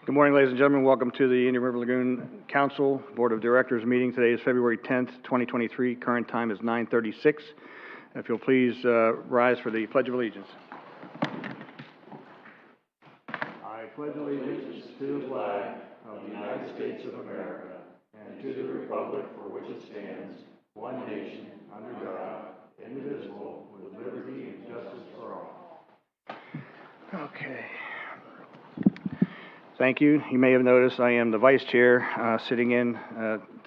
Good morning, ladies and gentlemen. Welcome to the Indian River Lagoon Council Board of Directors meeting. Today is February 10th, 2023. Current time is 9:36. If you'll please rise for the Pledge of Allegiance. I pledge allegiance to the flag of the United States of America and to the republic for which it stands, one nation, under God, indivisible, with liberty and justice for all. Okay. Thank you. You may have noticed I am the vice chair sitting in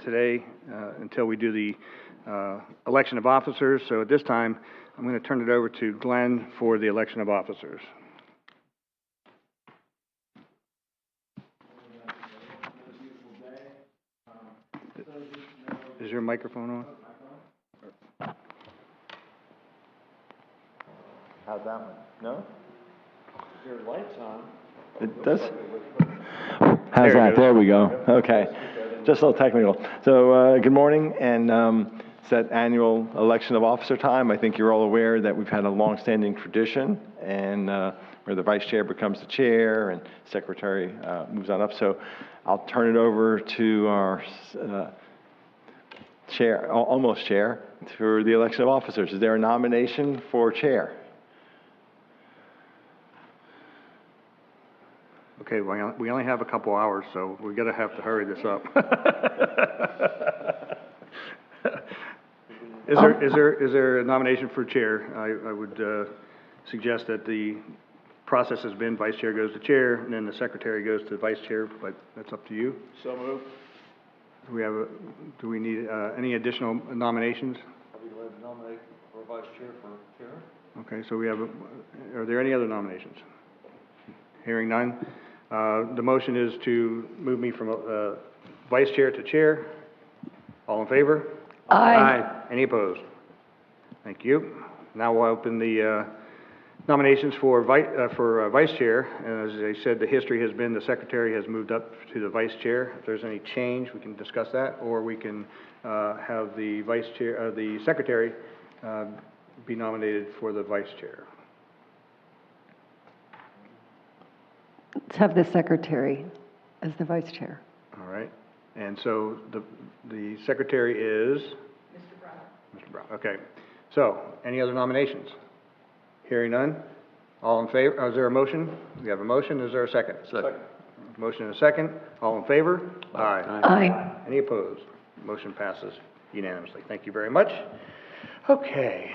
today until we do the election of officers. So at this time, I'm going to turn it over to Glenn for the election of officers. Is your microphone on? How's that one? No? Your light's on. It does? How's that? There we go. Okay. Just a little technical. So good morning, and it's that annual election of officer time. I think you're all aware that we've had a long-standing tradition, and where the vice chair becomes the chair and secretary moves on up. So I'll turn it over to our chair, almost chair, for the election of officers. Is there a nomination for chair? Okay, well, we only have a couple hours, so we're going to have to hurry this up. Is there a nomination for chair? I would suggest that the process has been vice chair goes to chair, and then the secretary goes to vice chair, but that's up to you. So moved. Do we need any additional nominations? I'll be glad to nominate for vice chair for chair. Okay, so we have, are there any other nominations? Hearing none. The motion is to move me from vice chair to chair. All in favor? Aye. Any opposed? Thank you. Now we'll open the nominations for vice chair. And as I said, the history has been the secretary has moved up to the vice chair. If there's any change, we can discuss that, or we can have the vice chair, the secretary, be nominated for the vice chair. Let's have the secretary as the vice chair. All right. And so the secretary is? Mr. Brown. Mr. Brown. Okay. So any other nominations? Hearing none. All in favor? Is there a motion? We have a motion. Is there a second? Second. Motion and a second. All in favor? Aye. Aye. Any opposed? Motion passes unanimously. Thank you very much. Okay.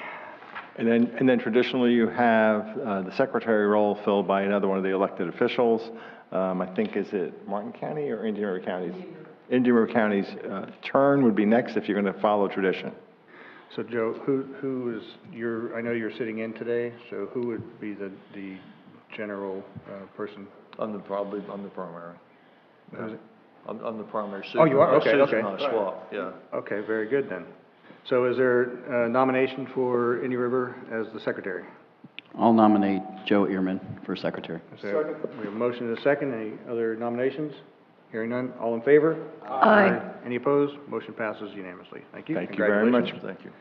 And then traditionally you have the secretary role filled by another one of the elected officials. I think, is it Martin County or Indian River County's? Indian River County's turn would be next if you're going to follow tradition. So Joe, who is your, I know you're sitting in today, so who would be the general person? I'm the primary. Who is it? I'm the primary. Oh, you are? Okay, Susan okay. Swap, yeah. Okay, very good then. So is there a nomination for Indian River as the secretary? I'll nominate Joe Ehrman for secretary. Second. We have a motion and a second. Any other nominations? Hearing none. All in favor? Aye. Any opposed? Motion passes unanimously. Thank you. Thank you very much. Thank you.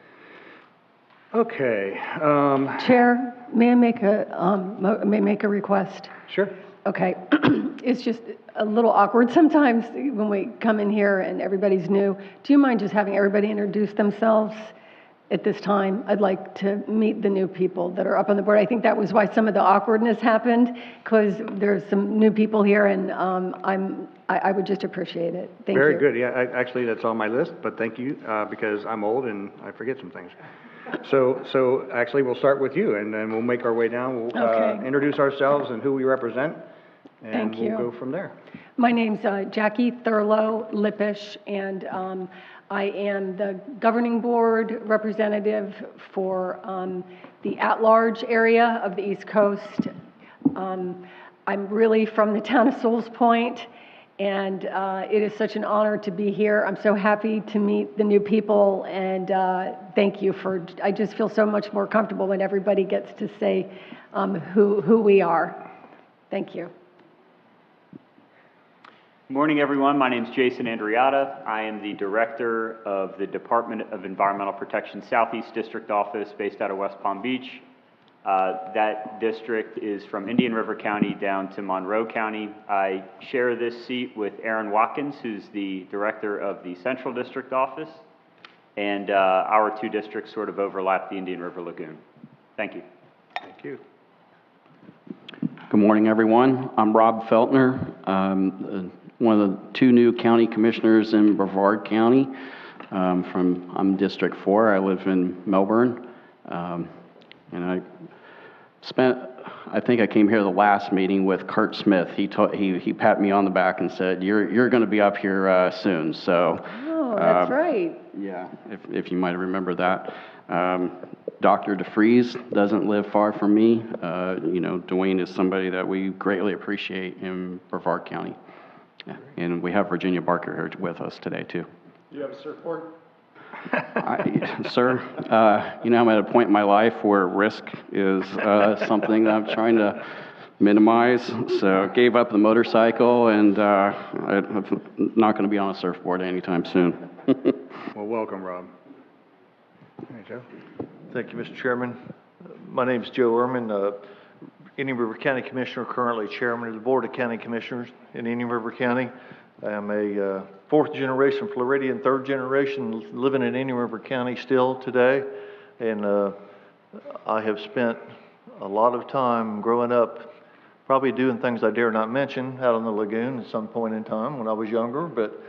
Okay. Chair, may I make a request? Sure. Okay. It's just a little awkward sometimes when we come in here and everybody's new. Do you mind just having everybody introduce themselves at this time? I'd like to meet the new people that are up on the board. I think that was why some of the awkwardness happened, because there's some new people here, and I would just appreciate it. Thank you. Very good. Yeah, actually, that's on my list, but thank you, because I'm old and I forget some things. So actually, we'll start with you, and then we'll make our way down. We'll Okay. introduce ourselves and who we represent, and Thank you. we'll go from there. My name's Jackie Thurlow Lippish, and I am the governing board representative for the at-large area of the East Coast. I'm really from the town of Souls Point, and it is such an honor to be here. I'm so happy to meet the new people, and thank you for, I just feel so much more comfortable when everybody gets to say who we are. Thank you. Good morning, everyone. My name is Jason Andriata. I am the director of the Department of Environmental Protection Southeast District Office based out of West Palm Beach. That district is from Indian River County down to Monroe County. I share this seat with Aaron Watkins, who's the director of the Central District office, and our two districts sort of overlap the Indian River Lagoon. Thank you. Thank you. Good morning, everyone. I'm Rob Feltner, one of the two new county commissioners in Brevard County. I'm District 4. I live in Melbourne. And I think I came here the last meeting with Kurt Smith. He patted me on the back and said, you're going to be up here soon. So, Oh, that's right. yeah, if you might remember that. Dr. DeFries doesn't live far from me. Dwayne is somebody that we greatly appreciate in Brevard County. Yeah. And we have Virginia Barker here with us today, too. You have a surfboard? Sir, I'm at a point in my life where risk is something that I'm trying to minimize. So gave up the motorcycle, and I'm not going to be on a surfboard anytime soon. Well, welcome, Rob. Hey, Joe. Thank you, Mr. Chairman. My name is Joe Ehrman, Indian River County Commissioner, currently Chairman of the Board of County Commissioners in Indian River County. I am a fourth generation Floridian, third generation living in Indian River County still today. And I have spent a lot of time growing up probably doing things I dare not mention out on the lagoon at some point in time when I was younger, but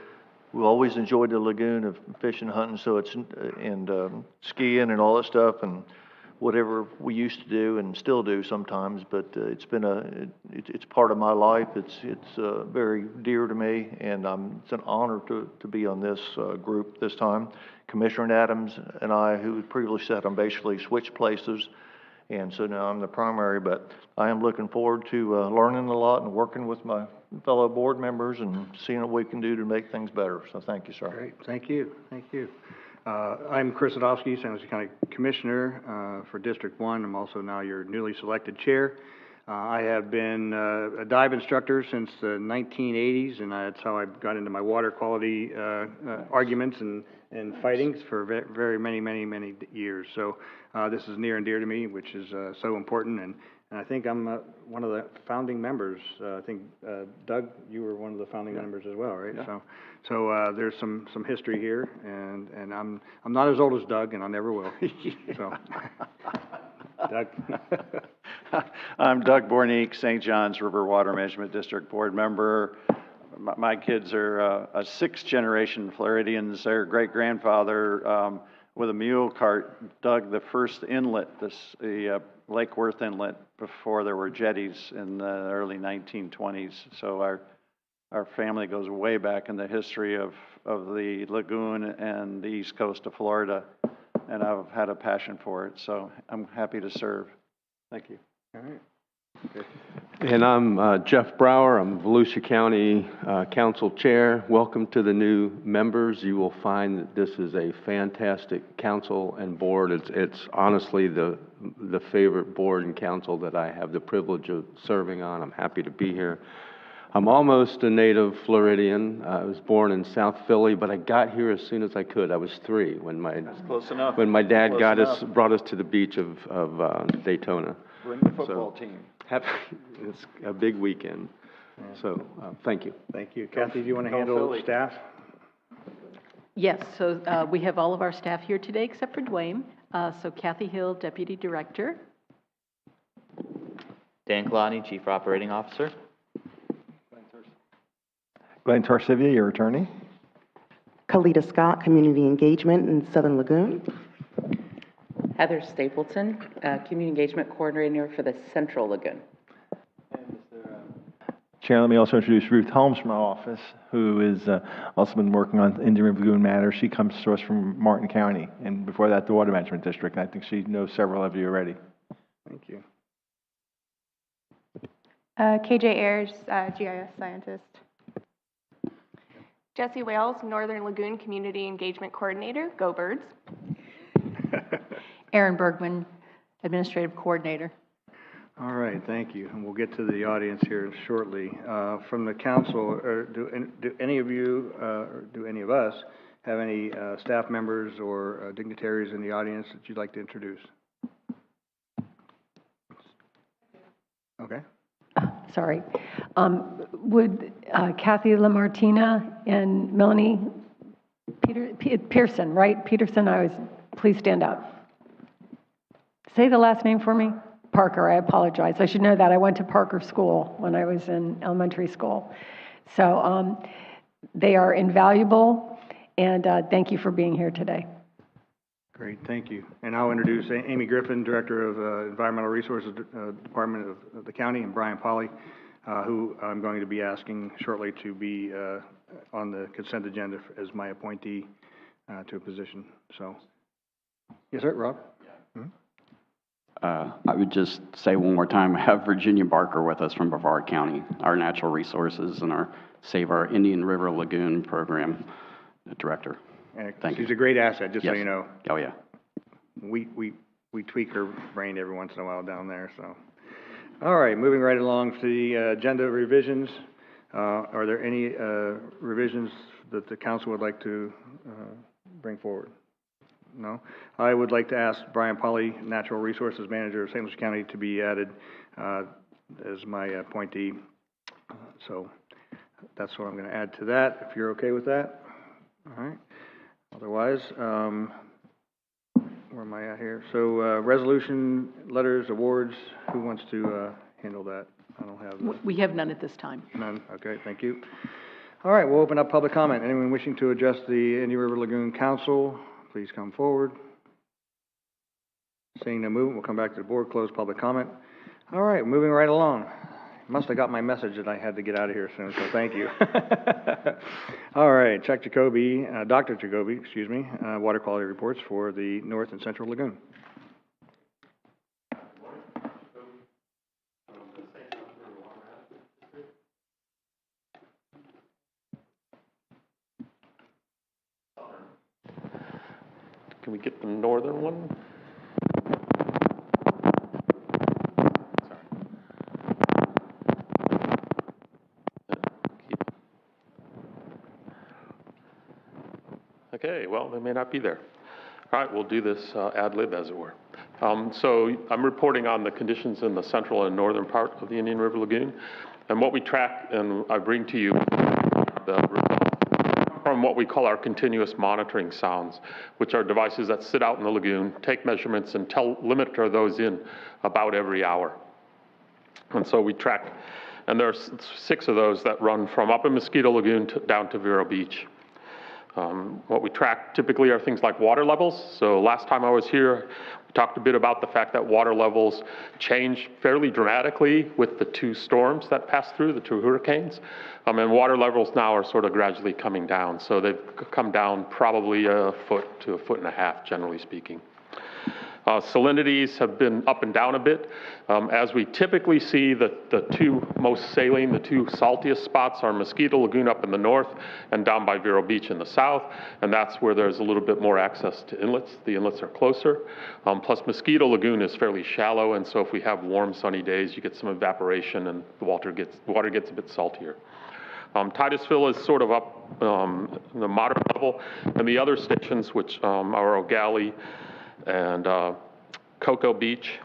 we always enjoyed the lagoon of fishing, hunting, so it's, and skiing and all that stuff, and whatever we used to do and still do sometimes, but it's been it's part of my life. It's very dear to me, and it's an honor to be on this group this time. Commissioner Adams and I, who previously sat on, basically switched places, and so now I'm the primary, but I am looking forward to learning a lot and working with my fellow board members and seeing what we can do to make things better. So thank you, sir. Great. Thank you. Thank you. I'm Chris Sadowski, San Jose County Commissioner for District 1. I'm also now your newly selected chair. I have been a dive instructor since the 1980s, and that's how I got into my water quality arguments and fightings for very many years. So this is near and dear to me, which is so important. And I think I'm one of the founding members. I think, Doug, you were one of the founding members as well, right? Yeah. So there's some history here, and I'm not as old as Doug, and I never will. So, Doug. I'm Doug Bornick, St. John's River Water Management District Board member. My kids are a sixth-generation Floridians. Their great-grandfather, with a mule cart, dug the first inlet, the Lake Worth Inlet, before there were jetties in the early 1920s. So our family goes way back in the history of the lagoon and the east coast of Florida, and I've had a passion for it. So I'm happy to serve. Thank you. All right. Okay. And I'm Jeff Brower. I'm Volusia County Council Chair. Welcome to the new members. You will find that this is a fantastic council and board. It's honestly the favorite board and council that I have the privilege of serving on. I'm happy to be here. I'm almost a native Floridian. I was born in South Philly, but I got here as soon as I could. I was 3 when my dad brought us to the beach of Daytona. Bring the football team. It's a big weekend. So thank you. Thank you. Kathy, do you want to handle staff? Yes, so we have all of our staff here today except for Dwayne. So Kathy Hill, Deputy Director. Dan Kalani, Chief Operating Officer. Glenn Tarsivia, your attorney. Kalita Scott, Community Engagement in Southern Lagoon. Heather Stapleton, Community Engagement Coordinator for the Central Lagoon. Chair, let me also introduce Ruth Holmes from my office, who has also been working on Indian River Lagoon matters. She comes to us from Martin County, and before that, the Water Management District. I think she knows several of you already. Thank you. KJ Ayers, GIS Scientist. Jesse Wales, Northern Lagoon Community Engagement Coordinator. Go Birds. Aaron Bergman, Administrative Coordinator. All right, thank you. And we'll get to the audience here shortly. From the council, do any of you, or do any of us, have any staff members or dignitaries in the audience that you'd like to introduce? Okay. Sorry. Would Kathy LaMartina and Melanie Pearson, right? Peterson, please stand up. Say the last name for me. Parker, I apologize. I should know that. I went to Parker School when I was in elementary school. So they are invaluable, and thank you for being here today. Great, thank you. And I'll introduce Amy Griffin, Director of Environmental Resources Department of the county, and Brian Polly, who I'm going to be asking shortly to be on the consent agenda as my appointee to a position. So, yes, sir, Rob? I would just say one more time, we have Virginia Barker with us from Brevard County, our natural resources and our Save Our Indian River Lagoon program director. Thank you. She's a great asset, just so Yes. you know. Oh, yeah. We tweak her brain every once in a while down there, so. All right, moving right along to the agenda revisions. Are there any revisions that the council would like to bring forward? No? I would like to ask Brian Polly, Natural Resources Manager of St. Louis County, to be added as my appointee. So that's what I'm going to add to that, if you're okay with that. All right. Otherwise, where am I at here? So resolution, letters, awards, who wants to handle that? I don't have We have none at this time. none. Okay, thank you. All right, we'll open up public comment. Anyone wishing to address the Indian River Lagoon Council, please come forward. Seeing no movement, we'll come back to the board, close public comment. All right, moving right along. Must have got my message that I had to get out of here soon, so thank you. All right, Dr. Jacoby, excuse me, water quality reports for the North and Central Lagoon. Can we get the northern one? Okay, well, they may not be there. All right, we'll do this ad lib, as it were. So I'm reporting on the conditions in the central and northern part of the Indian River Lagoon. And what we track, and I bring to you the results from what we call our continuous monitoring sounds, which are devices that sit out in the lagoon, take measurements, and limit those in about every hour. And so we track, and there are 6 of those that run from up in Mosquito Lagoon down to Vero Beach. What we track typically are things like water levels. So last time I was here, we talked a bit about the fact that water levels change fairly dramatically with the 2 storms that passed through, the 2 hurricanes. And water levels now are sort of gradually coming down. So they've come down probably a foot to a foot and a half, generally speaking. Salinities have been up and down a bit. As we typically see, the 2 most saline, the 2 saltiest spots are Mosquito Lagoon up in the north and down by Vero Beach in the south, and that's where there's a little bit more access to inlets. The inlets are closer. Plus Mosquito Lagoon is fairly shallow, and so if we have warm, sunny days, you get some evaporation and the water gets a bit saltier. Titusville is sort of up the moderate level, and the other stations, which are O'Galley and Cocoa Beach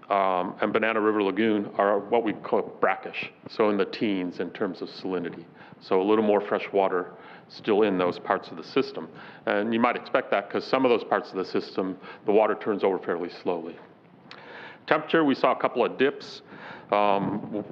and Banana River Lagoon, are what we call brackish, so in the teens in terms of salinity. So a little more fresh water still in those parts of the system. And you might expect that because some of those parts of the system, the water turns over fairly slowly. Temperature, we saw a couple of dips, with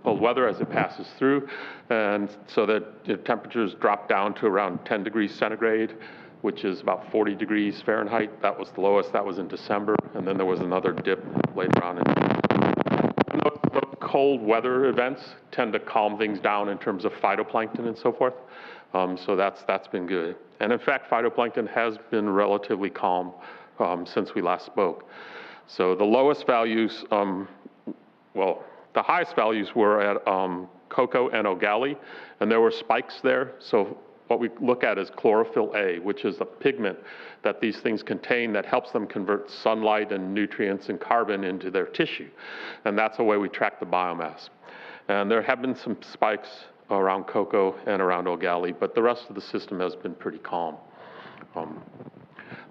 cold weather as it passes through, and so that the temperatures drop down to around 10 degrees centigrade, which is about 40 degrees Fahrenheit. That was the lowest. That was in December. And then there was another dip later on. And those cold weather events tend to calm things down in terms of phytoplankton and so forth. So that's been good. And in fact, phytoplankton has been relatively calm since we last spoke. So the lowest values, the highest values were at Cocoa and O'Galley, and there were spikes there. So what we look at is chlorophyll A, which is a pigment that these things contain that helps them convert sunlight and nutrients and carbon into their tissue. And that's the way we track the biomass. And there have been some spikes around Cocoa and around O'Galley, but the rest of the system has been pretty calm.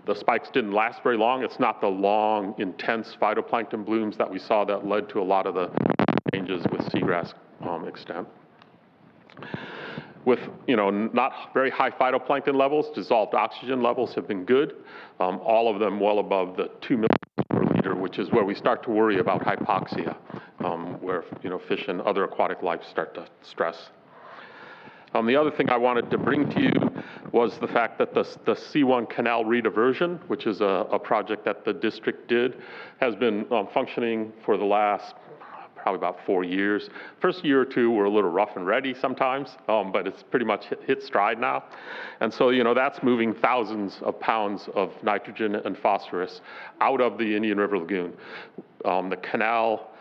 The spikes didn't last very long. It's not the long, intense phytoplankton blooms that we saw that led to a lot of the changes with seagrass extent. With, not very high phytoplankton levels, dissolved oxygen levels have been good. All of them well above the 2 milligrams per liter, which is where we start to worry about hypoxia, where, fish and other aquatic life start to stress. The other thing I wanted to bring to you was the fact that the C1 canal rediversion, which is a project that the district did, has been functioning for the last probably about 4 years. First year or two were a little rough and ready sometimes, but it's pretty much hit stride now. And so, that's moving thousands of pounds of nitrogen and phosphorus out of the Indian River Lagoon. The canal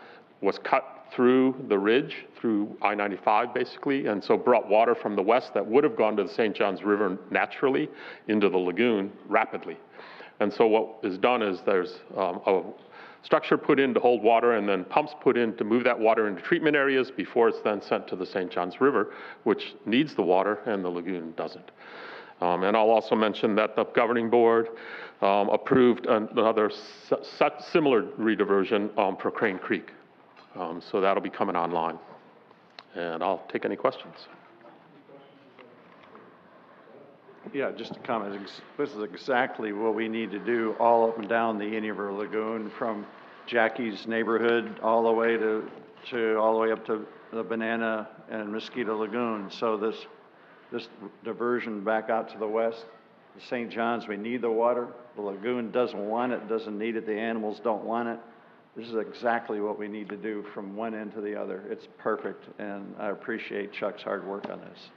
was cut through the ridge, through I-95 basically, and so brought water from the west that would have gone to the St. Johns River naturally into the lagoon rapidly. And so what is done is there's a structure put in to hold water and then pumps put in to move that water into treatment areas before it's then sent to the St. Johns River, which needs the water and the lagoon doesn't. And I'll also mention that the governing board approved another similar rediversion for Crane Creek. So that'll be coming online. And I'll take any questions. Yeah, just a comment. This is exactly what we need to do all up and down the Indian River Lagoon, from Jackie's neighborhood all the way all the way up to the Banana and Mosquito Lagoon. So this diversion back out to the west, the St. John's, we need the water. The lagoon doesn't want it, doesn't need it. The animals don't want it. This is exactly what we need to do from one end to the other. It's perfect, and I appreciate Chuck's hard work on this.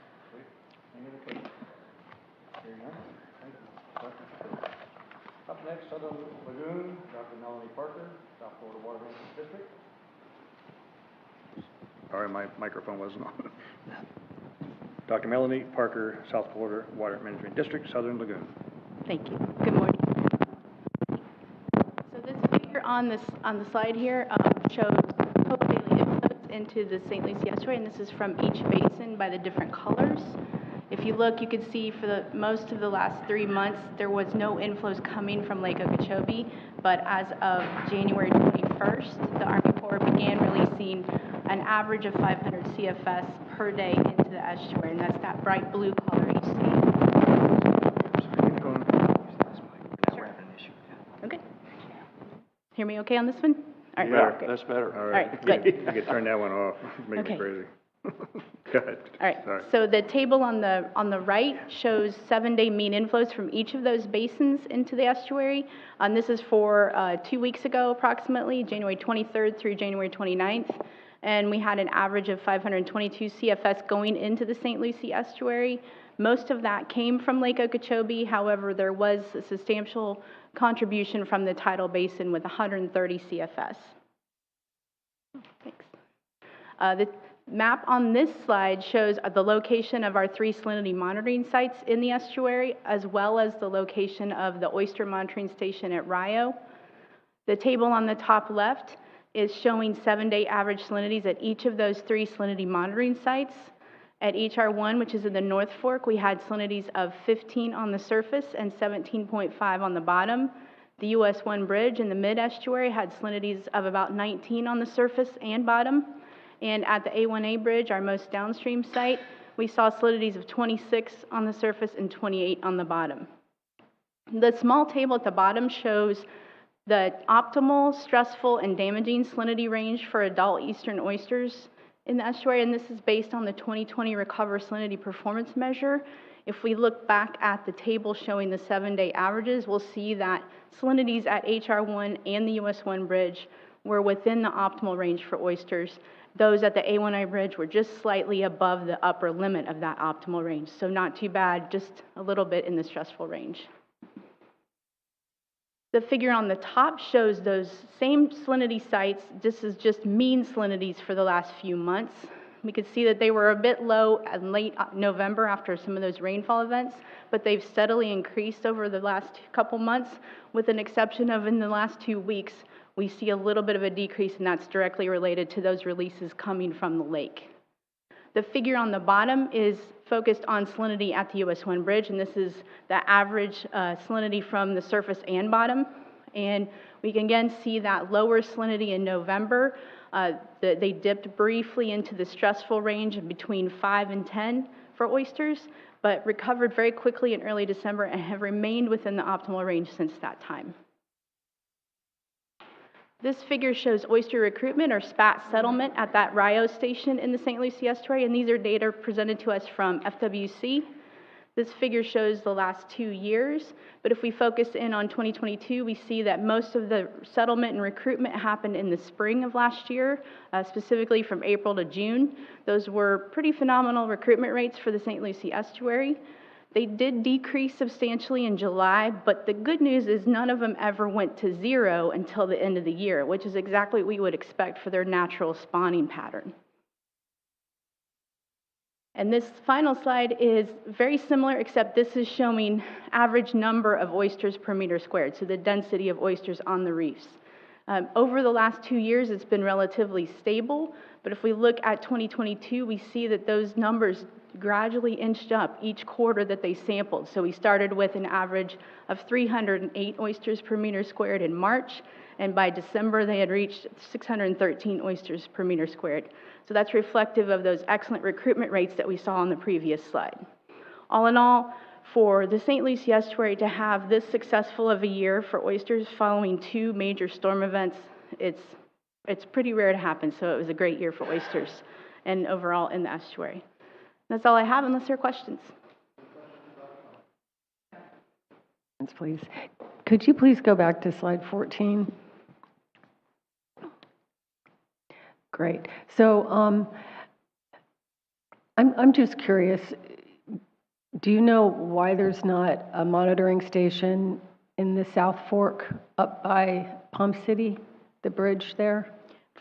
Up next, Southern Lagoon, Dr. Melanie Parker, South Florida Water Management District. Sorry, my microphone wasn't on. Dr. Melanie Parker, South Florida Water Management District, Southern Lagoon. Thank you. Good morning. So this figure on the slide here shows total daily inflows into the St. Lucie estuary, and this is from each basin by the different colors. If you look, you can see for most of the last 3 months, there was no inflows coming from Lake Okeechobee, but as of January 21st, the Army Corps began releasing an average of 500 CFS per day into the estuary, and that's that bright blue color you see. Sure. Okay. Hear me okay on this one? All right. Yeah, great. that's better. All right. All right, good. You could turn that one off. Make me crazy. Go ahead. All right, Sorry. so the table on the right shows 7-day mean inflows from each of those basins into the estuary. This is for 2 weeks ago, approximately, January 23rd through January 29th. And we had an average of 522 CFS going into the St. Lucie estuary. Most of that came from Lake Okeechobee. However, there was a substantial contribution from the tidal basin with 130 CFS. Thanks. The map on this slide shows the location of our 3 salinity monitoring sites in the estuary, as well as the location of the oyster monitoring station at Rio. The table on the top left is showing 7-day average salinities at each of those 3 salinity monitoring sites. At HR1, which is in the North Fork, we had salinities of 15 on the surface and 17.5 on the bottom. The US 1 bridge in the mid-estuary had salinities of about 19 on the surface and bottom. And at the A1A bridge, our most downstream site, we saw salinities of 26 on the surface and 28 on the bottom. The small table at the bottom shows the optimal, stressful, and damaging salinity range for adult eastern oysters in the estuary, and this is based on the 2020 Recover Salinity Performance Measure. If we look back at the table showing the 7-day averages, we'll see that salinities at HR1 and the US 1 bridge were within the optimal range for oysters. Those at the A1I bridge were just slightly above the upper limit of that optimal range, so not too bad, just a little bit in the stressful range. The figure on the top shows those same salinity sites. This is just mean salinities for the last few months. We could see that they were a bit low in late November after some of those rainfall events, but they've steadily increased over the last couple months, with an exception of in the last 2 weeks, we see a little bit of a decrease, and that's directly related to those releases coming from the lake. The figure on the bottom is focused on salinity at the US 1 bridge, and this is the average salinity from the surface and bottom. And we can again see that lower salinity in November. They dipped briefly into the stressful range of between 5 and 10 for oysters, but recovered very quickly in early December and have remained within the optimal range since that time. This figure shows oyster recruitment or spat settlement at that Rio station in the St. Lucie estuary, and these are data presented to us from FWC. This figure shows the last 2 years, but if we focus in on 2022, we see that most of the settlement and recruitment happened in the spring of last year, specifically from April to June. Those were pretty phenomenal recruitment rates for the St. Lucie estuary. They did decrease substantially in July, but the good news is none of them ever went to zero until the end of the year, which is exactly what we would expect for their natural spawning pattern. And this final slide is very similar, except this is showing average number of oysters per meter squared, so the density of oysters on the reefs. Over the last 2 years, it's been relatively stable, but if we look at 2022, we see that those numbers gradually inched up each quarter that they sampled. So we started with an average of 308 oysters per meter squared in March, and by December, they had reached 613 oysters per meter squared. So that's reflective of those excellent recruitment rates that we saw on the previous slide. All in all, for the St. Lucie estuary to have this successful of a year for oysters following 2 major storm events, it's pretty rare to happen, so it was a great year for oysters and overall in the estuary. That's all I have, unless there are questions. Please. Could you please go back to slide 14? Great. So I'm just curious, do you know why there's not a monitoring station in the South Fork up by Palm City, the bridge there?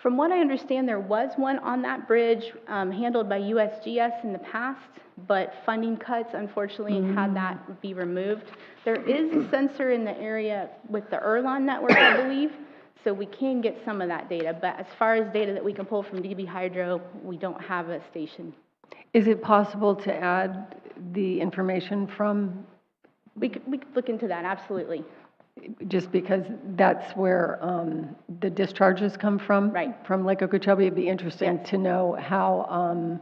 From what I understand, there was one on that bridge handled by USGS in the past, but funding cuts unfortunately had that be removed. There is a sensor in the area with the Erlon network, I believe, so we can get some of that data, but as far as data that we can pull from DB Hydro, we don't have a station. Is it possible to add the information from? We could look into that, absolutely. Just because that's where the discharges come from, right, from Lake Okeechobee. It'd be interesting to know how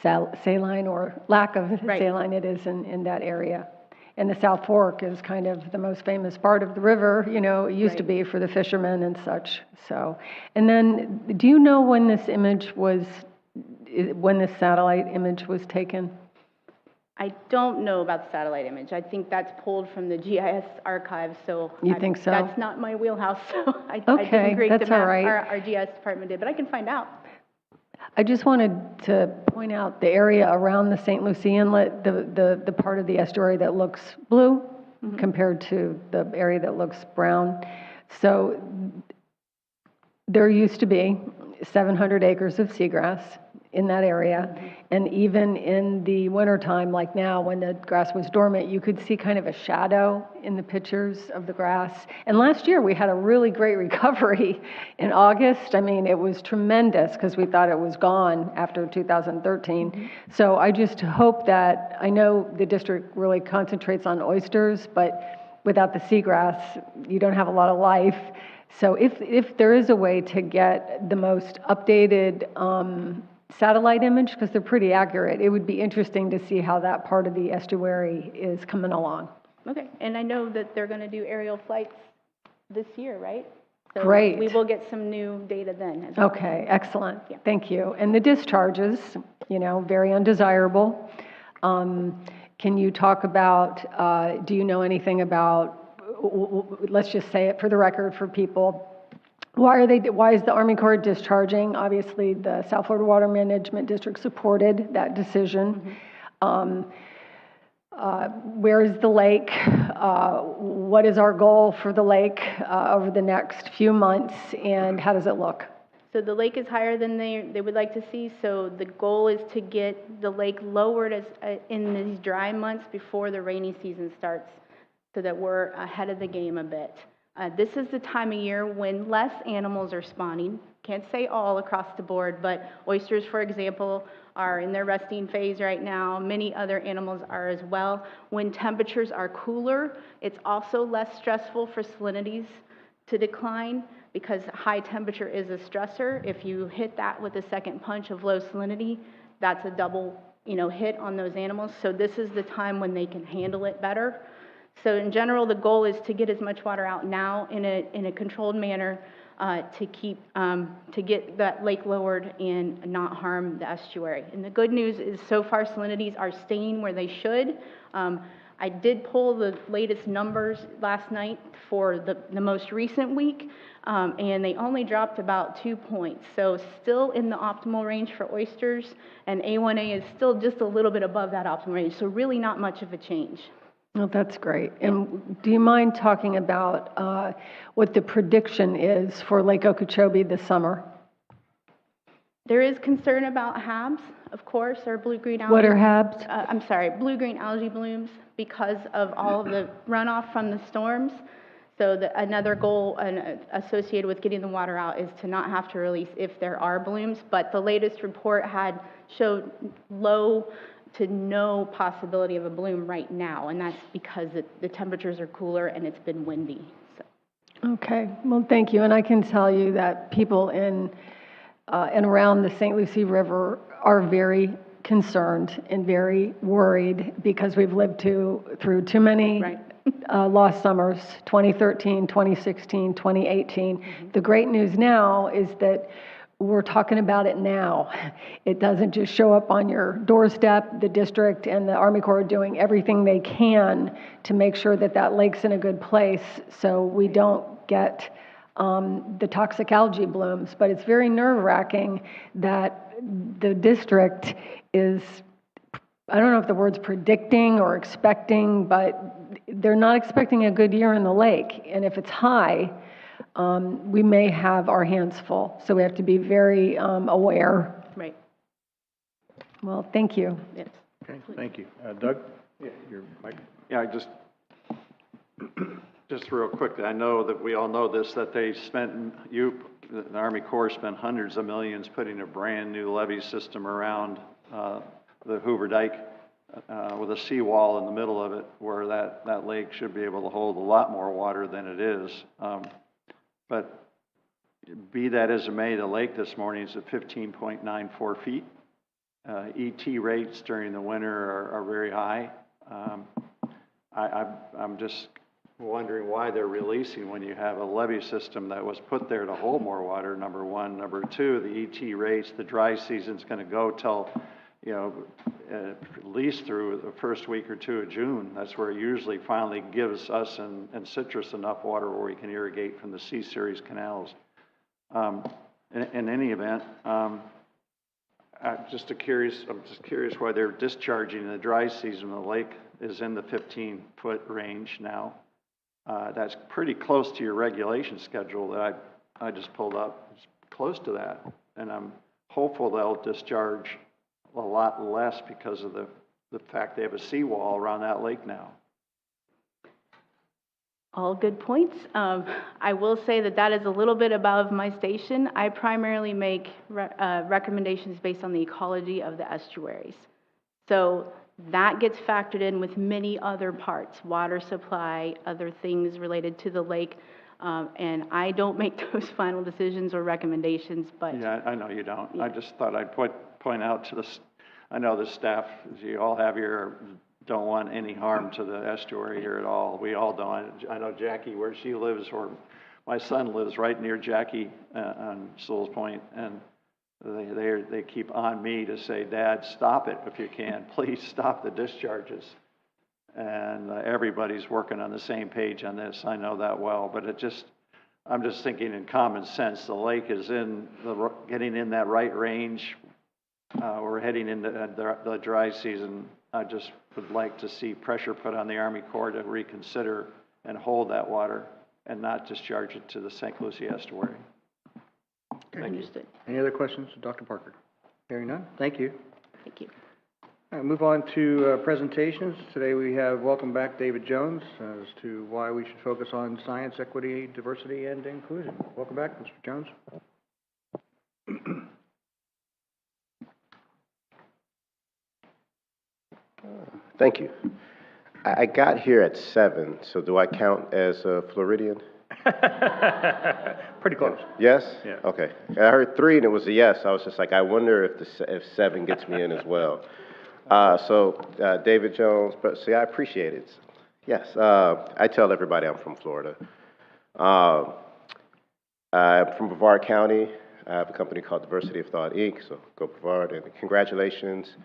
saline or lack of saline it is in that area. And the South Fork is kind of the most famous part of the river, you know, it used to be for the fishermen and such. So, and then do you know when this image was, when this satellite image was taken? I don't know about the satellite image. I think that's pulled from the GIS archive, so you think so? That's not my wheelhouse, so I okay, didn't create that's the map. All right. Our GIS department did, but I can find out. I just wanted to point out the area around the St. Lucie Inlet, the part of the estuary that looks blue compared to the area that looks brown. So there used to be 700 acres of seagrass in that area. And even in the wintertime, like now, when the grass was dormant, you could see kind of a shadow in the pictures of the grass. And last year, we had a really great recovery in August. I mean, it was tremendous because we thought it was gone after 2013. So I just hope that, I know the district really concentrates on oysters, but without the seagrass, you don't have a lot of life. So if there is a way to get the most updated satellite image, because they're pretty accurate, it would be interesting to see how that part of the estuary is coming along. Okay, and I know that they're going to do aerial flights this year, right? So great. We will get some new data then as well. Okay, excellent. Yeah. Thank you. And the discharges, you know, very undesirable. Can you talk about, do you know anything about, let's just say it for the record for people, why is the Army Corps discharging? Obviously, the South Florida Water Management District supported that decision. Where is the lake? What is our goal for the lake over the next few months, and how does it look? So the lake is higher than they would like to see, so the goal is to get the lake lowered in these dry months before the rainy season starts, so that we're ahead of the game a bit. This is the time of year when less animals are spawning. Can't say all across the board, but oysters, for example, are in their resting phase right now. Many other animals are as well. When temperatures are cooler, it's also less stressful for salinities to decline because high temperature is a stressor. If you hit that with a second punch of low salinity, that's a double, hit on those animals. So this is the time when they can handle it better. So in general, the goal is to get as much water out now in a controlled manner to get that lake lowered and not harm the estuary. And the good news is so far salinities are staying where they should. I did pull the latest numbers last night for the most recent week, and they only dropped about 2 points. So still in the optimal range for oysters, and A1A is still just a little bit above that optimal range. So really not much of a change. Well, that's great. And do you mind talking about what the prediction is for Lake Okeechobee this summer? There is concern about HABs, of course, or blue-green algae. What are HABs? I'm sorry, blue-green algae blooms because of all of the runoff from the storms. So another goal associated with getting the water out is to not have to release if there are blooms. But the latest report showed low to no possibility of a bloom right now, and that's because the temperatures are cooler and it's been windy. So. Okay, well, thank you. And I can tell you that people in and around the St. Lucie River are very concerned and very worried because we've lived through too many lost summers, 2013, 2016, 2018. Mm-hmm. The great news now is that we're talking about it now. It doesn't just show up on your doorstep. The district and the Army Corps are doing everything they can to make sure that that lake's in a good place so we don't get the toxic algae blooms. But it's very nerve-wracking that the district is, I don't know if the word's predicting or expecting, but they're not expecting a good year in the lake. And if it's high, we may have our hands full. So we have to be very aware. Right. Well, thank you. Yes. Okay, thank you. Doug? Yeah, your mic. Yeah, just real quickly, I know that we all know this, that they the Army Corps spent hundreds of millions putting a brand new levee system around the Hoover Dike with a seawall in the middle of it where that lake should be able to hold a lot more water than it is. But be that as it may, the lake this morning is at 15.94 feet. ET rates during the winter are very high. I'm just wondering why they're releasing when you have a levee system that was put there to hold more water, number one. Number two, the ET rates, the dry season's going to go till, at least through the first week or two of June. That's where it usually finally gives us and citrus enough water where we can irrigate from the C-series canals. In any event, I'm just curious why they're discharging in the dry season. The lake is in the 15-foot range now. That's pretty close to your regulation schedule that I just pulled up. It's close to that, and I'm hopeful they'll discharge a lot less because of the fact they have a seawall around that lake now. All good points. I will say that is a little bit above my station. I primarily make recommendations based on the ecology of the estuaries. So that gets factored in with many other parts, water supply, other things related to the lake. And I don't make those final decisions or recommendations, but... Yeah, I know you don't. Yeah. I just thought I'd point out to I know the staff, as you all have here, don't want any harm to the estuary here at all. We all don't. I know Jackie, where she lives, or my son lives right near Jackie on Sewell's Point, and they keep on me to say, Dad, stop it if you can. Please stop the discharges. And everybody's working on the same page on this. I know that well, but I'm just thinking in common sense. The lake is getting in that right range. We're heading into the dry season. I just would like to see pressure put on the Army Corps to reconsider and hold that water and not discharge it to the St. Lucie estuary. Understood. Any other questions, Dr. Parker? Hearing none. Thank you. Thank you. All right, move on to presentations. Today we have welcome back David Jones as to why we should focus on science, equity, diversity, and inclusion. Welcome back, Mr. Jones. Thank you. I got here at 7, so do I count as a Floridian? Pretty close. Yes? Yeah. Okay. I heard 3 and it was a yes. I was just like, I wonder if 7 gets me in as well. David Jones, but see, I appreciate it. Yes, I tell everybody I'm from Florida. I'm from Brevard County. I have a company called Diversity of Thought, Inc., so go Brevard, and congratulations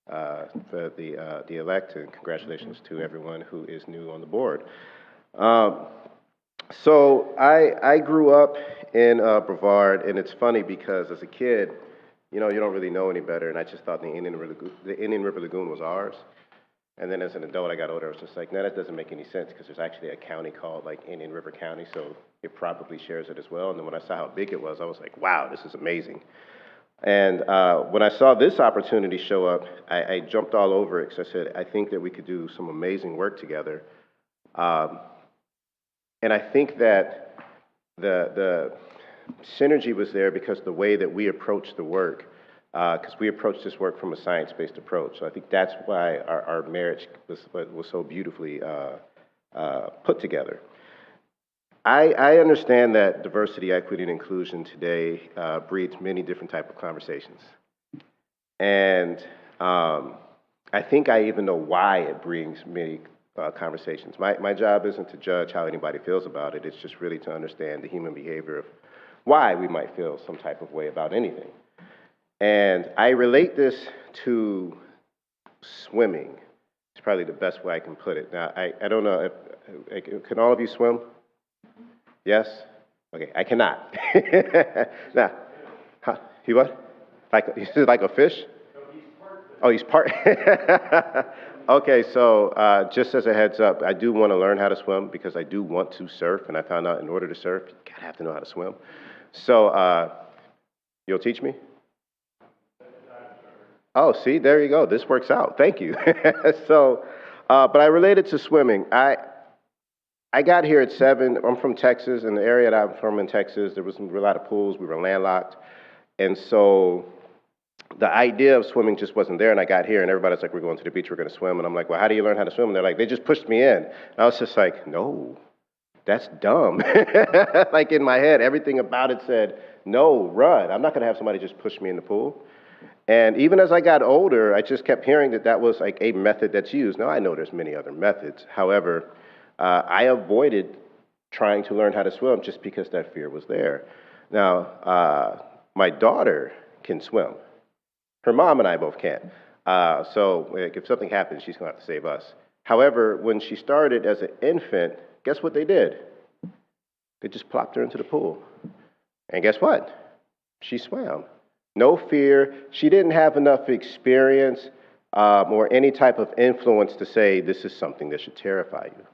for the elect, and congratulations to everyone who is new on the board. So I grew up in Brevard, and it's funny because as a kid, you know, you don't really know any better, and I just thought the Indian River Lagoon was ours. And then as an adult, I got older, I was just like, no, that doesn't make any sense because there's actually a county called like Indian River County, so it probably shares it as well. And then when I saw how big it was, I was like, wow, this is amazing. And when I saw this opportunity show up, I jumped all over it because I said, I think that we could do some amazing work together. And I think that the synergy was there because the way that we approached the work, because we approached this work from a science-based approach. So I think that's why our marriage was so beautifully put together. I understand that diversity, equity, and inclusion today breeds many different types of conversations. And I think I even know why it brings many conversations. My job isn't to judge how anybody feels about it. It's just really to understand the human behavior of why we might feel some type of way about anything. And I relate this to swimming. It's probably the best way I can put it. Now, I don't know, can all of you swim? Yes? Okay, I cannot. Now, huh, he what? Like a fish? Oh, he's part. Okay, so just as a heads up, I do want to learn how to swim because I do want to surf, and I found out in order to surf, you gotta have to know how to swim. So, you'll teach me? Oh, see, there you go. This works out. Thank you. So, but I related to swimming. I got here at 7. I'm from Texas. In the area that I'm from in Texas, there was a lot of pools. We were landlocked. And so the idea of swimming just wasn't there. And I got here, and everybody's like, we're going to the beach. We're going to swim. And I'm like, well, how do you learn how to swim? And they're like, they just pushed me in. And I was just like, no, that's dumb. Like in my head, everything about it said, no, run. I'm not going to have somebody just push me in the pool. And even as I got older, I just kept hearing that that was like a method that's used. Now, I know there's many other methods. However, I avoided trying to learn how to swim just because that fear was there. Now, my daughter can swim. Her mom and I both can't. So if something happens, she's going to have to save us. However, when she started as an infant, guess what they did? They just plopped her into the pool. And guess what? She swam. No fear. She didn't have enough experience or any type of influence to say this is something that should terrify you.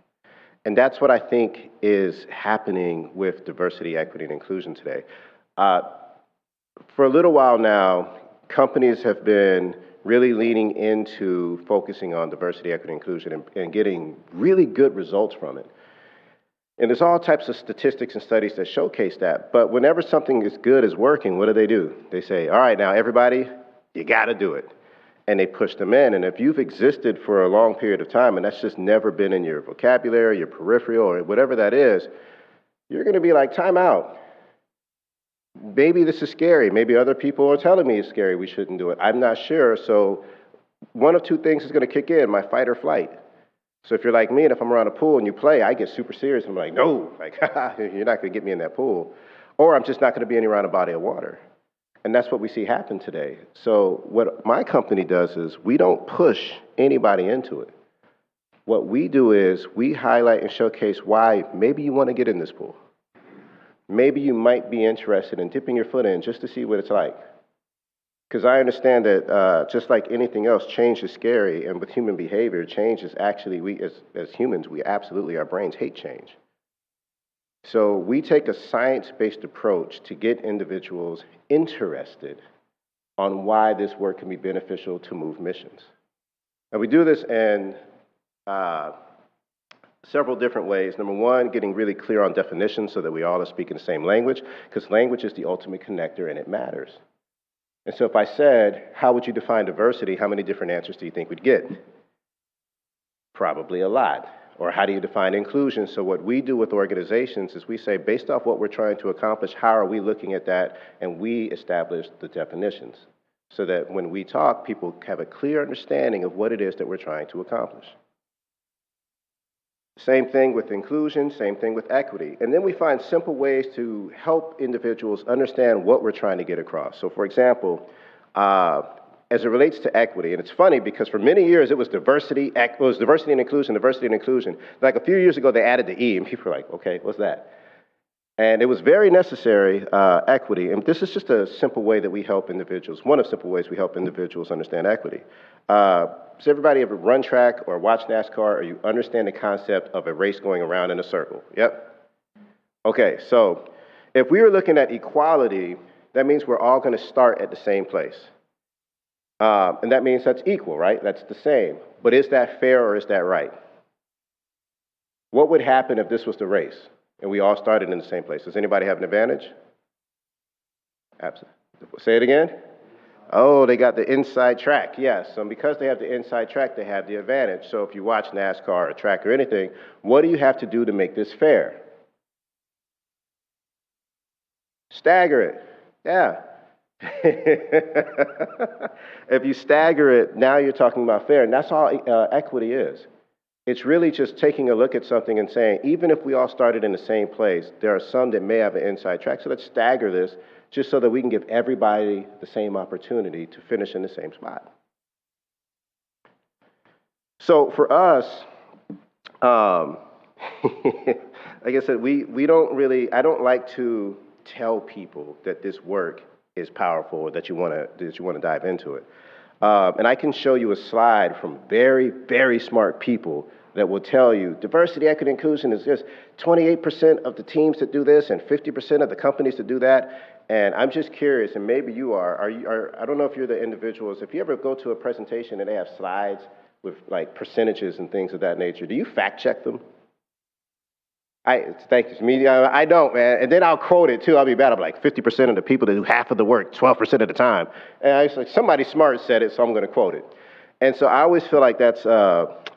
And that's what I think is happening with diversity, equity, and inclusion today. For a little while now, companies have been really leaning into focusing on diversity, equity, and inclusion and getting really good results from it. And there's all types of statistics and studies that showcase that. But whenever something is good is working, what do? They say, all right, now everybody, you got to do it. And they push them in. And if you've existed for a long period of time and that's just never been in your vocabulary, your peripheral, or whatever that is, you're going to be like, time out. Maybe this is scary. Maybe other people are telling me it's scary. We shouldn't do it. I'm not sure. So one of two things is going to kick in, my fight or flight. So if you're like me and if I'm around a pool and you play, I get super serious. I'm like, no, like, you're not going to get me in that pool. Or I'm just not going to be around a body of water. And that's what we see happen today. So what my company does is we don't push anybody into it. What we do is we highlight and showcase why maybe you want to get in this pool. Maybe you might be interested in dipping your foot in just to see what it's like. Because I understand that just like anything else, change is scary. And with human behavior, change is actually, we as humans, we absolutely, our brains hate change. So we take a science-based approach to get individuals interested on why this work can be beneficial to move missions. And we do this in several different ways. Number one, getting really clear on definitions so that we all are speaking the same language, because language is the ultimate connector and it matters. And so if I said, how would you define diversity? How many different answers do you think we'd get? Probably a lot. Or how do you define inclusion? So what we do with organizations is we say, based off what we're trying to accomplish, how are we looking at that? And we establish the definitions so that when we talk, people have a clear understanding of what it is that we're trying to accomplish. Same thing with inclusion, same thing with equity. And then we find simple ways to help individuals understand what we're trying to get across. So for example, as it relates to equity, and it's funny because for many years it was diversity and inclusion, diversity and inclusion. Like a few years ago they added the E and people were like, okay, what's that? And it was very necessary, equity. And this is just a simple way that we help individuals, one of the simple ways we help individuals understand equity. Does everybody ever run track or watch NASCAR or you understand the concept of a race going around in a circle? Yep. Okay, so if we were looking at equality, that means we're all going to start at the same place. And that means that's equal, right? That's the same. But is that fair or is that right? What would happen if this was the race and we all started in the same place? Does anybody have an advantage? Absolutely. Say it again. Oh, they got the inside track. Yes. And because they have the inside track, they have the advantage. So if you watch NASCAR or track or anything, what do you have to do to make this fair? Stagger it. Yeah. If you stagger it, now you're talking about fair. And that's all equity is. It's really just taking a look at something and saying, even if we all started in the same place, there are some that may have an inside track. So let's stagger this just so that we can give everybody the same opportunity to finish in the same spot. So for us, like I said, we don't really, I don't like to tell people that this work is powerful or that you want to dive into it. And I can show you a slide from very, very smart people that will tell you diversity, equity, inclusion is just 28% of the teams that do this and 50% of the companies that do that. And I'm just curious, and maybe you are I don't know if you're the individuals, if you ever go to a presentation and they have slides with like percentages and things of that nature, do you fact check them? Thank you. I don't, man. And then I'll quote it too. I'll be bad. I'm like 50% of the people that do half of the work, 12% of the time. And I was like, somebody smart said it, so I'm going to quote it. And so I always feel like that's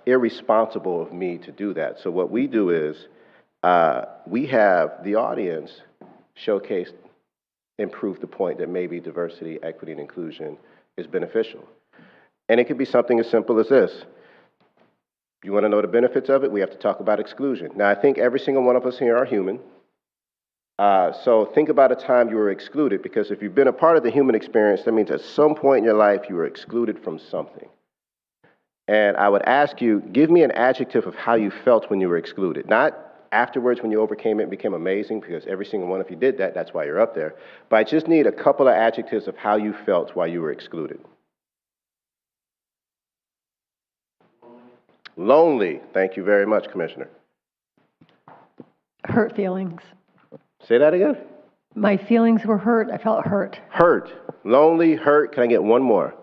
irresponsible of me to do that. So what we do is we have the audience showcase and prove the point that maybe diversity, equity, and inclusion is beneficial. And it could be something as simple as this. You want to know the benefits of it? We have to talk about exclusion. Now, I think every single one of us here are human. So think about a time you were excluded, because if you've been a part of the human experience, that means at some point in your life you were excluded from something. And I would ask you, give me an adjective of how you felt when you were excluded. Not afterwards when you overcame it and became amazing, because every single one of you did that. That's why you're up there. But I just need a couple of adjectives of how you felt while you were excluded. Lonely. Thank you very much, Commissioner. Hurt feelings. Say that again? My feelings were hurt. I felt hurt. Hurt. Lonely, hurt. Can I get one more?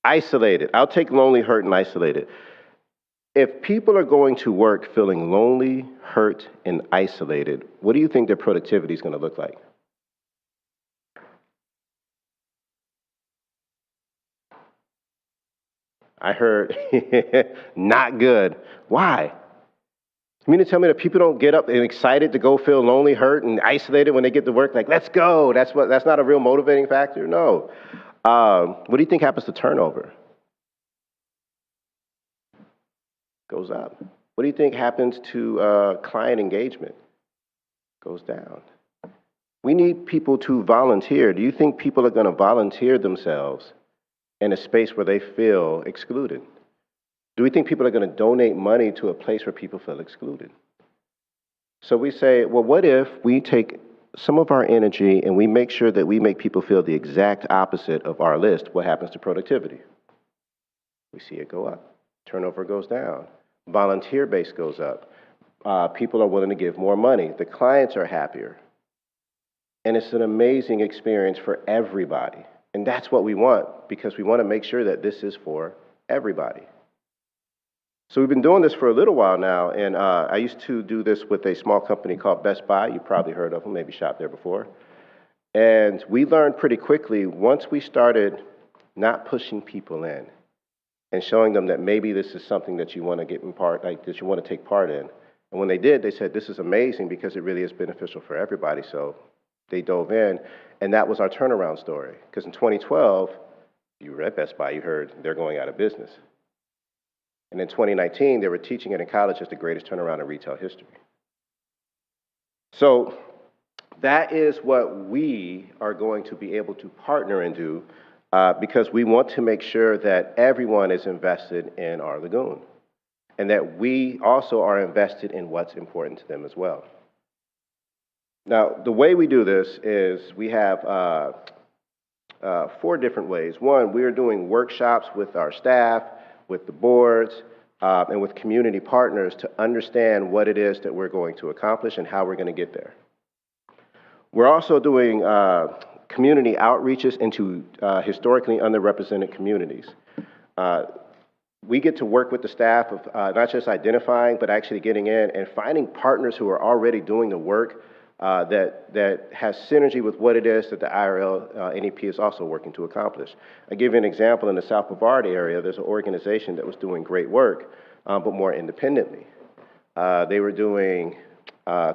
Isolated. I'll take lonely, hurt, and isolated. If people are going to work feeling lonely, hurt, and isolated, what do you think their productivity is going to look like? I heard not good. Why? You mean to tell me that people don't get up and excited to go feel lonely, hurt, and isolated when they get to work? Like, let's go. That's not a real motivating factor? No. What do you think happens to turnover? Goes up. What do you think happens to client engagement? Goes down. We need people to volunteer. Do you think people are going to volunteer themselves in a space where they feel excluded? Do we think people are going to donate money to a place where people feel excluded? So we say, well, what if we take some of our energy and we make sure that we make people feel the exact opposite of our list? What happens to productivity? We see it go up. Turnover goes down. Volunteer base goes up. People are willing to give more money. The clients are happier. And it's an amazing experience for everybody. And that's what we want, because we want to make sure that this is for everybody. So we've been doing this for a little while now, and I used to do this with a small company called Best Buy. You probably heard of them, maybe shopped there before. And we learned pretty quickly, once we started not pushing people in and showing them that maybe this is something that you want to get in part, like that you want to take part in. And when they did, they said, this is amazing because it really is beneficial for everybody. So they dove in, and that was our turnaround story. Because in 2012, you were at Best Buy, you heard they're going out of business. And in 2019, they were teaching it in college as the greatest turnaround in retail history. So that is what we are going to be able to partner and do, because we want to make sure that everyone is invested in our lagoon, and that we also are invested in what's important to them as well. Now, the way we do this is we have 4 different ways. One, we are doing workshops with our staff, with the boards, and with community partners to understand what it is that we're going to accomplish and how we're going to get there. We're also doing community outreaches into historically underrepresented communities. We get to work with the staff of not just identifying, but actually getting in and finding partners who are already doing the work that has synergy with what it is that the IRL NEP is also working to accomplish. I'll give you an example. In the South Brevard area, there's an organization that was doing great work, but more independently. They were doing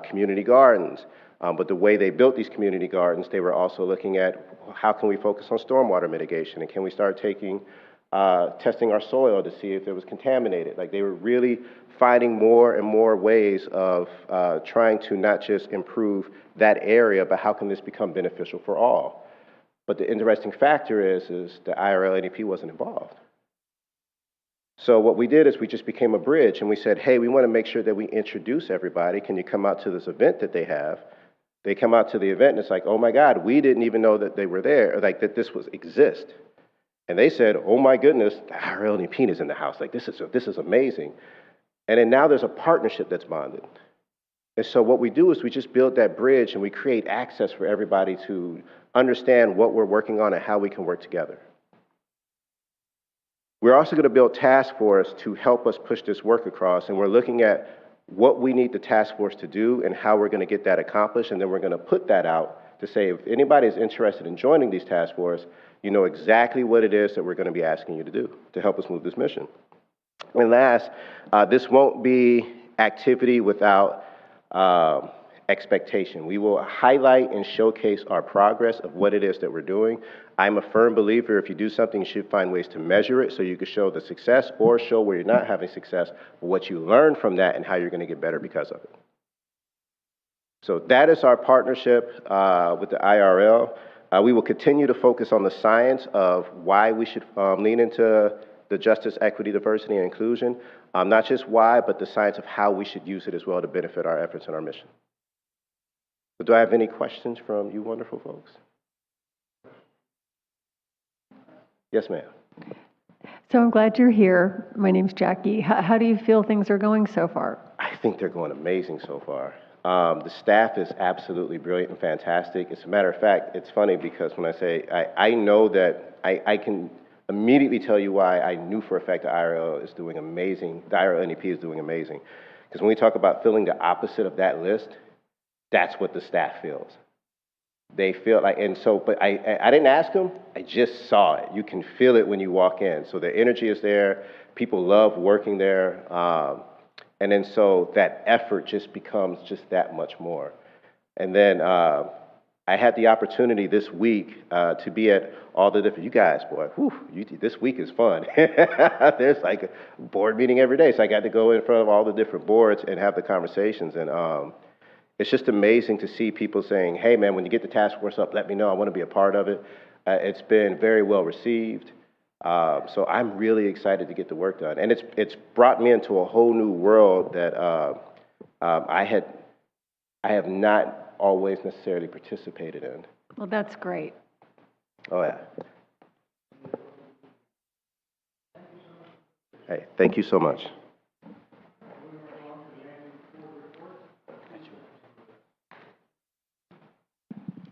community gardens, but the way they built these community gardens, they were also looking at how can we focus on stormwater mitigation, and can we start testing our soil to see if it was contaminated. Like, they were really finding more and more ways of trying to not just improve that area, but how can this become beneficial for all. But the interesting factor is the IRL NEP wasn't involved. So what we did is we just became a bridge, and we said, hey, we want to make sure that we introduce everybody. Can you come out to this event that they have? They come out to the event, and it's like, oh my God, we didn't even know that they were there, or like that this exist. And they said, oh my goodness, the IRL NEP is in the house. Like, this is amazing. And then now there's a partnership that's bonded. And so what we do is we just build that bridge, and we create access for everybody to understand what we're working on and how we can work together. We're also going to build task force to help us push this work across, and we're looking at what we need the task force to do and how we're going to get that accomplished, and then we're going to put that out to say, if anybody is interested in joining these task force, you know exactly what it is that we're going to be asking you to do to help us move this mission. And last, this won't be activity without expectation. We will highlight and showcase our progress of what it is that we're doing. I'm a firm believer if you do something, you should find ways to measure it so you can show the success or show where you're not having success, but what you learn from that and how you're going to get better because of it. So that is our partnership with the IRL. We will continue to focus on the science of why we should lean into the justice, equity, diversity, and inclusion. Not just why, but the science of how we should use it as well to benefit our efforts and our mission. So do I have any questions from you wonderful folks? Yes, ma'am. So I'm glad you're here. My name's Jackie. How do you feel things are going so far? I think they're going amazing so far. The staff is absolutely brilliant and fantastic. As a matter of fact, it's funny because when I say, I know that I can immediately tell you why I knew for a fact the IRL is doing amazing, the IRL NEP is doing amazing. Because when we talk about feeling the opposite of that list, that's what the staff feels. They feel like, and so, but I didn't ask them, I just saw it. You can feel it when you walk in. So the energy is there, people love working there, and then so that effort just becomes just that much more. And then I had the opportunity this week to be at all the different, you guys, boy, whew, this week is fun. There's like a board meeting every day, so I got to go in front of all the different boards and have the conversations, and it's just amazing to see people saying, hey man, when you get the task force up, let me know, I want to be a part of it. It's been very well received. So I'm really excited to get the work done. And it's brought me into a whole new world that I have not always necessarily participated in. Well, that's great. Oh yeah. Hey, thank you so much.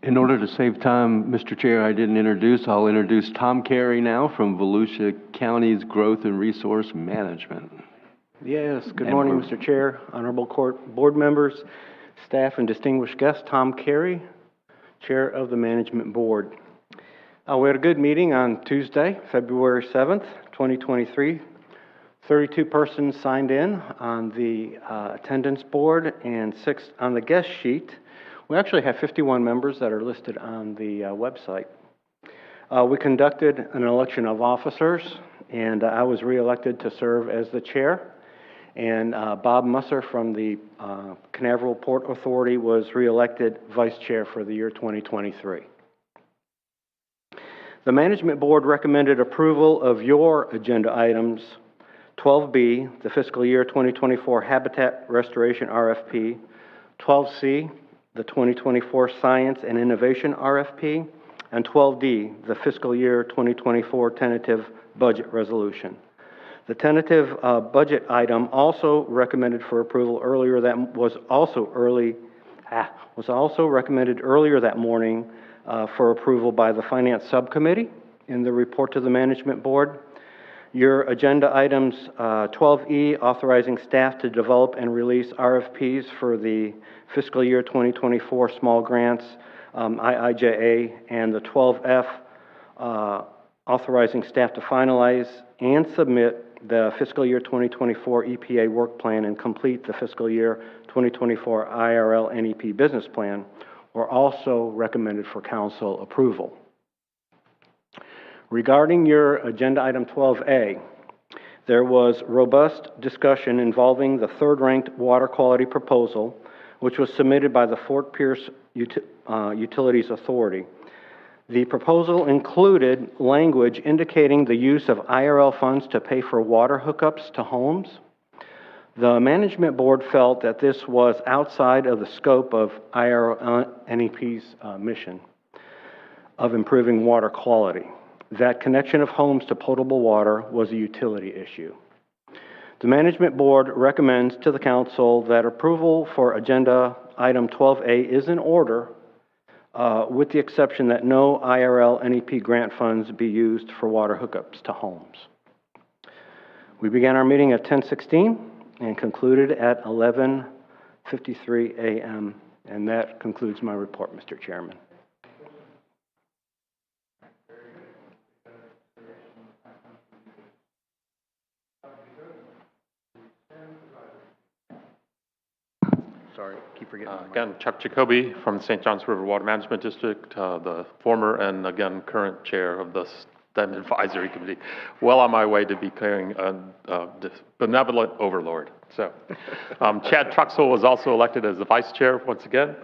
In order to save time, Mr. Chair, I'll introduce Tom Carey now from Volusia County's Growth and Resource Management. Yes, good morning, Mr. Chair, honorable court board members, staff, and distinguished guests. Tom Carey, Chair of the Management Board. We had a good meeting on Tuesday, February 7th, 2023. 32 persons signed in on the attendance board and 6 on the guest sheet. We actually have 51 members that are listed on the website. We conducted an election of officers, and I was reelected to serve as the chair. And Bob Musser from the Canaveral Port Authority was reelected vice chair for the year 2023. The Management Board recommended approval of your agenda items 12B, the fiscal year 2024 Habitat Restoration RFP, 12C, the 2024 Science and Innovation RFP, and 12D, the fiscal year 2024 Tentative Budget Resolution. The tentative budget item also recommended for approval earlier that was also recommended earlier that morning for approval by the Finance Subcommittee in the report to the Management Board. Your agenda items 12E, authorizing staff to develop and release RFPs for the fiscal year 2024 small grants, IIJA, and the 12F, authorizing staff to finalize and submit the fiscal year 2024 EPA work plan and complete the fiscal year 2024 IRL NEP business plan, were also recommended for council approval. Regarding your agenda item 12A, there was robust discussion involving the third-ranked water quality proposal, which was submitted by the Fort Pierce Utilities Authority. The proposal included language indicating the use of IRL funds to pay for water hookups to homes. The Management Board felt that this was outside of the scope of IRL NEP's mission of improving water quality. That connection of homes to potable water was a utility issue. The Management Board recommends to the Council that approval for agenda item 12A is in order, with the exception that no IRL NEP grant funds be used for water hookups to homes. We began our meeting at 10:16 and concluded at 11:53 a.m. And that concludes my report, Mr. Chairman. Sorry, keep forgetting. Again, Chuck Jacoby from the St. Johns River Water Management District, the former and again current chair of the STEM Advisory Committee. Well on my way to becoming a benevolent overlord. So, Chad Truxell was also elected as the vice chair once again.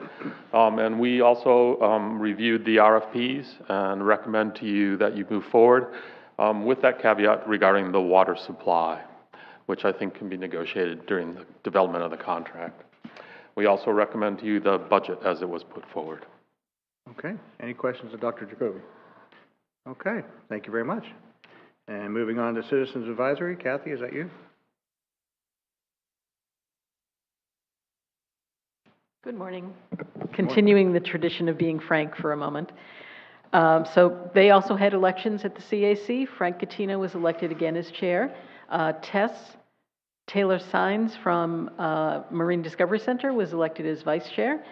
And we also reviewed the RFPs and recommend to you that you move forward with that caveat regarding the water supply, which I think can be negotiated during the development of the contract. We also recommend to you the budget as it was put forward. Okay. Any questions of Dr. Jacoby? Okay. Thank you very much. And moving on to Citizens Advisory. Kathy, is that you? Good morning. Continuing the tradition of being frank for a moment. So they also had elections at the CAC. Frank Catino was elected again as chair. Tess Taylor Sines from Marine Discovery Center was elected as vice chair.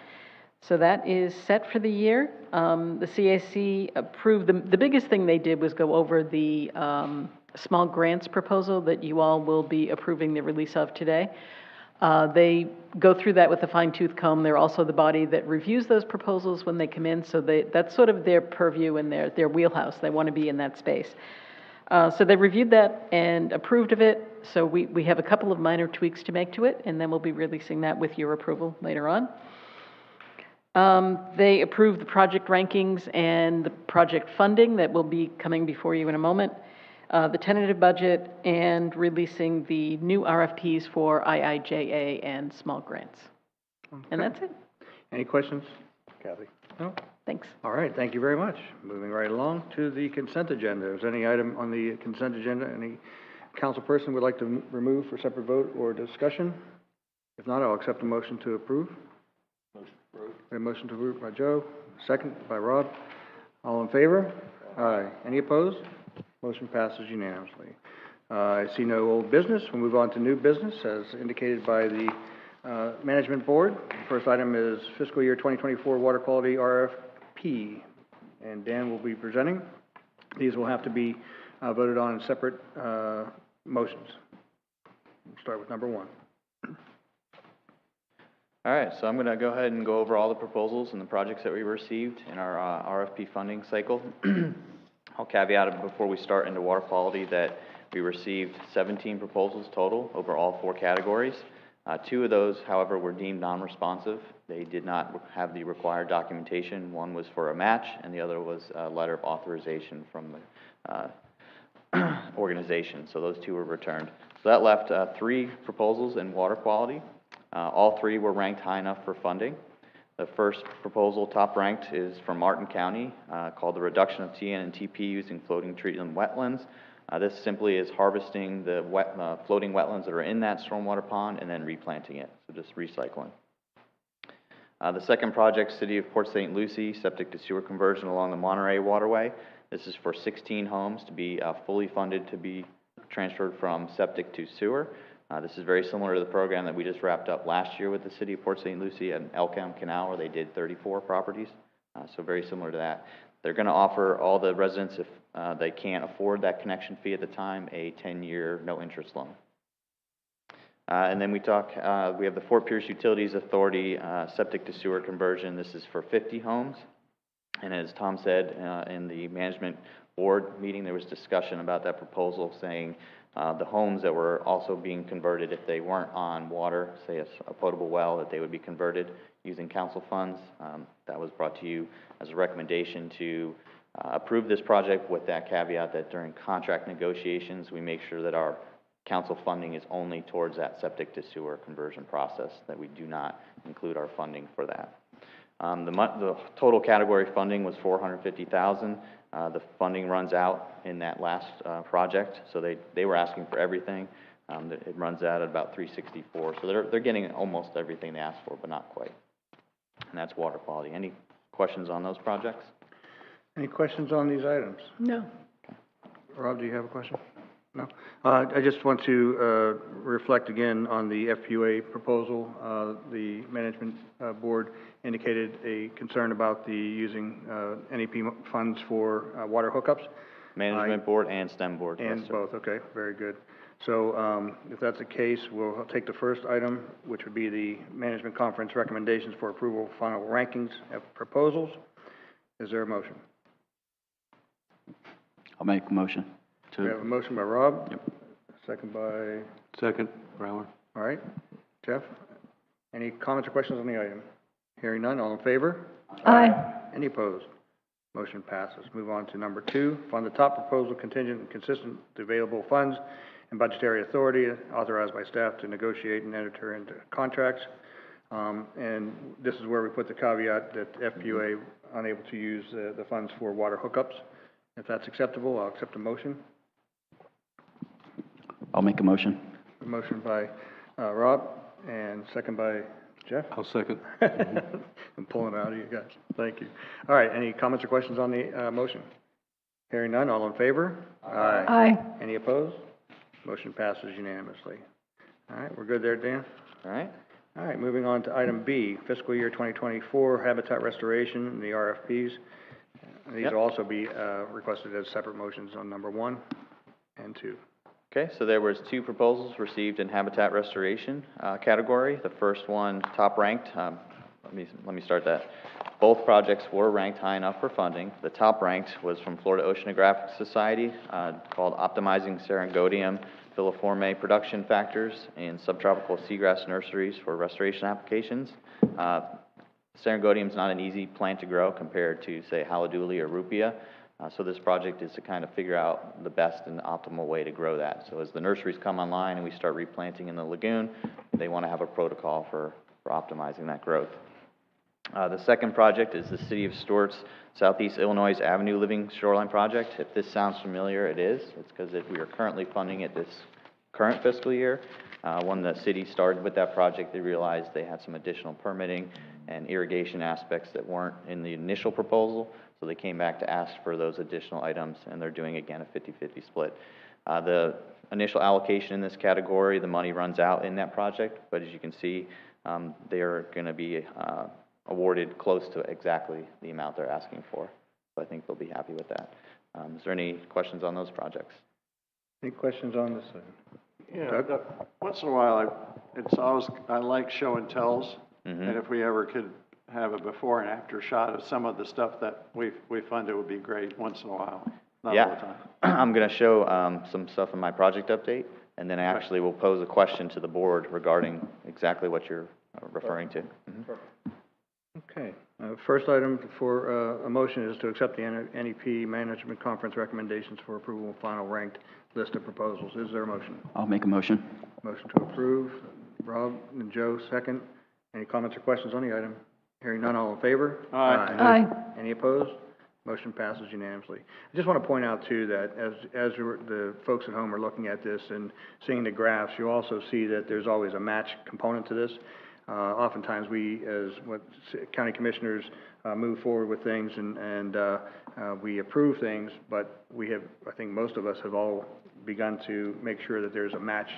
So that is set for the year. The CAC approved, the biggest thing they did was go over the small grants proposal that you all will be approving the release of today. They go through that with a fine-tooth comb. They're also the body that reviews those proposals when they come in, so that's sort of their purview and their wheelhouse. They want to be in that space. So they reviewed that and approved of it. So we have a couple of minor tweaks to make to it, and then we'll be releasing that with your approval later on. They approved the project rankings and the project funding that will be coming before you in a moment, the tentative budget, and releasing the new RFPs for IIJA and small grants. Okay. And that's it. Any questions, Kathy? No? Thanks. All right, thank you very much. Moving right along to the consent agenda. Is there any item on the consent agenda any council person would like to remove for separate vote or discussion? If not, I'll accept a motion to approve. Motion to approve. A motion to approve by Joe, Second by Rob. All in favor? Aye. Any opposed? Motion passes unanimously. I see no old business. We'll move on to new business as indicated by the Management Board. First item is fiscal year 2024 water quality RFP, and Dan will be presenting. These will have to be voted on in separate motions. We'll start with number one. All right, so I'm going to go ahead and go over all the proposals and the projects that we received in our RFP funding cycle. I'll caveat it before we start into water quality that we received 17 proposals total over all 4 categories. 2 of those, however, were deemed non-responsive. They did not have the required documentation. One was for a match, and the other was a letter of authorization from the organization. So those 2 were returned. So that left 3 proposals in water quality. All 3 were ranked high enough for funding. The first proposal, top ranked, is from Martin County, called the reduction of TN and TP using floating treatment wetlands. This simply is harvesting the floating wetlands that are in that stormwater pond and then replanting it, so just recycling. The second project, City of Port St. Lucie, septic to sewer conversion along the Monterey Waterway. This is for 16 homes to be fully funded to be transferred from septic to sewer. This is very similar to the program that we just wrapped up last year with the City of Port St. Lucie at Elkham Canal, where they did 34 properties. So very similar to that. They're going to offer all the residents, if they can't afford that connection fee at the time, a 10-year no-interest loan. And then we have the Fort Pierce Utilities Authority septic to sewer conversion. This is for 50 homes. And as Tom said in the management board meeting, there was discussion about that proposal saying the homes that were also being converted, if they weren't on water, say a potable well, that they would be converted using council funds. That was brought to you as a recommendation to approve this project with that caveat that during contract negotiations, we make sure that our council funding is only towards that septic to sewer conversion process, that we do not include our funding for that. The total category funding was $450,000. The funding runs out in that last project, so they were asking for everything. It runs out at about $364,000, so they're getting almost everything they asked for, but not quite. And that's water quality. Any questions on those projects? Any questions on these items? No. Rob, do you have a question? No? I just want to reflect again on the FPUA proposal. The management board indicated a concern about the using NEP funds for water hookups. Management board and STEM board. And yes, sir. both, okay, very good. So if that's the case, we'll take the first item, which would be the management conference recommendations for approval final rankings of proposals. Is there a motion? I'll make a motion. We have a motion by Rob. Yep. Second by? Second, Brower. All right. Jeff, any comments or questions on the item? Hearing none, all in favor? Aye. Any opposed? Motion passes. Move on to number 2, fund the top proposal contingent and consistent with available funds and budgetary authority authorized by staff to negotiate and enter into contracts. And this is where we put the caveat that FPUA unable to use the funds for water hookups. If that's acceptable, I'll accept a motion. I'll make a motion. A motion by Rob and second by Jeff. I'll second. I'm pulling it out of you guys. Thank you. All right. Any comments or questions on the motion? Hearing none. All in favor? Aye. Aye. Any opposed? Motion passes unanimously. All right. We're good there, Dan? All right. All right. Moving on to item B, fiscal year 2024 habitat restoration and the RFPs. These will also be requested as separate motions on number 1 and 2. Okay, so there was 2 proposals received in habitat restoration category. The first one, top ranked. Let me start that. Both projects were ranked high enough for funding. The top ranked was from Florida Oceanographic Society, called Optimizing Serengodium Filiforme Production Factors in Subtropical Seagrass Nurseries for Restoration Applications. Serengodium is not an easy plant to grow compared to, say, Haliduli or Rupia. So this project is to kind of figure out the best and optimal way to grow that. So as the nurseries come online and we start replanting in the lagoon, they want to have a protocol for optimizing that growth. The second project is the City of Stewart's Southeast Illinois Avenue Living Shoreline Project. If this sounds familiar, it is. It's because we are currently funding it this current fiscal year. When the city started with that project, they realized they had some additional permitting and irrigation aspects that weren't in the initial proposal. So they came back to ask for those additional items, and they're doing again a 50-50 split. The initial allocation in this category, the money runs out in that project, but as you can see, they are going to be awarded close to exactly the amount they're asking for. So I think they'll be happy with that. Is there any questions on those projects? Any questions on this? Yeah, once in a while, I like show and tells, and if we ever could have a before and after shot of some of the stuff that we fund, it would be great once in a while, not all the time. I'm going to show some stuff in my project update, and then I actually will pose a question to the board regarding exactly what you're referring to. Okay. First item for a motion is to accept the NEP Management Conference recommendations for approval of final ranked list of proposals. Is there a motion? I'll make a motion. Motion to approve. Rob and Joe, second. Any comments or questions on the item? Hearing none, all in favor? Aye. Aye. Any opposed? Motion passes unanimously. I just want to point out, too, that as the folks at home are looking at this and seeing the graphs, you also see that there's always a match component to this. Oftentimes we, as county commissioners, move forward with things and we approve things, but we have, I think most of us have all begun to make sure that there's a match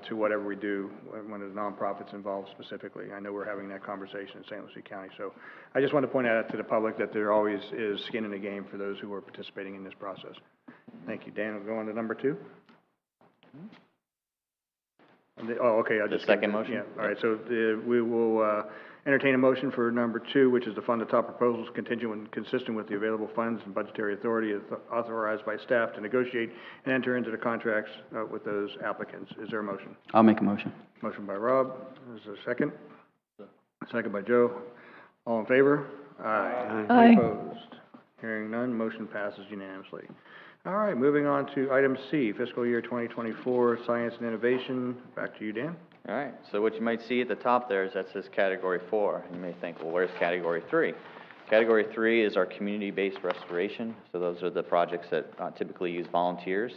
to whatever we do when there's nonprofits involved specifically. I know we're having that conversation in St. Lucie County. So I just want to point out to the public that there always is skin in the game for those who are participating in this process. Thank you. Dan, we'll go on to number 2. Okay. The second motion? Yeah. All right. So we will entertain a motion for number 2, which is to fund the top proposals contingent and consistent with the available funds and budgetary authority authorized by staff to negotiate and enter into the contracts with those applicants. Is there a motion? I'll make a motion. Motion by Rob. Is there a second? Second by Joe. All in favor? Aye. Aye. Any opposed? Hearing none, motion passes unanimously. All right, moving on to item C, fiscal year 2024, science and innovation. Back to you, Dan. All right, so what you might see at the top there is that says Category 4. You may think, well, where's Category 3? Category 3 is our community-based restoration. So those are the projects that typically use volunteers.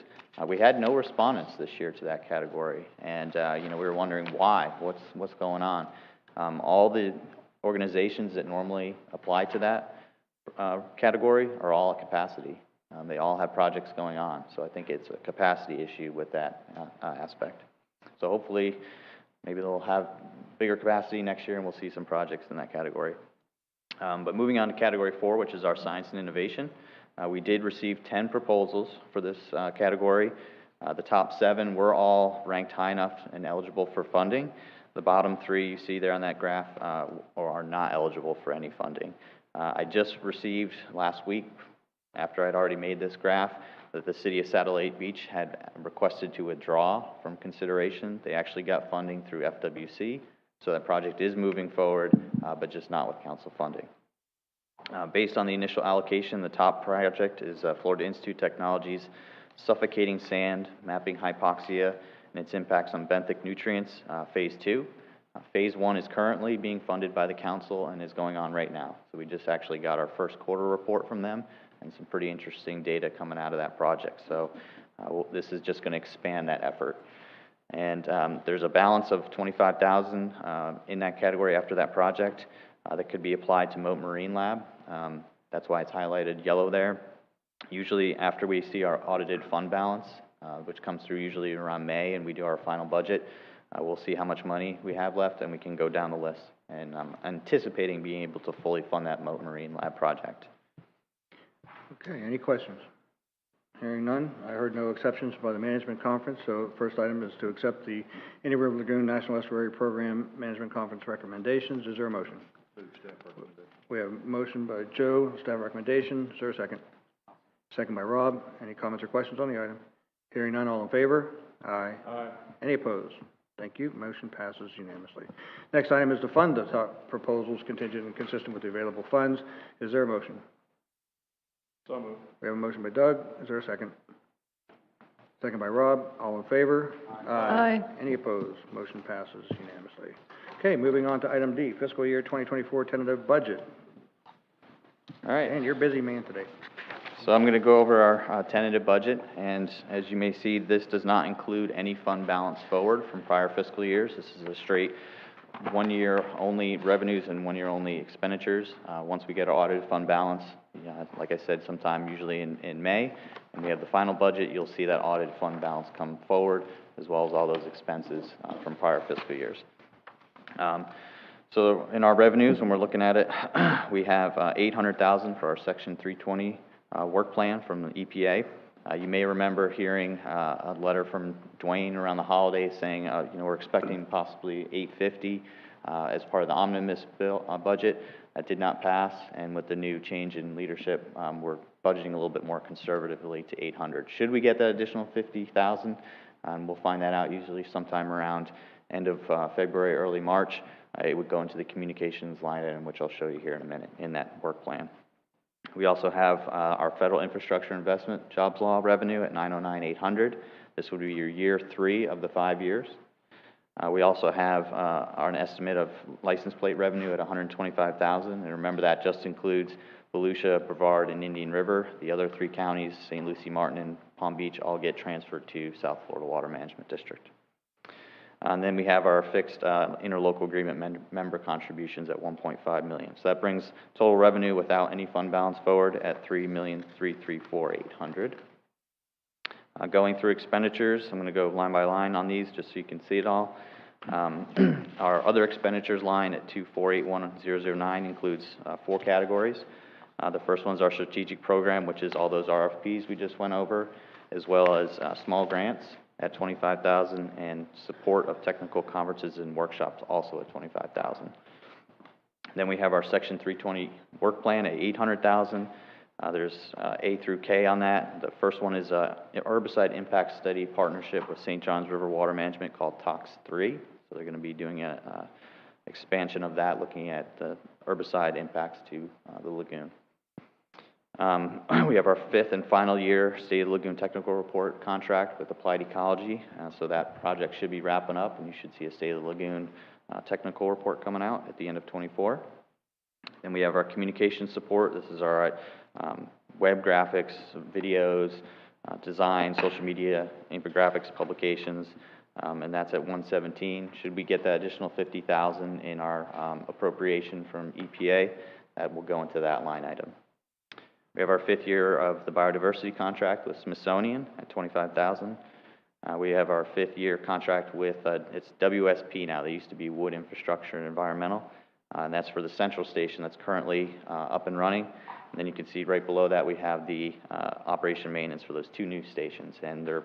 We had no respondents this year to that category, and we were wondering why. What's going on? All the organizations that normally apply to that category are all at capacity. They all have projects going on, so I think it's a capacity issue with that aspect. So hopefully, maybe they'll have bigger capacity next year and we'll see some projects in that category. But moving on to Category 4, which is our science and innovation, we did receive 10 proposals for this category. The top 7 were all ranked high enough and eligible for funding. The bottom 3 you see there on that graph are not eligible for any funding. I just received last week, after I'd already made this graph, that the city of Satellite Beach had requested to withdraw from consideration. They actually got funding through FWC, so that project is moving forward, but just not with council funding. Based on the initial allocation, the top project is Florida Institute Technologies, suffocating sand, mapping hypoxia, and its impacts on benthic nutrients, Phase 2. Phase 1 is currently being funded by the council and is going on right now. So we just actually got our first quarter report from them, and some pretty interesting data coming out of that project. So this is just going to expand that effort. And there's a balance of $25,000 in that category after that project that could be applied to Moat Marine Lab. That's why it's highlighted yellow there. Usually after we see our audited fund balance, which comes through usually around May, and we do our final budget, we'll see how much money we have left, and we can go down the list. And I'm anticipating being able to fully fund that Moat Marine Lab project. Okay, any questions? Hearing none, I heard no exceptions by the management conference, so first item is to accept the Indian River Lagoon National Estuary Program Management Conference recommendations. Is there a motion? We have a motion by Joe, staff recommendation. Is there a second? Second by Rob. Any comments or questions on the item? Hearing none, all in favor? Aye. Aye. Any opposed? Thank you. Motion passes unanimously. Next item is to fund the top proposals contingent and consistent with the available funds. Is there a motion? So moved. We have a motion by Doug. Is there a second? Second by Rob. All in favor? Aye. Any opposed? Motion passes unanimously. Okay, moving on to item D, fiscal year 2024 tentative budget. All right. And you're a busy man today. So I'm going to go over our tentative budget, and as you may see, this does not include any fund balance forward from prior fiscal years. This is a straight one-year only revenues and one-year only expenditures. Once we get our audited fund balance, like I said, sometime usually in May, and we have the final budget, you'll see that audited fund balance come forward, as well as all those expenses from prior fiscal years. So in our revenues, when we're looking at it, we have $800,000 for our Section 320 work plan from the EPA. You may remember hearing a letter from Dwayne around the holidays saying, we're expecting possibly $850 as part of the omnibus bill budget. That did not pass, and with the new change in leadership, we're budgeting a little bit more conservatively to $800. Should we get that additional $50,000, we'll find that out usually sometime around end of February, early March. It would go into the communications line item, which I'll show you here in a minute in that work plan. We also have our federal infrastructure investment jobs law revenue at $909,800. This would be your year 3 of the 5 years. We also have an estimate of license plate revenue at $125,000, and remember that just includes Volusia, Brevard, and Indian River. The other 3 counties, St. Lucie, Martin, and Palm Beach, all get transferred to South Florida Water Management District. And then we have our fixed interlocal agreement member contributions at $1.5 million. So that brings total revenue without any fund balance forward at $3,334,800. Going through expenditures, I'm going to go line by line on these just so you can see it all. Our other expenditures line at 2481009 includes 4 categories. The first one is our strategic program, which is all those RFPs we just went over, as well as small grants at $25,000 and support of technical conferences and workshops also at $25,000. Then we have our Section 320 work plan at $800,000. There's A through K on that. The first one is an herbicide impact study partnership with St. Johns River Water Management called TOX 3. So they're going to be doing an expansion of that, looking at the herbicide impacts to the lagoon. We have our 5th and final year State of the Lagoon Technical Report contract with Applied Ecology. So that project should be wrapping up, and you should see a State of the Lagoon technical report coming out at the end of 24. Then we have our communication support. This is our web graphics, videos, design, social media, infographics, publications, and that's at $117. Should we get that additional $50,000 in our appropriation from EPA, that will go into that line item. We have our 5th year of the biodiversity contract with Smithsonian at $25,000. We have our 5th year contract with, it's WSP now, they used to be Wood Infrastructure and Environmental, and that's for the central station that's currently up and running. And then you can see right below that we have the operation maintenance for those 2 new stations, and they're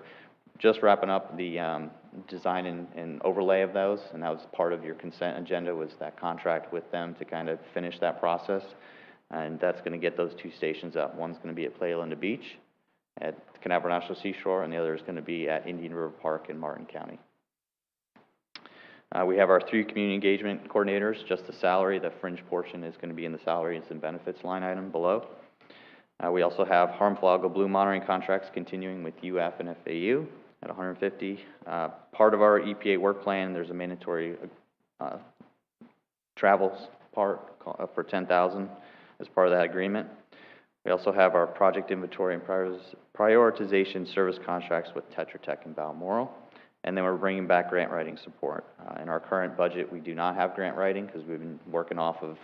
just wrapping up the design and overlay of those, and that was part of your consent agenda, was that contract with them to kind of finish that process. And that's going to get those 2 stations up. One's going to be at Playa Linda Beach at Canaveral National Seashore, and the other is going to be at Indian River Park in Martin County. We have our 3 community engagement coordinators, just the salary. The fringe portion is going to be in the salaries and benefits line item below. We also have harmful algal bloom monitoring contracts continuing with UF and FAU at $150. Part of our EPA work plan, there's a mandatory travels part for $10,000 as part of that agreement. We also have our project inventory and prioritization service contracts with Tetra Tech and Balmoral. And then we're bringing back grant writing support. In our current budget, we do not have grant writing because we've been working off of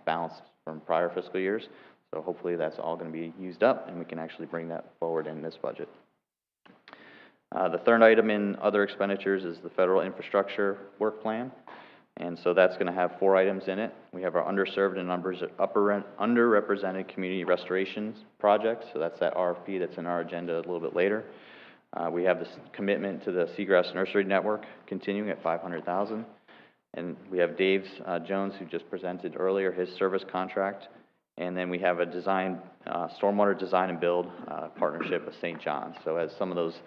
balance from prior fiscal years. So hopefully that's all going to be used up and we can actually bring that forward in this budget. The third item in other expenditures is the federal infrastructure work plan. And so that's going to have 4 items in it. We have our underserved and underrepresented community restorations projects. So that's that RFP that's in our agenda a little bit later. We have this commitment to the Seagrass Nursery Network continuing at $500,000. And we have Dave Jones, who just presented earlier, his service contract. And then we have a stormwater design and build partnership with St. John's. So as some of those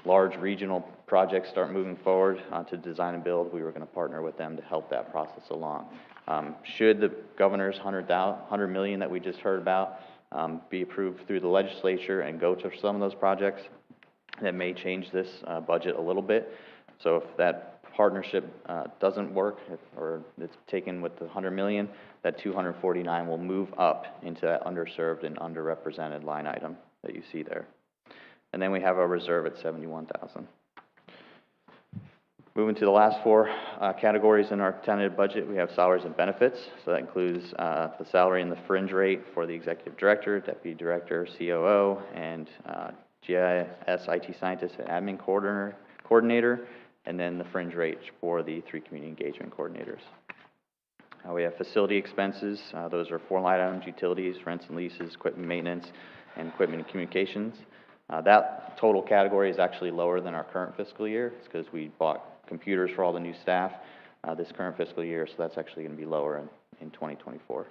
large regional projects start moving forward to design and build, we were going to partner with them to help that process along. Should the governor's $100 million that we just heard about be approved through the legislature and go to some of those projects, that may change this budget a little bit. So if that partnership doesn't work, or it's taken with the $100 million, that $249 will move up into that underserved and underrepresented line item that you see there. And then we have our reserve at $71,000. Moving to the last four categories in our tentative budget, we have salaries and benefits. So that includes the salary and the fringe rate for the executive director, deputy director, COO, and GIS IT scientist and admin coordinator, and then the fringe rate for the 3 community engagement coordinators. We have facility expenses. Those are 4 line items: utilities, rents and leases, equipment maintenance, and equipment and communications. That total category is actually lower than our current fiscal year. It's because we bought computers for all the new staff this current fiscal year, so that's actually going to be lower in 2024.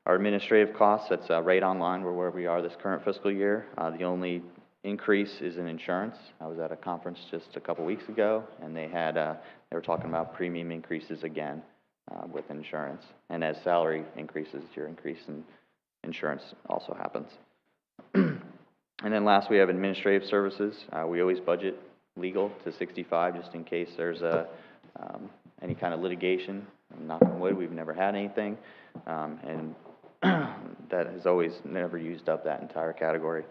Our administrative costs, that's right on line where we are this current fiscal year. The only increase is in insurance. I was at a conference just a couple weeks ago, and they were talking about premium increases again with insurance. And as salary increases, your increase in insurance also happens. And then last, we have administrative services. We always budget legal to 65 just in case there's any kind of litigation. Knock on wood, we've never had anything, and that has always never used up that entire category.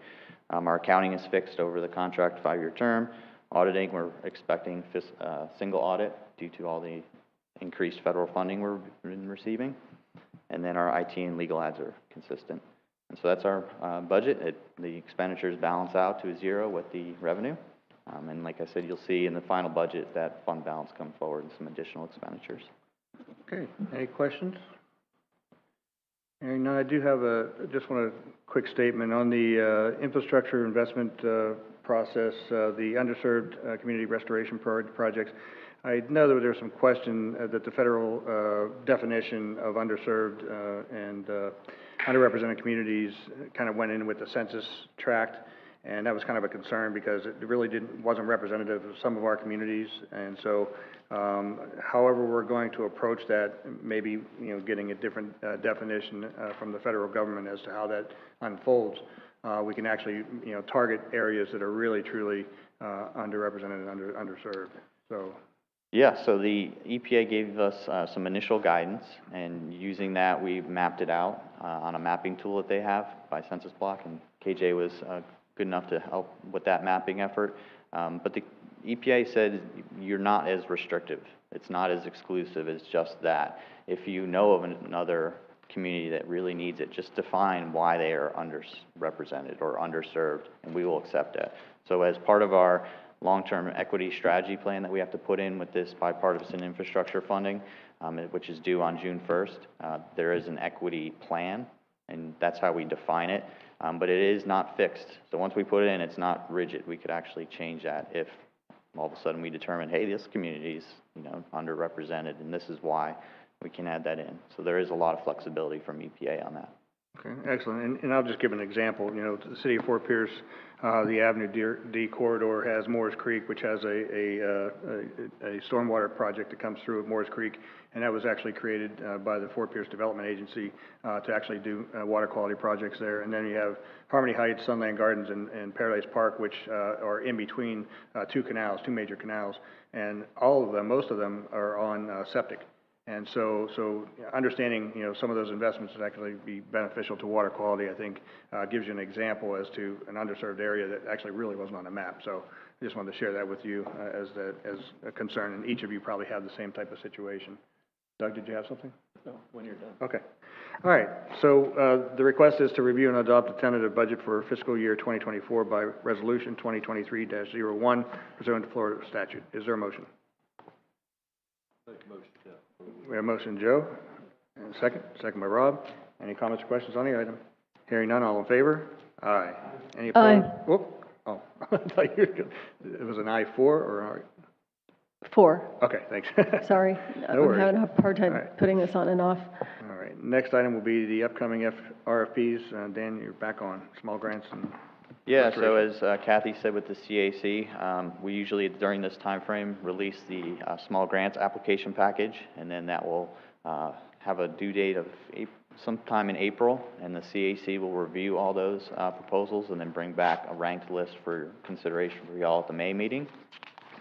Our accounting is fixed over the contract 5-year term. Auditing, we're expecting single audit due to all the increased federal funding we've been receiving. And then our IT and legal ads are consistent. And so that's our budget. The expenditures balance out to 0 with the revenue. And like I said, you'll see in the final budget that fund balance come forward and some additional expenditures. Okay, any questions? Hearing none, I do have just want a quick statement on the infrastructure investment process, the underserved community restoration projects. I know that there's some question that the federal definition of underserved and underrepresented communities kind of went in with the census tract, and that was kind of a concern because it really wasn't representative of some of our communities. And so, however we're going to approach that, maybe getting a different definition from the federal government as to how that unfolds, we can actually target areas that are really truly underrepresented and underserved. So. Yeah, so the EPA gave us some initial guidance, and using that, we've mapped it out on a mapping tool that they have by census block, and KJ was good enough to help with that mapping effort. But the EPA said you're not as restrictive. It's not as exclusive as just that. If you know of another community that really needs it, just define why they are underrepresented or underserved, and we will accept it. So as part of our long-term equity strategy plan that we have to put in with this bipartisan infrastructure funding, which is due on June 1st. There is an equity plan, and that's how we define it, but it is not fixed. So once we put it in, it's not rigid. We could actually change that if all of a sudden we determine, hey, this community is underrepresented, and this is why. We can add that in. So there is a lot of flexibility from EPA on that. Okay, excellent. And I'll just give an example. The city of Fort Pierce, the Avenue D corridor has Moores Creek, which has a stormwater project that comes through at Moores Creek, and that was actually created by the Fort Pierce Development Agency to actually do water quality projects there. And then you have Harmony Heights, Sunland Gardens, and Paradise Park, which are in between two major canals, and most of them are on septic. And so understanding, some of those investments would actually be beneficial to water quality, I think, gives you an example as to an underserved area that actually really wasn't on the map. So I just wanted to share that with you as a concern, and each of you probably have the same type of situation. Doug, did you have something? No, when you're done. Okay. All right. So the request is to review and adopt the tentative budget for fiscal year 2024 by resolution 2023-01 pursuant to Florida statute. Is there a motion? Motion, Jeff. We have a motion, Joe, and a second by Rob. Any comments or questions on the item? Hearing none, all in favor? Aye. Any opposed? Aye. Whoop. Oh, I thought you were it was an aye 4 or aye? 4. Okay, thanks. Sorry, No I'm worries. having a hard time Right. putting this on and off. All right, next item will be the upcoming RFPs. Dan, you're back on small grants and Yeah, so as Kathy said with the CAC, we usually during this time frame release the small grants application package, and then that will have a due date of sometime in April, and the CAC will review all those proposals and then bring back a ranked list for consideration for y'all at the May meeting.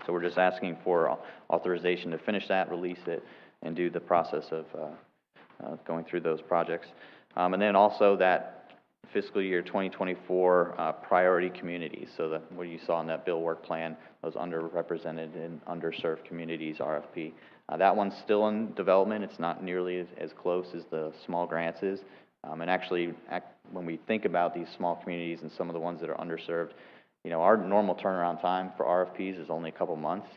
So we're just asking for authorization to finish that, release it, and do the process of going through those projects. And then also that fiscal year 2024 priority communities. So that what you saw in that bill work plan, those underrepresented and underserved communities RFP. That one's still in development. It's not nearly as close as the small grants is. And actually, when we think about these small communities and some of the ones that are underserved, you know, our normal turnaround time for RFPs is only a couple months.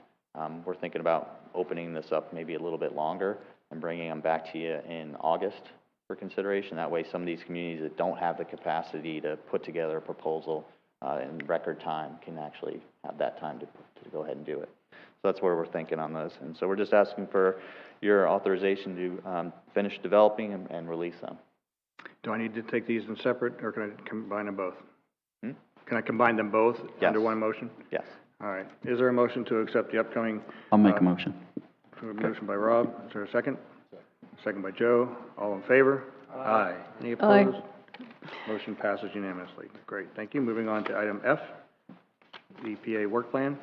We're thinking about opening this up maybe a little bit longer and bringing them back to you in August for consideration. That way, some of these communities that don't have the capacity to put together a proposal in record time can actually have that time to go ahead and do it. So that's where we're thinking on those. And so we're just asking for your authorization to finish developing and release them. Do I need to take these in separate, or can I combine them both? Can I combine them both under one motion? Yes. All right. Is there a motion to accept the upcoming? I'll make a motion. Motion by Rob. Is there a second? Second by Joe. All in favor? Aye. Any opposed? Motion passes unanimously. Great. Thank you. Moving on to item F, the EPA work plan.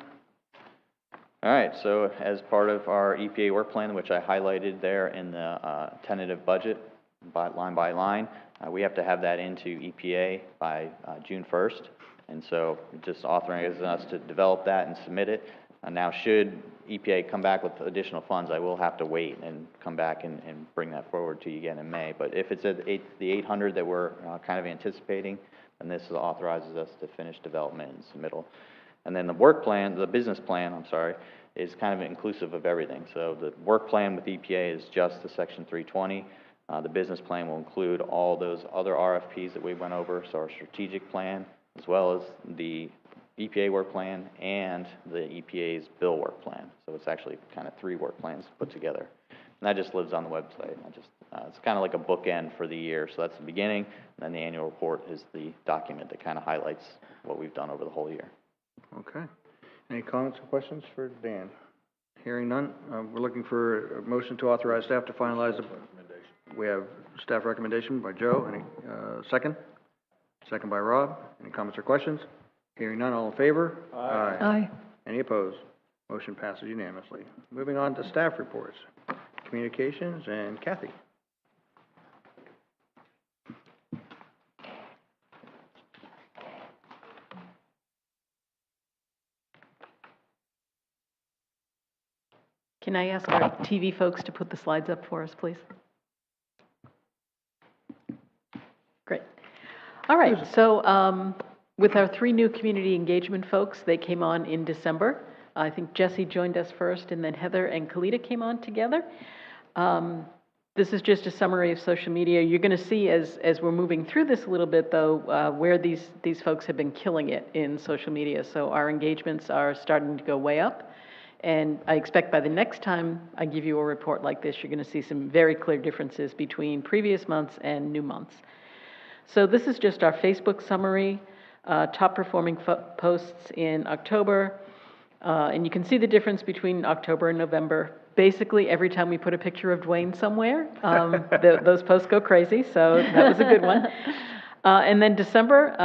All right, so as part of our EPA work plan, which I highlighted there in the tentative budget, line by line, we have to have that into EPA by June 1st. And so it just authorizes us to develop that and submit it. And now should EPA come back with additional funds, I will have to wait and come back and bring that forward to you again in May. But if it's at the 800 that we're kind of anticipating, then this authorizes us to finish development and submittal. And then the work plan, the business plan, I'm sorry, is kind of inclusive of everything. So the work plan with EPA is just the Section 320. The business plan will include all those other RFPs that we went over, so our strategic plan, as well as the EPA work plan and the EPA's bill work plan. So it's actually kind of 3 work plans put together. And that just lives on the website. It's kind of like a bookend for the year. So that's the beginning, and then the annual report is the document that kind of highlights what we've done over the whole year. Okay. Any comments or questions for Dan? Hearing none, we're looking for a motion to authorize staff to finalize the... We have staff recommendation by Joe. Any second? Second by Rob. Any comments or questions? Hearing none, all in favor? Aye. Aye. Any opposed? Motion passes unanimously. Moving on to staff reports. Communications, and Kathy. Can I ask our TV folks to put the slides up for us, please? Great. All right, so with our 3 new community engagement folks, they came on in December. I think Jesse joined us first, and then Heather and Kalita came on together. This is just a summary of social media. You're going to see as we're moving through this a little bit, though, where these folks have been killing it in social media. So our engagements are starting to go way up. And I expect by the next time I give you a report like this, you're going to see some very clear differences between previous months and new months. So this is just our Facebook summary, top performing posts in October. And you can see the difference between October and November. Basically, every time we put a picture of Dwayne somewhere, those posts go crazy. So that was a good one. And then December,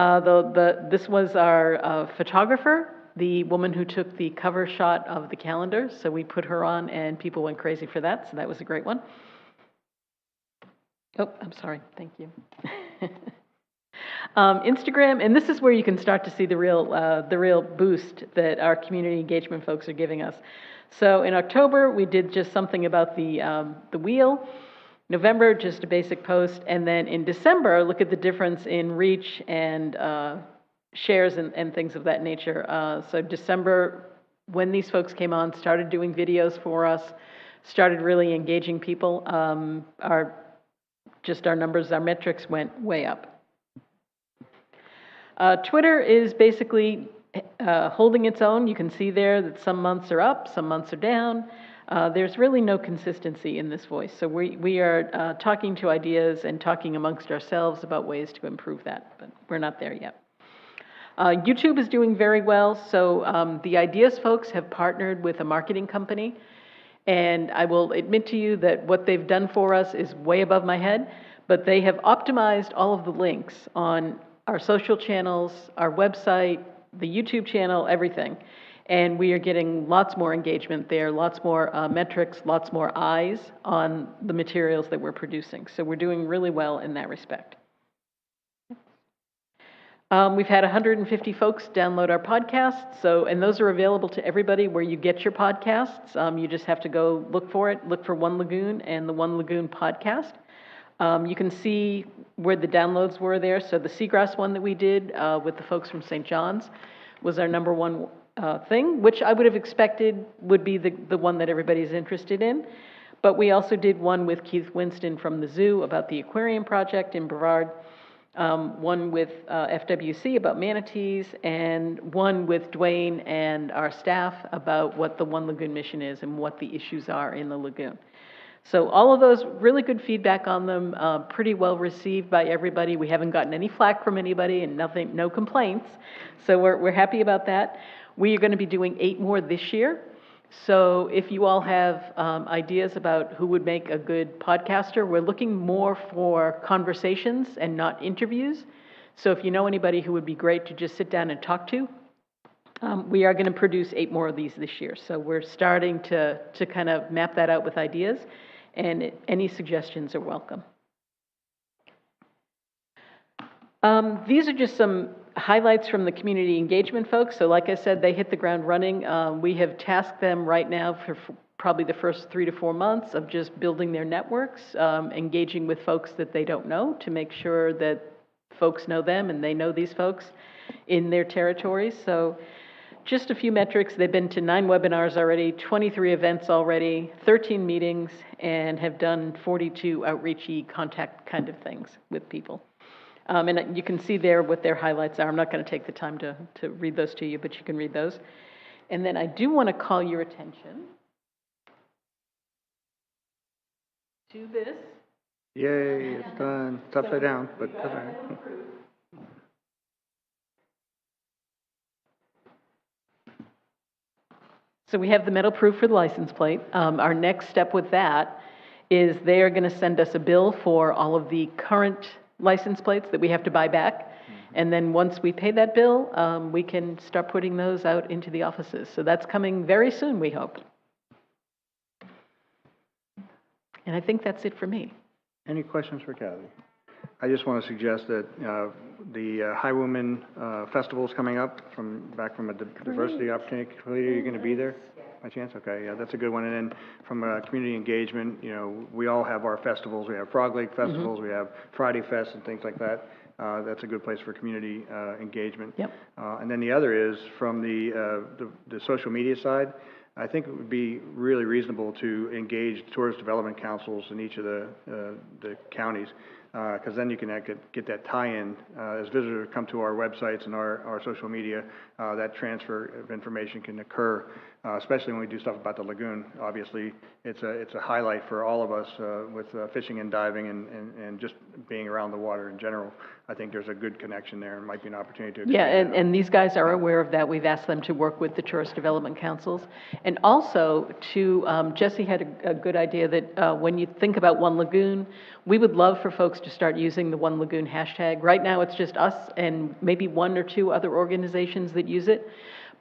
this was our photographer, the woman who took the cover shot of the calendar. So we put her on and people went crazy for that. So that was a great one. Oh, I'm sorry. Thank you. Instagram, and this is where you can start to see the real boost that our community engagement folks are giving us. So in October, we did just something about the wheel. November, just a basic post. And then in December, look at the difference in reach and shares and things of that nature. So December, when these folks came on, started doing videos for us, started really engaging people, our numbers, our metrics went way up. Twitter is basically holding its own. You can see there that some months are up, some months are down. There's really no consistency in this voice. So we are talking to ideas and talking amongst ourselves about ways to improve that, but we're not there yet. YouTube is doing very well. So the Ideas folks have partnered with a marketing company. And I will admit to you that what they've done for us is way above my head. But they have optimized all of the links on our social channels, our website, the YouTube channel, everything. And we are getting lots more engagement there, lots more metrics, lots more eyes on the materials that we're producing. So we're doing really well in that respect. We've had 150 folks download our podcasts, and those are available to everybody where you get your podcasts. You just have to go look for it, look for One Lagoon and the One Lagoon podcast. You can see where the downloads were there. So the Seagrass one that we did with the folks from St. John's was our number one thing, which I would have expected would be the one that everybody's interested in. But we also did one with Keith Winston from the zoo about the aquarium project in Brevard, one with FWC about manatees, and one with Dwayne and our staff about what the One Lagoon mission is and what the issues are in the lagoon. So all of those, really good feedback on them, pretty well received by everybody. We haven't gotten any flack from anybody and no complaints. So we're happy about that. We are going to be doing 8 more this year. So if you all have ideas about who would make a good podcaster, we're looking more for conversations and not interviews. So if you know anybody who would be great to just sit down and talk to, we are going to produce 8 more of these this year. So we're starting to kind of map that out with ideas, and any suggestions are welcome. These are just some highlights from the community engagement folks. So like I said, they hit the ground running. We have tasked them right now for probably the first 3 to 4 months of just building their networks, engaging with folks that they don't know to make sure that folks know them and they know these folks in their territories. So just a few metrics. They've been to 9 webinars already, 23 events already, 13 meetings, and have done 42 outreachy contact kind of things with people. And you can see there what their highlights are. I'm not going to take the time to read those to you, but you can read those. And then I do want to call your attention to this. Yay, it's done. It's upside down, but that's all right. So we have the metal proof for the license plate. Our next step with that is they are going to send us a bill for all of the current license plates that we have to buy back. And then once we pay that bill, we can start putting those out into the offices. So that's coming very soon, we hope. And I think that's it for me. Any questions for Kathy? I just want to suggest that the High Women Festival is coming up back from a diversity opportunity. You're going to be there by chance? Okay, yeah, that's a good one. And then from community engagement, we all have our festivals. We have Frog Lake festivals, we have Friday Fest and things like that. That's a good place for community engagement. Yep. And then the other is from the social media side. I think it would be really reasonable to engage tourist development councils in each of the counties, because then you can get that tie-in. As visitors come to our websites and our social media, that transfer of information can occur, especially when we do stuff about the lagoon. Obviously, it's a highlight for all of us with fishing and diving and just being around the water in general. I think there's a good connection there and might be an opportunity to Yeah, and these guys are aware of that. We've asked them to work with the tourist development councils. And also, Jesse had a good idea that when you think about One Lagoon, we would love for folks to start using the One Lagoon hashtag. Right now, it's just us and maybe 1 or 2 other organizations that use it.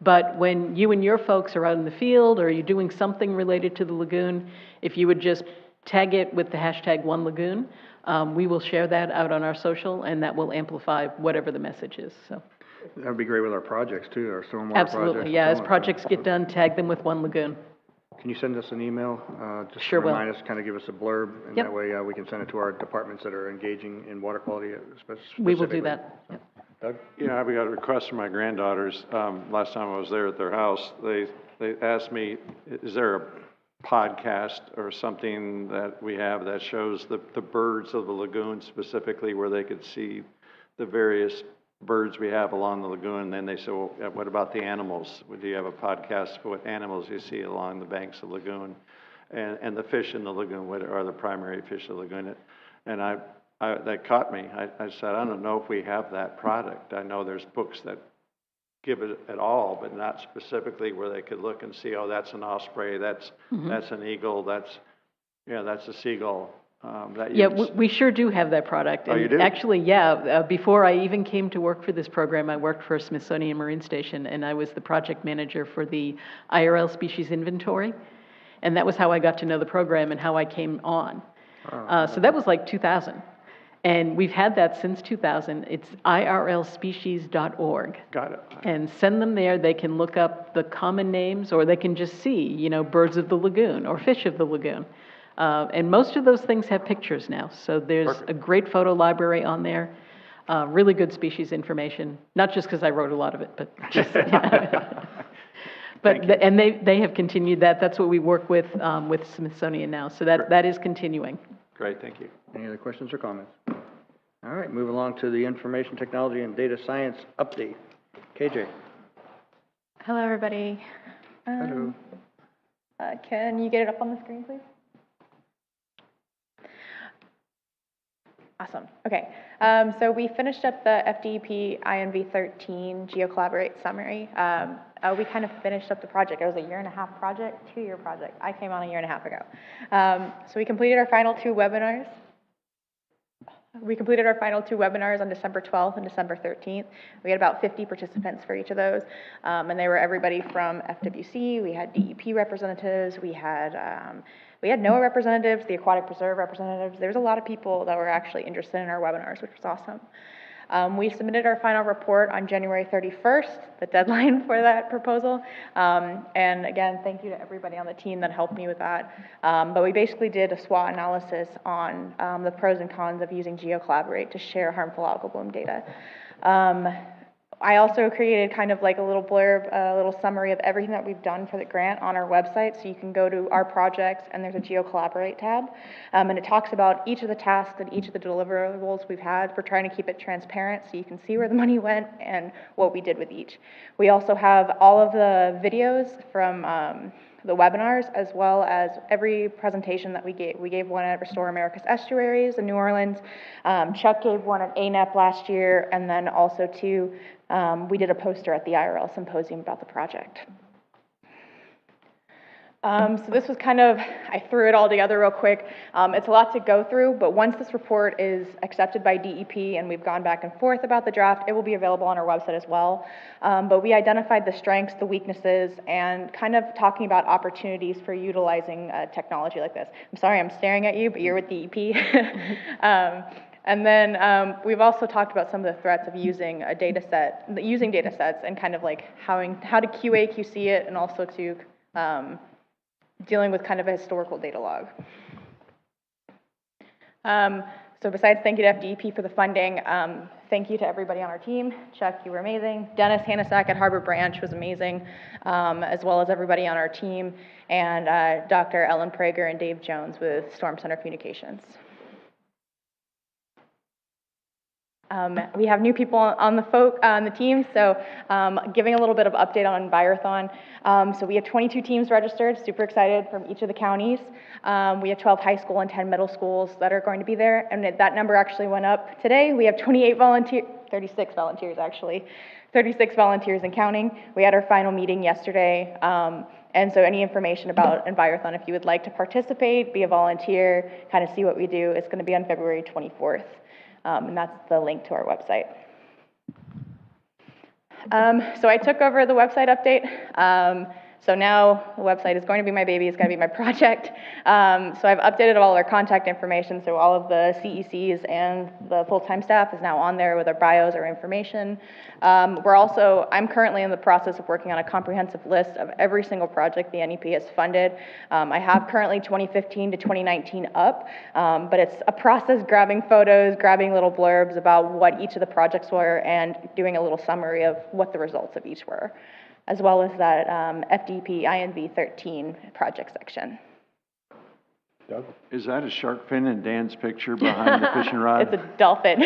But when you and your folks are out in the field or you're doing something related to the lagoon, if you would just tag it with the hashtag One Lagoon, we will share that out on our social, and that will amplify whatever the message is. So that would be great with our projects too, our stormwater absolutely, projects. yeah. As projects get done, tag them with One Lagoon. Can you send us an email? Just Sure to will. remind us, kind of give us a blurb, and Yep. that way we can send it to our departments that are engaging in water quality specifically. We will do that. Yep. Doug? Yeah, we got a request from my granddaughters. Last time I was there at their house, they asked me, is there a podcast or something that we have that shows the birds of the lagoon specifically, where they could see the various birds we have along the lagoon? And then they said, well, what about the animals? Do you have a podcast for what animals you see along the banks of the lagoon? And the fish in the lagoon, what are the primary fish of the lagoon? And that caught me. I said, I don't know if we have that product. I know there's books that give it at all, but not specifically where they could look and see, oh, that's an osprey, that's an eagle, that's a seagull. We sure do have that product. Oh, And you do? Actually, yeah. Before I even came to work for this program, I worked for Smithsonian Marine Station, and I was the project manager for the IRL species inventory. And that was how I got to know the program and how I came on. So that was like 2000. And we've had that since 2000. It's irlspecies.org. Got it. And send them there. They can look up the common names, or they can just see, you know, birds of the lagoon or fish of the lagoon. And most of those things have pictures now. So there's a great photo library on there. Really good species information. Not just because I wrote a lot of it, but just. But and they have continued that. That's what we work with Smithsonian now. So that is continuing. Great, thank you. Any other questions or comments? All right, move along to the information technology and data science update. KJ. Hello, everybody. Hello. Can you get it up on the screen, please? Awesome. Okay. So we finished up the FDEP INV13 GeoCollaborate summary. We kind of finished up the project. It was a 1.5-year project, 2-year project. I came on a 1.5 years ago. So we completed our final 2 webinars. We completed our final 2 webinars on December 12th and December 13th. We had about 50 participants for each of those. And they were everybody from FWC, we had DEP representatives, we had NOAA representatives, the Aquatic Preserve representatives. There's a lot of people that were actually interested in our webinars, which was awesome. We submitted our final report on January 31st, the deadline for that proposal. And again, thank you to everybody on the team that helped me with that. But we basically did a SWOT analysis on the pros and cons of using GeoCollaborate to share harmful algal bloom data. I also created kind of like a little blurb, a little summary of everything that we've done for the grant on our website. So you can go to our projects and there's a GeoCollaborate tab. And it talks about each of the tasks and each of the deliverables we've had. We're trying to keep it transparent so you can see where the money went and what we did with each. We also have all of the videos from the webinars, as well as every presentation that we gave. We gave one at Restore America's Estuaries in New Orleans. Chuck gave one at ANEP last year, and then also too, we did a poster at the IRL Symposium about the project. So this was kind of, I threw it all together real quick. It's a lot to go through, but once this report is accepted by DEP and we've gone back and forth about the draft, it will be available on our website as well. But we identified the strengths, the weaknesses, and kind of talking about opportunities for utilizing technology like this. I'm sorry I'm staring at you, but you're with DEP. And then we've also talked about some of the threats of using a data set, using data sets, and kind of like how to QA, QC it, and also to dealing with kind of a historical data log. So besides thank you to FDEP for the funding, thank you to everybody on our team. Chuck, you were amazing. Dennis Hanasak at Harbor Branch was amazing, as well as everybody on our team, and Dr. Ellen Prager and Dave Jones with Storm Center Communications. We have new people on the team, so giving a little bit of update on Envirothon. So we have 22 teams registered, super excited, from each of the counties. We have 12 high school and 10 middle schools that are going to be there, and that number actually went up today. We have 36 volunteers actually, 36 volunteers and counting. We had our final meeting yesterday, and so any information about Envirothon, if you would like to participate, be a volunteer, kind of see what we do, it's going to be on February 24th. And that's the link to our website. So I took over the website update. So now the website is going to be my baby, it's going to be my project. So I've updated all of our contact information, so all of the CECs and the full-time staff is now on there with our bios, our information. I'm currently in the process of working on a comprehensive list of every single project the NEP has funded. I have currently 2015 to 2019 up, but it's a process grabbing photos, grabbing little blurbs about what each of the projects were, and doing a little summary of what the results of each were, as well as that FDP INV 13 project section. Doug? Is that a shark fin in Dan's picture behind the fishing rod? It's a dolphin.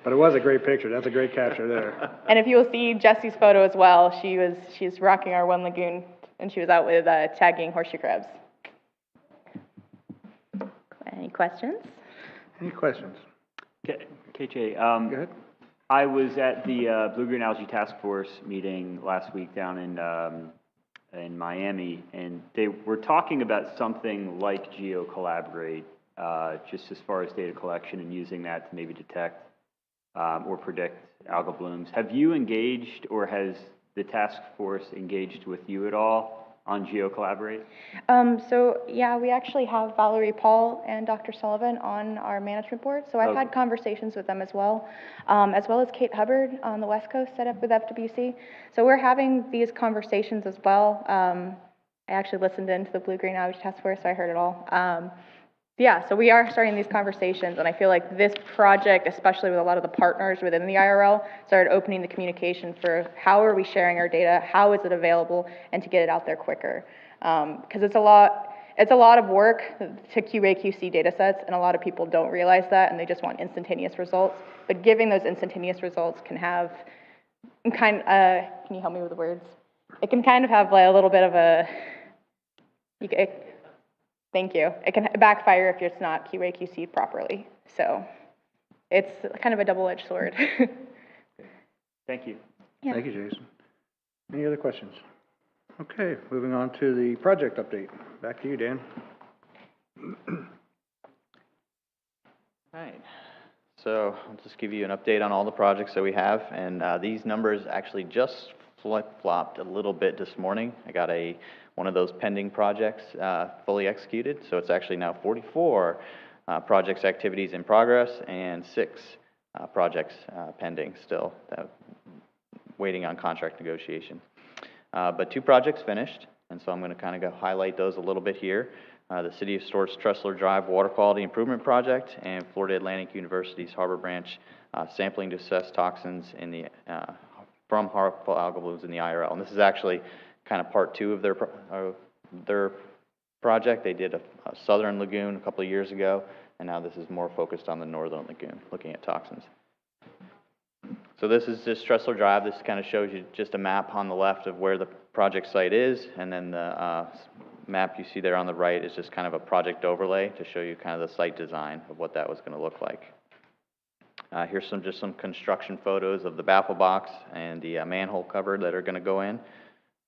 But it was a great picture. That's a great capture there. And if you will see Jessie's photo as well, she's rocking our One Lagoon, and she was out with tagging horseshoe crabs. Any questions? Any questions? KJ, Go ahead. I was at the Blue-Green Algae Task Force meeting last week down in Miami, and they were talking about something like GeoCollaborate, just as far as data collection and using that to maybe detect or predict algal blooms. Have you engaged, or has the task force engaged with you at all on GeoCollaborate? So yeah, we actually have Valerie Paul and Dr. Sullivan on our management board. So I've had conversations with them as well as Kate Hubbard on the West Coast set up with FWC. So we're having these conversations as well. I actually listened into the Blue Green Outreach Task Force, so I heard it all. Yeah, so we are starting these conversations, and I feel like this project, especially with a lot of the partners within the IRL, started opening the communication for how are we sharing our data, how is it available, and to get it out there quicker. Because it's a lot of work to QA/QC data sets, and a lot of people don't realize that, and they just want instantaneous results. But giving those instantaneous results can have can you help me with the words? It can kind of have like a little bit of a, thank you. It can backfire if it's not QA/QC'd properly. So it's kind of a double-edged sword. Thank you. Yeah. Thank you, Jason. Any other questions? Okay, moving on to the project update. Back to you, Dan. Right. So I'll just give you an update on all the projects that we have, and these numbers actually just flip-flopped a little bit this morning. I got one of those pending projects fully executed, so it's actually now 44 projects activities in progress and 6 projects pending still, waiting on contract negotiation. But 2 projects finished, and so I'm going to kind of go highlight those a little bit here. The City of Stuart's Tressler Drive Water Quality Improvement Project and Florida Atlantic University's Harbor Branch sampling to assess toxins in the from harmful algal blooms in the IRL. And this is actually kind of part 2 of their project. They did a southern lagoon a couple of years ago, and now this is more focused on the northern lagoon, looking at toxins. So this is just Tressler Drive. This kind of shows you just a map on the left of where the project site is, and then the map you see there on the right is just kind of a project overlay to show you kind of the site design of what that was going to look like. Here's some construction photos of the baffle box and the manhole cover that are going to go in.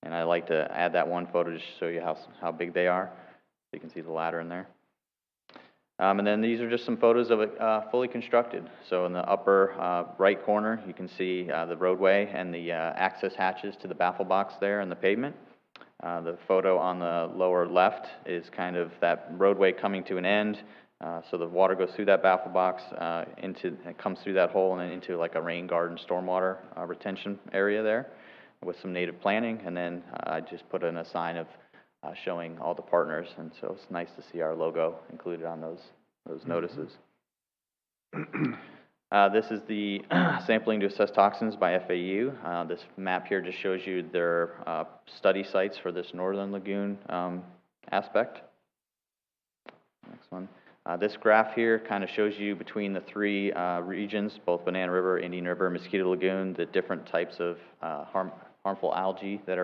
And I like to add that one photo just to show you how big they are. So you can see the ladder in there. And then these are just some photos of it fully constructed. So in the upper right corner, you can see the roadway and the access hatches to the baffle box there and the pavement. The photo on the lower left is kind of that roadway coming to an end. So the water goes through that baffle box, it comes through that hole and then into like a rain garden stormwater retention area there with some native planting. And then I just put in a sign of showing all the partners. And so it's nice to see our logo included on those notices. This is the sampling to assess toxins by FAU. This map here just shows you their study sites for this northern lagoon aspect. Next one. This graph here kind of shows you between the 3 regions, both Banana River, Indian River, Mosquito Lagoon, the different types of harmful algae that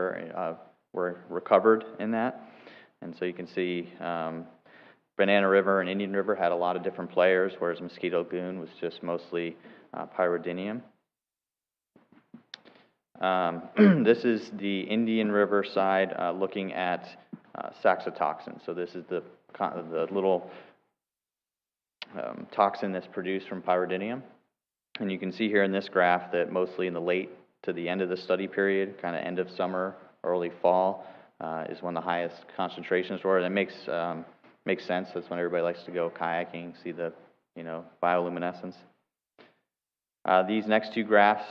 were recovered in that. And so you can see Banana River and Indian River had a lot of different players, whereas Mosquito Lagoon was just mostly pyridinium. This is the Indian River side looking at saxitoxin. So this is the little toxin that's produced from pyridinium. And you can see here in this graph that mostly in the late to the end of the study period, kind of end of summer, early fall, is when the highest concentrations were. And it makes sense. That's when everybody likes to go kayaking, see the bioluminescence. These next 2 graphs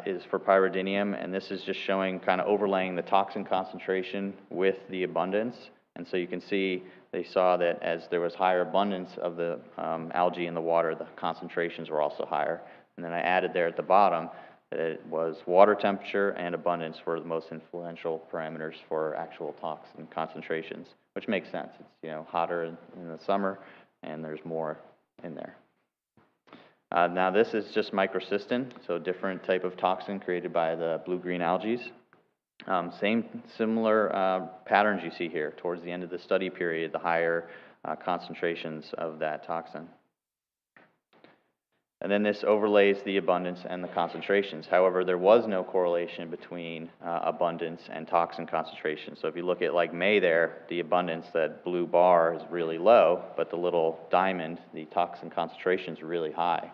is for pyridinium, and this is just showing kind of overlaying the toxin concentration with the abundance. And so you can see they saw that as there was higher abundance of the algae in the water, the concentrations were also higher. And then I added there at the bottom that it was water temperature and abundance were the most influential parameters for actual toxin concentrations, which makes sense. It's hotter in the summer, and there's more in there. Now this is just microcystin, so a different type of toxin created by the blue-green algae. Similar patterns you see here. Towards the end of the study period, the higher concentrations of that toxin. And then this overlays the abundance and the concentrations. However, there was no correlation between abundance and toxin concentration. So if you look at like May there, the abundance, that blue bar, is really low, but the little diamond, the toxin concentration is really high.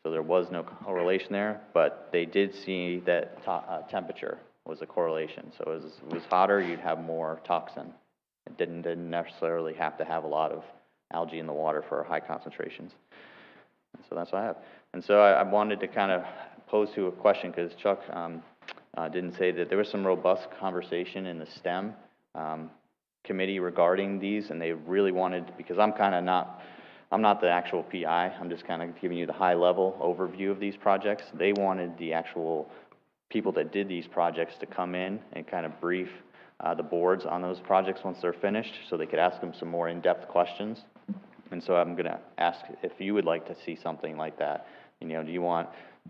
So there was no correlation there, but they did see that temperature was a correlation. So as it was hotter, you'd have more toxin. It didn't necessarily have to have a lot of algae in the water for high concentrations. And so that's what I have. And so I wanted to kind of pose to a question, because Chuck didn't say that there was some robust conversation in the STEM committee regarding these, and they really wanted, because I'm not the actual PI, I'm just kind of giving you the high level overview of these projects. They wanted the actual people that did these projects to come in and kind of brief the boards on those projects once they're finished, so they could ask them some more in-depth questions. And so I'm going to ask if you would like to see something like that. You know, do you want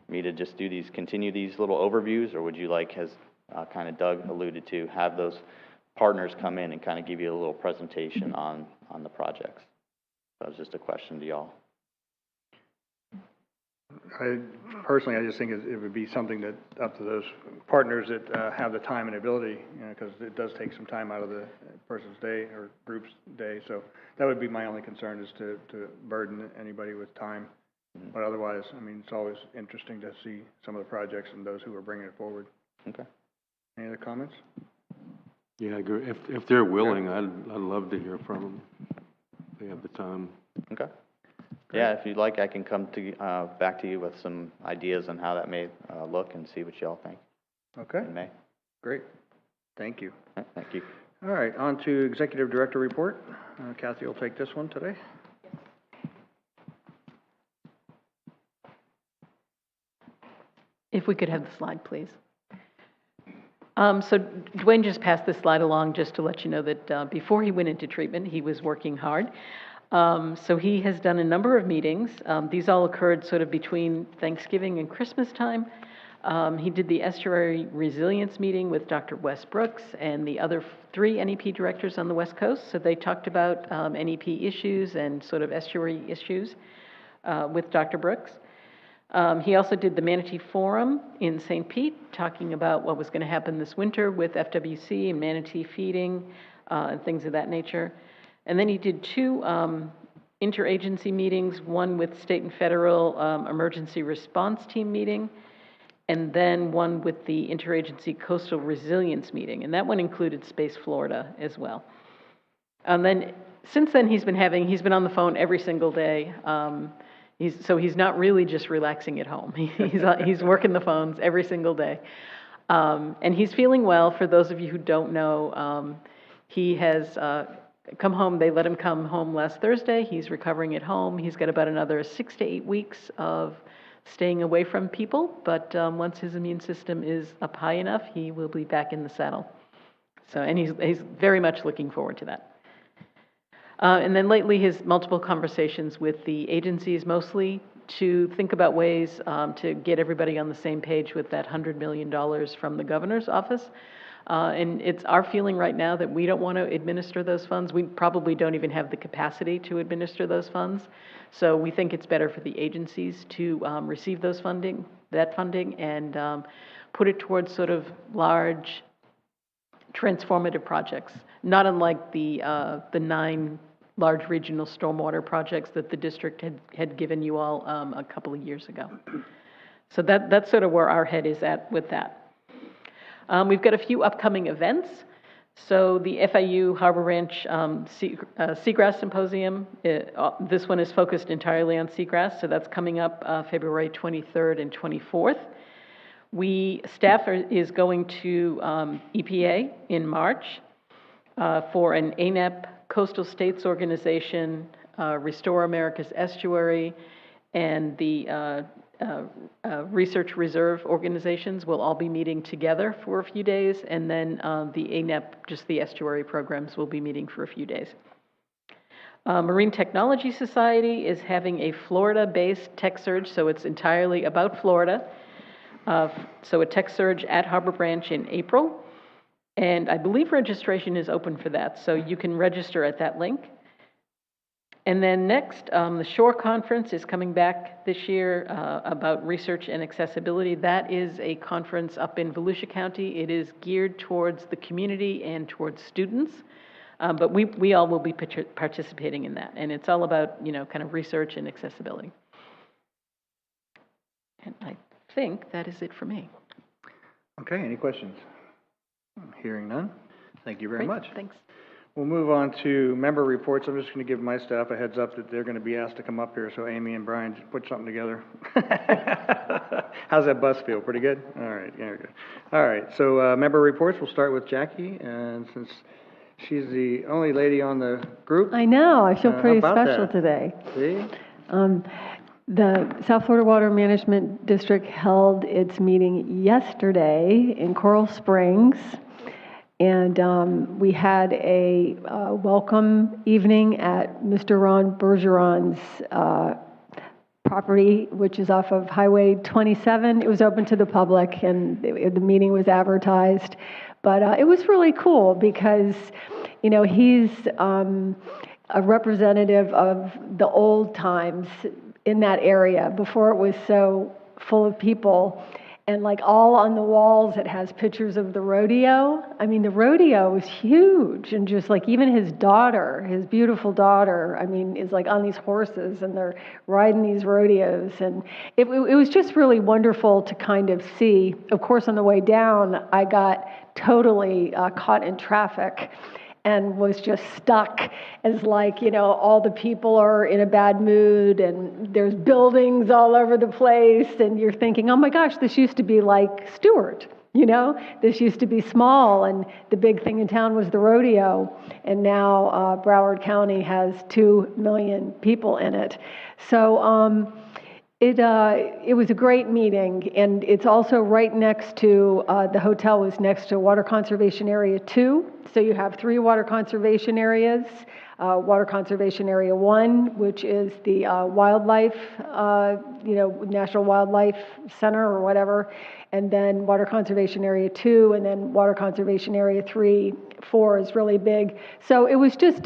me to just continue these little overviews, or would you like, as kind of Doug alluded to, have those partners come in and kind of give you a little presentation on the projects? That was just a question to y'all. Personally, I just think it would be something that up to those partners that have the time and ability, because it does take some time out of the person's day or group's day. So that would be my only concern, is to burden anybody with time. But otherwise, I mean, it's always interesting to see some of the projects and those who are bringing it forward. Okay. Any other comments? Yeah, I agree. If they're willing, I'd love to hear from them. If they have the time. Okay. Yeah, if you'd like, I can come to back to you with some ideas on how that may look, and see what y'all think. Okay. In May. Great. Thank you. Thank you. All right, on to Executive Director report. Kathy will take this one today. If we could have the slide, please. So Dwayne just passed this slide along just to let you know that before he went into treatment, he was working hard. So he has done a number of meetings. These all occurred sort of between Thanksgiving and Christmas time. He did the Estuary Resilience meeting with Dr. Wes Brooks and the other 3 NEP directors on the West Coast. So they talked about NEP issues and sort of estuary issues with Dr. Brooks. He also did the Manatee Forum in St. Pete, talking about what was going to happen this winter with FWC and manatee feeding and things of that nature. And then he did 2 interagency meetings, one with state and federal emergency response team meeting, and then one with the interagency coastal resilience meeting. And that one included Space Florida as well. And then since then, he's been on the phone every single day. So he's not really just relaxing at home. He's working the phones every single day. And he's feeling well. For those of you who don't know, he has come home. They let him come home last Thursday. He's recovering at home. He's got about another 6 to 8 weeks of staying away from people. But once his immune system is up high enough, he will be back in the saddle. And he's very much looking forward to that. And then lately, his multiple conversations with the agencies, mostly to think about ways to get everybody on the same page with that $100 million from the governor's office. And it's our feeling right now that we don't want to administer those funds. We probably don't even have the capacity to administer those funds. So we think it's better for the agencies to receive that funding, and put it towards sort of large transformative projects, not unlike the 9 large regional stormwater projects that the district had given you all a couple of years ago. So that's sort of where our head is at with that. We've got a few upcoming events. So the FIU Harbor Ranch Seagrass Symposium, this one is focused entirely on seagrass, so that's coming up February 23rd and 24th. Staff is going to EPA in March for an ANEP Coastal States Organization, Restore America's Estuary, and the Research Reserve organizations will all be meeting together for a few days, and then the ANEP, just the estuary programs, will be meeting for a few days. Marine Technology Society is having a Florida-based tech surge, so it's entirely about Florida. So a tech surge at Harbor Branch in April. And I believe registration is open for that, so you can register at that link. And then next, the Shore Conference is coming back this year about research and accessibility. That is a conference up in Volusia County. It is geared towards the community and towards students, but we all will be participating in that. And it's all about, kind of research and accessibility. And I think that is it for me. Okay, any questions? Hearing none. Thank you very Great, much. thanks. We'll move on to member reports. I'm just going to give my staff a heads up that they're going to be asked to come up here, so Amy and Brian just put something together. How's that bus feel? Pretty good? All right, very good. All right, so member reports, we'll start with Jackie, and since she's the only lady on the group. I know, I feel pretty how about special that? today. See? The South Florida Water Management District held its meeting yesterday in Coral Springs, and we had a welcome evening at Mr. Ron Bergeron's property, which is off of Highway 27. It was open to the public, and the meeting was advertised. But it was really cool because, you know, he's a representative of the old times in that area before it was so full of people. And like all on the walls, it has pictures of the rodeo. I mean, the rodeo was huge. And just like even his daughter, his beautiful daughter, I mean, is like on these horses and they're riding these rodeos. And it was just really wonderful to kind of see. Of course, on the way down, I got totally caught in traffic and was just stuck as like, you know, all the people are in a bad mood and there's buildings all over the place and you're thinking, oh my gosh, this used to be like Stewart, you know, this used to be small and the big thing in town was the rodeo, and now Broward County has 2 million people in it. So it was a great meeting, and it's also right next to, the hotel was next to Water Conservation Area 2. So you have 3 water conservation areas. Water Conservation Area 1, which is the wildlife, National Wildlife Center or whatever, and then Water Conservation Area 2, and then Water Conservation Area 3, 4 is really big. So it was just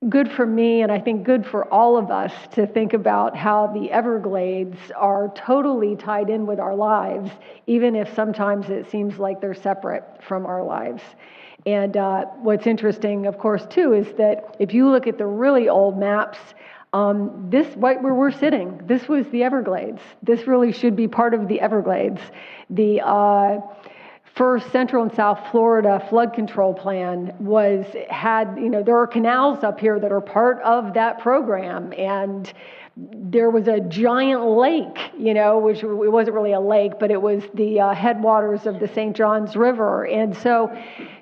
good for me, and I think good for all of us to think about how the Everglades are totally tied in with our lives, even if sometimes it seems like they're separate from our lives. And what's interesting, of course, too, is that if you look at the really old maps, this right where we're sitting, this was the Everglades. This really should be part of the Everglades. The first Central and South Florida flood control plan had, you know, there are canals up here that are part of that program, and there was a giant lake, you know, which it wasn't really a lake, but it was the headwaters of the St. Johns River. And so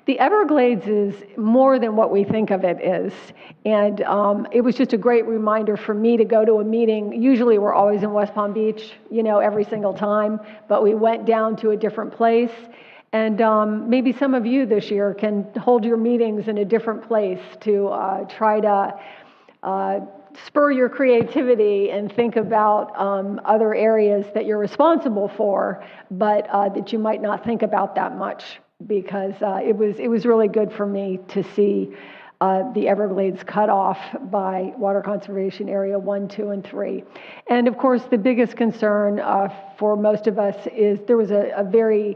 the Everglades is more than what we think of it is. And it was just a great reminder for me to go to a meeting. Usually we're always in West Palm Beach, you know, every single time, but we went down to a different place. And maybe some of you this year can hold your meetings in a different place to try to spur your creativity and think about other areas that you're responsible for, but that you might not think about that much, because it was really good for me to see the Everglades cut off by Water Conservation Area 1, 2, and 3. And of course, the biggest concern for most of us is there was a very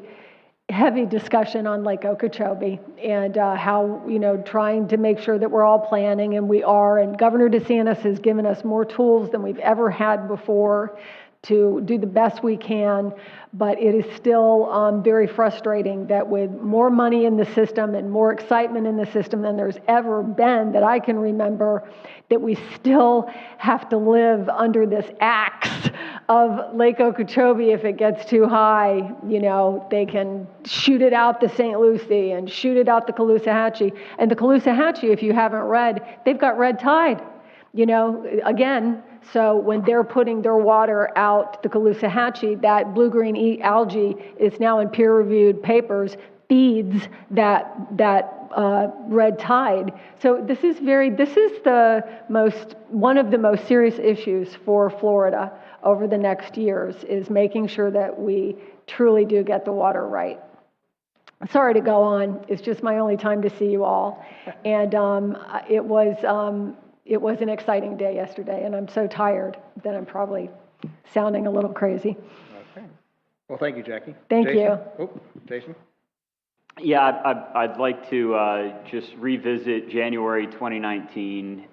heavy discussion on Lake Okeechobee and how, you know, trying to make sure that we're all planning, and we are, and Governor DeSantis has given us more tools than we've ever had before to do the best we can, but it is still very frustrating that with more money in the system and more excitement in the system than there's ever been that I can remember, that we still have to live under this axe of Lake Okeechobee. If it gets too high, you know, they can shoot it out the St. Lucie and shoot it out the Caloosahatchee. And the Caloosahatchee, if you haven't read, they've got red tide, you know, again. So when they're putting their water out the Caloosahatchee, that blue-green algae is now in peer-reviewed papers, feeds that red tide. So this is one of the most serious issues for Florida over the next years, is making sure that we truly do get the water right. Sorry to go on. It's just my only time to see you all. And it was an exciting day yesterday, and I'm so tired that I'm probably sounding a little crazy. Okay. Well, thank you, Jackie. Thank Jason? you. Oh, Jason? Yeah, I'd like to just revisit January 2019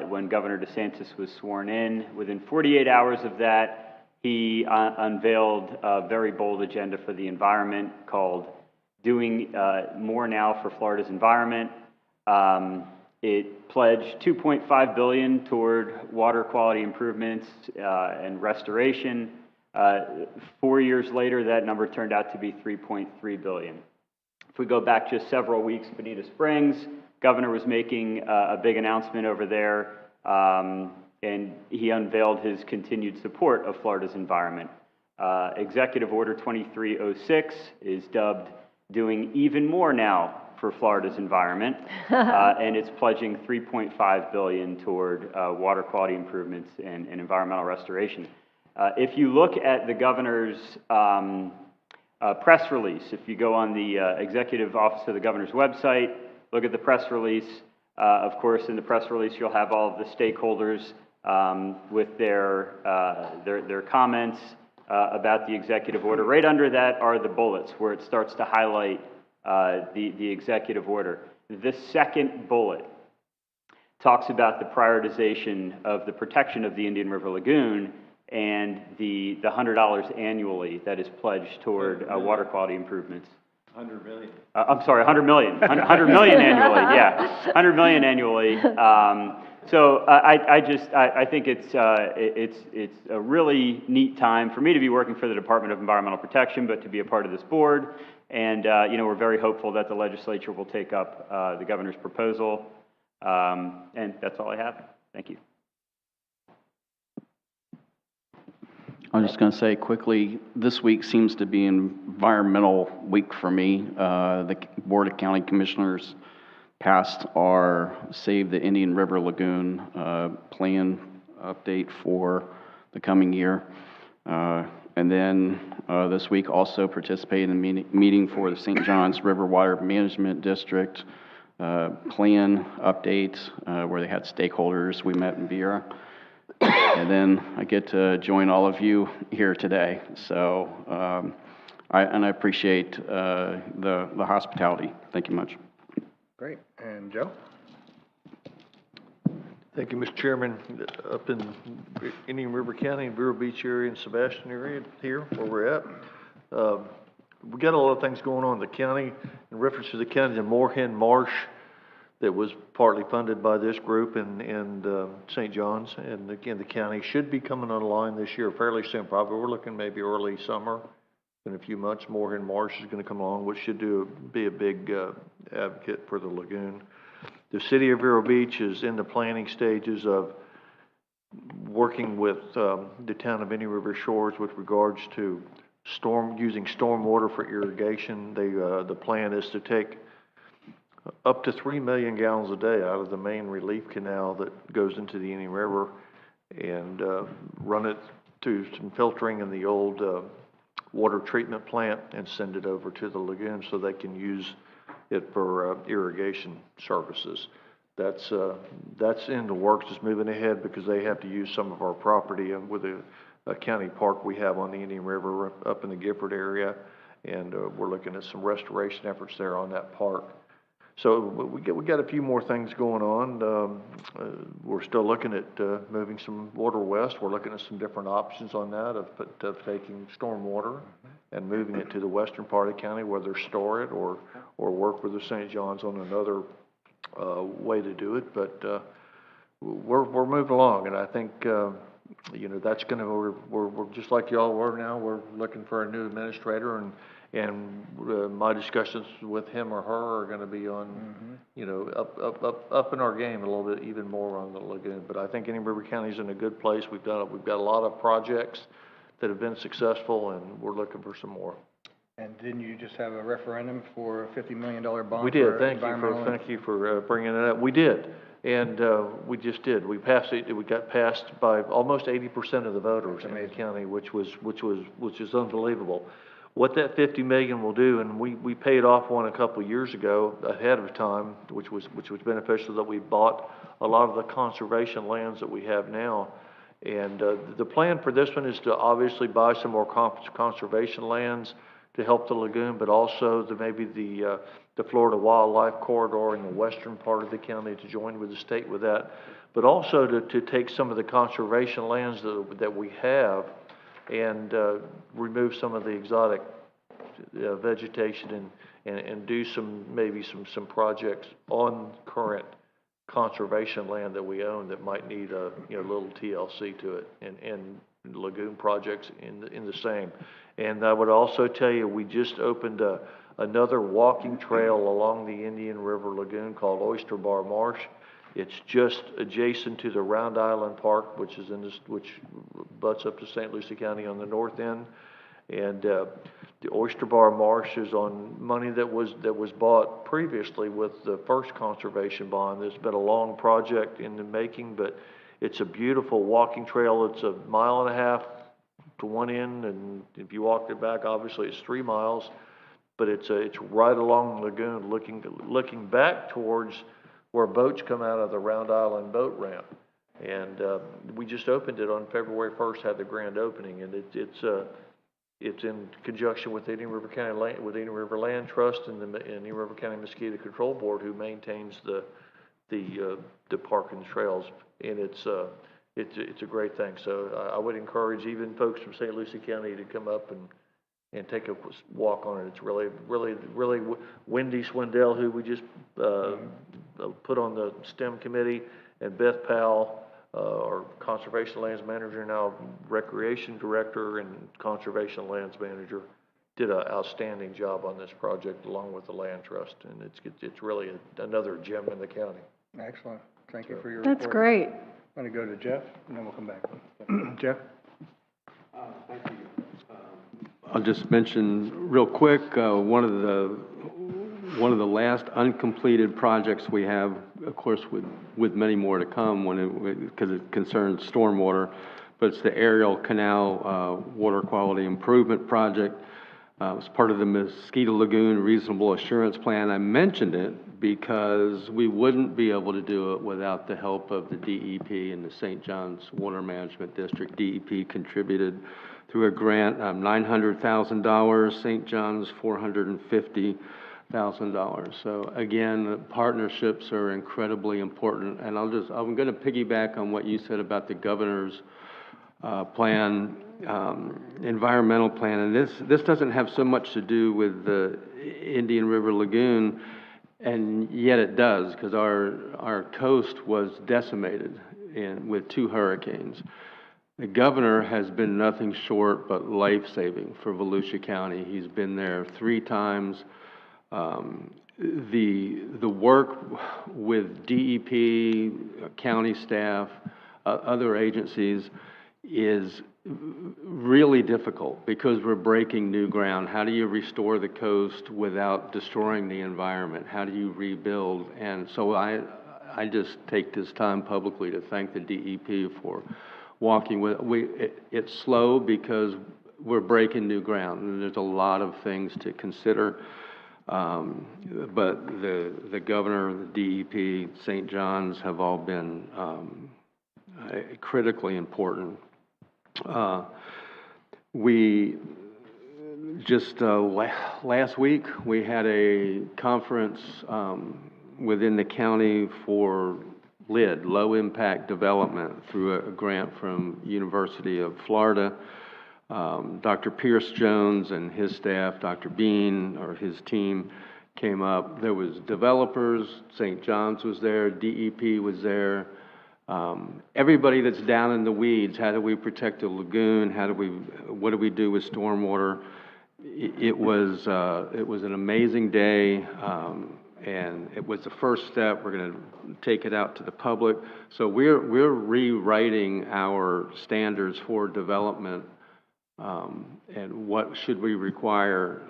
when Governor DeSantis was sworn in. Within 48 hours of that, he unveiled a very bold agenda for the environment called doing more now for Florida's environment. It pledged $2.5 billion toward water quality improvements and restoration. 4 years later, that number turned out to be $3.3 billion. If we go back just several weeks, Bonita Springs, governor was making a big announcement over there, and he unveiled his continued support of Florida's environment. Executive Order 2306 is dubbed doing even more now for Florida's environment, and it's pledging $3.5 billion toward water quality improvements and environmental restoration. If you look at the governor's press release, if you go on the executive office of the governor's website, look at the press release. Of course, in the press release, you'll have all of the stakeholders with their comments about the executive order. Right under that are the bullets where it starts to highlight the executive order. The second bullet talks about the prioritization of the protection of the Indian River Lagoon and the $100 annually that is pledged toward water quality improvements. 100 million. I'm sorry, 100 million. 100 million annually, yeah. 100 million annually. So I think it's a really neat time for me to be working for the Department of Environmental Protection, but to be a part of this board. And we're very hopeful that the legislature will take up the governor's proposal. And that's all I have. Thank you. I was just going to say quickly, this week seems to be an environmental week for me. The Board of County Commissioners passed our Save the Indian River Lagoon plan update for the coming year. And then this week also participated in a meeting for the St. John's River Water Management District plan update where they had stakeholders. We met in Vera. And then I get to join all of you here today. So I appreciate the hospitality. Thank you much. Great. And Joe? Thank you, Mr. Chairman. Up in Indian River County, Vero Beach area, and Sebastian area here, where we're at. We got a lot of things going on in the county. In reference to the county, the Moorhen Marsh that was partly funded by this group and St. John's. And again, the county should be coming online this year fairly soon. Probably we're looking maybe early summer. In a few months, Moorhen Marsh is going to come along, which should be a big advocate for the lagoon. The city of Vero Beach is in the planning stages of working with the town of Indian River Shores with regards to using stormwater for irrigation. The plan is to take up to 3 million gallons a day out of the main relief canal that goes into the Indian River and run it through some filtering in the old water treatment plant and send it over to the lagoon so they can use it for irrigation services. That's in the works. It's moving ahead because they have to use some of our property with a county park we have on the Indian River up in the Gifford area, and we're looking at some restoration efforts there on that park. So we got a few more things going on. We're still looking at moving some water west. We're looking at some different options on that of taking storm water and moving it to the western part of the county, whether store it or work with the St. John's on another way to do it. But we're moving along, and I think that's going to. We're just like y'all were now. We're looking for a new administrator, and my discussions with him or her are going to be on, up in our game a little bit, even more on the lagoon. But I think Indian River County is in a good place. We've got a lot of projects that have been successful, and we're looking for some more. And didn't you just have a referendum for a $50 million bond? We did. Thank you for bringing it up. We did, and we just did. We passed it. We got passed by almost 80% of the voters in the county, which is unbelievable. What that $50 million will do, and we paid off one a couple of years ago ahead of time, which was beneficial, that we bought a lot of the conservation lands that we have now. And the plan for this one is to obviously buy some more conservation lands to help the lagoon, but also maybe the Florida Wildlife Corridor in the western part of the county to join with the state with that, but also to take some of the conservation lands that we have and remove some of the exotic vegetation and do maybe some projects on current conservation land that we own that might need a, little TLC to it, and lagoon projects in the same. And I would also tell you, we just opened another walking trail along the Indian River Lagoon called Oyster Bar Marsh. It's just adjacent to the Round Island Park, which butts up to St. Lucie County on the north end. And the Oyster Bar Marsh is on money that was bought previously with the first conservation bond. It's been a long project in the making, but it's a beautiful walking trail. It's 1.5 miles to one end, and if you walked it back, obviously it's 3 miles. But it's right along the lagoon, looking back towards where boats come out of the Round Island boat ramp. And we just opened it on February 1st, had the grand opening, and it's in conjunction with Indian River Land Trust and the Indian River County Mosquito Control Board, who maintains the park and trails. And it's a great thing. So I would encourage even folks from St. Lucie County to come up and take a walk on it. It's really Wendy Swindell, who we just put on the STEM committee, and Beth Powell, our Conservation Lands Manager, now Recreation Director and Conservation Lands Manager, did an outstanding job on this project along with the Land Trust, and it's really another gem in the county. Excellent. Thank you for your report. That's great. I'm going to go to Jeff, and then we'll come back. Jeff? Thank you. I'll just mention real quick, one of the last uncompleted projects we have, of course, with many more to come, because it concerns stormwater, but it's the Ariel Canal Water Quality Improvement Project. It's part of the Mosquito Lagoon Reasonable Assurance Plan. I mentioned it because we wouldn't be able to do it without the help of the DEP and the St. John's Water Management District. DEP contributed through a grant $900,000, St. John's $450,000. So again, the partnerships are incredibly important. And I'm going to piggyback on what you said about the governor's plan, environmental plan. And this doesn't have so much to do with the Indian River Lagoon, and yet it does, because our coast was decimated with 2 hurricanes. The governor has been nothing short but life-saving for Volusia County. He's been there 3 times. The work with DEP, county staff, other agencies is really difficult because we're breaking new ground. How do you restore the coast without destroying the environment? How do you rebuild? And so I just take this time publicly to thank the DEP for walking with. It's slow because we're breaking new ground, and there's a lot of things to consider. But the governor, the DEP, St. John's have all been critically important. We just last week we had a conference within the county for LID, low impact development, through a grant from University of Florida. Dr. Pierce Jones and his staff, Dr. Bean or his team, came up. There was developers, St. John's was there, DEP was there. Everybody that's down in the weeds. How do we protect the lagoon? What do we do with stormwater? It was an amazing day, and it was the first step. We're going to take it out to the public. So we're rewriting our standards for development, and what should we require,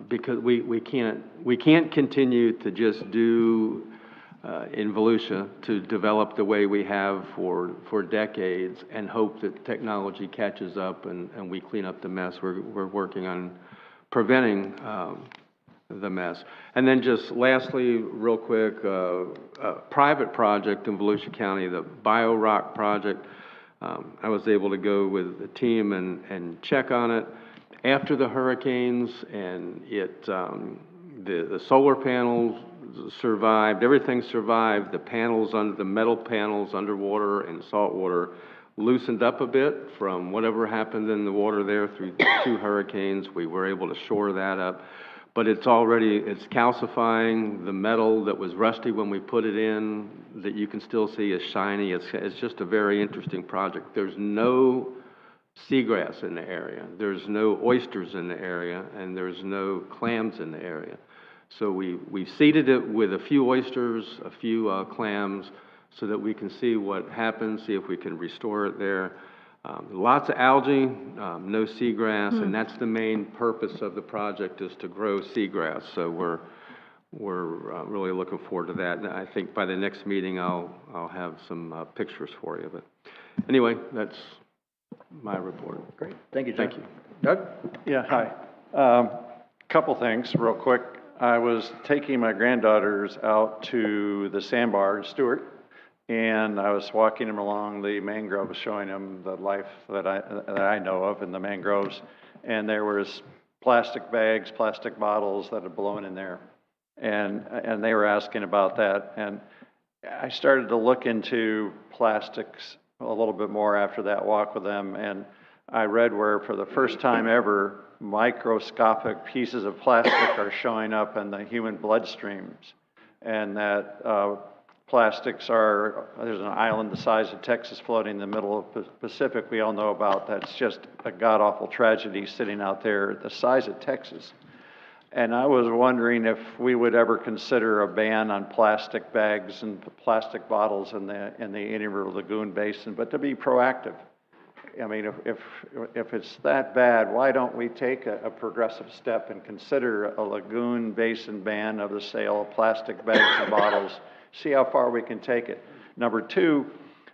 because we can't continue to just do in Volusia to develop the way we have for decades and hope that technology catches up and we clean up the mess. We're working on preventing the mess. And then just lastly, real quick, a private project in Volusia County, the BioRock project. I was able to go with the team and check on it after the hurricanes, and the solar panels survived. Everything survived. The metal panels underwater and saltwater loosened up a bit from whatever happened in the water there through 2 hurricanes. We were able to shore that up. But it's calcifying. The metal that was rusty when we put it in, that you can still see is shiny. It's just a very interesting project. There's no seagrass in the area. There's no oysters in the area, and there's no clams in the area. So we seeded it with a few oysters, a few clams, so that we can see what happens, see if we can restore it there. Lots of algae, no seagrass, and that's the main purpose of the project, is to grow seagrass. So we're really looking forward to that. And I think by the next meeting I'll have some pictures for you. But anyway, that's my report. Great, thank you, John. Thank you. Doug? Yeah, hi. Couple things real quick. I was taking my granddaughters out to the sandbar in Stewart, and I was walking them along the mangroves, showing them the life that I know of in the mangroves. And there was plastic bags, plastic bottles that had blown in there. And they were asking about that. And I started to look into plastics a little bit more after that walk with them. And I read where, for the first time ever, microscopic pieces of plastic are showing up in the human bloodstreams. And that there's an island the size of Texas floating in the middle of the Pacific we all know about. That's just a god-awful tragedy sitting out there the size of Texas. And I was wondering if we would ever consider a ban on plastic bags and plastic bottles in the Indian River Lagoon Basin, but to be proactive. I mean, if it's that bad, why don't we take a progressive step and consider a lagoon basin ban of the sale of plastic bags and bottles? See how far we can take it. Number two,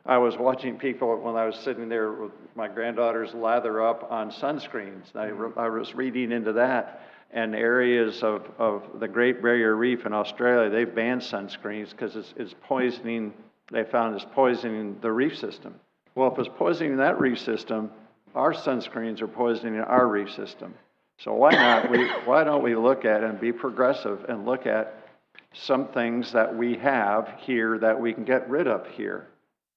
I was watching people when I was sitting there with my granddaughters lather up on sunscreens. I was reading into that, and areas of the Great Barrier Reef in Australia, they've banned sunscreens because it's poisoning, they found it's poisoning the reef system. Well, if it's poisoning that reef system, our sunscreens are poisoning our reef system. So why don't we look at and be progressive and look at some things that we have here that we can get rid of here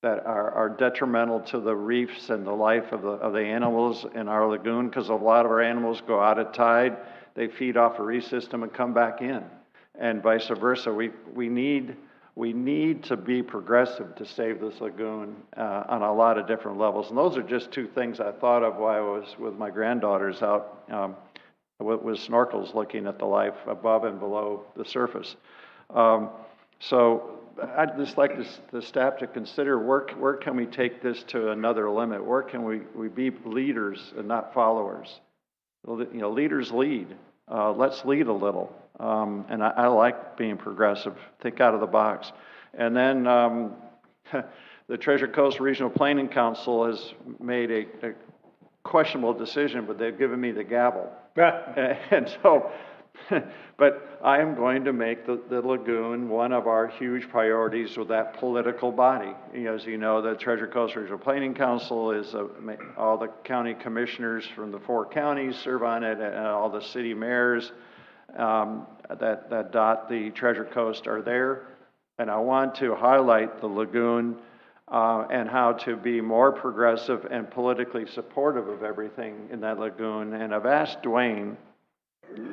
that are detrimental to the reefs and the life of the animals in our lagoon, because a lot of our animals go out at tide, they feed off a reef system and come back in, and vice versa. We need to be progressive to save this lagoon on a lot of different levels. And those are just 2 things I thought of while I was with my granddaughters out with snorkels looking at the life above and below the surface. So I'd just like the staff to consider where can we take this to another limit? Where can we be leaders and not followers? Leaders lead. Let's lead a little. And I like being progressive, think out of the box. And then the Treasure Coast Regional Planning Council has made a questionable decision, but they've given me the gavel. And so, but I am going to make the lagoon one of our huge priorities with that political body. As you know, the Treasure Coast Regional Planning Council is all the county commissioners from the 4 counties serve on it, and all the city mayors that dot the Treasure Coast are there. And I want to highlight the lagoon and how to be more progressive and politically supportive of everything in that lagoon. And I've asked Dwayne,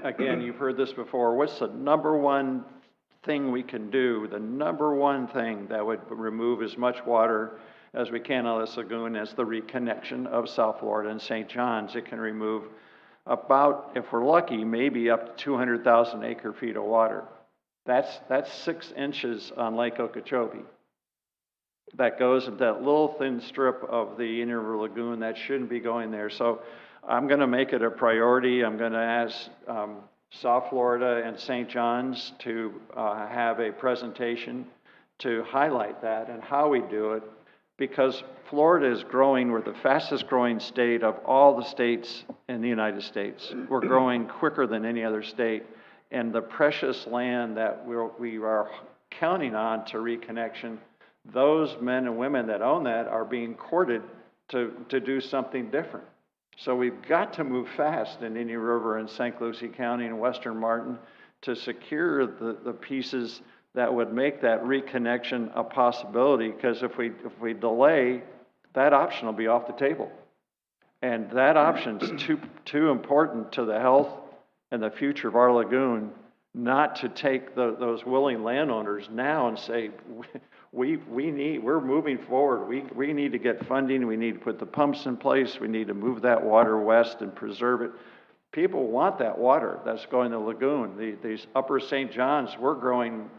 again, you've heard this before, what's the number one thing we can do, the number one thing that would remove as much water as we can out of this lagoon as the reconnection of South Florida and St. John's. It can remove about, if we're lucky, maybe up to 200,000 acre-feet of water. That's 6 inches on Lake Okeechobee. That goes into that little thin strip of the Indian River Lagoon that shouldn't be going there. So I'm going to make it a priority. I'm going to ask South Florida and St. John's to have a presentation to highlight that and how we do it, because Florida is growing. We're the fastest growing state of all the states in the United States. We're growing quicker than any other state. And the precious land that we are counting on to reconnection, those men and women that own that are being courted to do something different. So we've got to move fast in Indian River and St. Lucie County and Western Martin to secure the pieces that would make that reconnection a possibility, because if we delay, that option will be off the table. And that option's too important to the health and the future of our lagoon not to take those willing landowners now and say, we're moving forward. We need to get funding. We need to put the pumps in place. We need to move that water west and preserve it. People want that water that's going to the lagoon. These upper St. John's, we're growing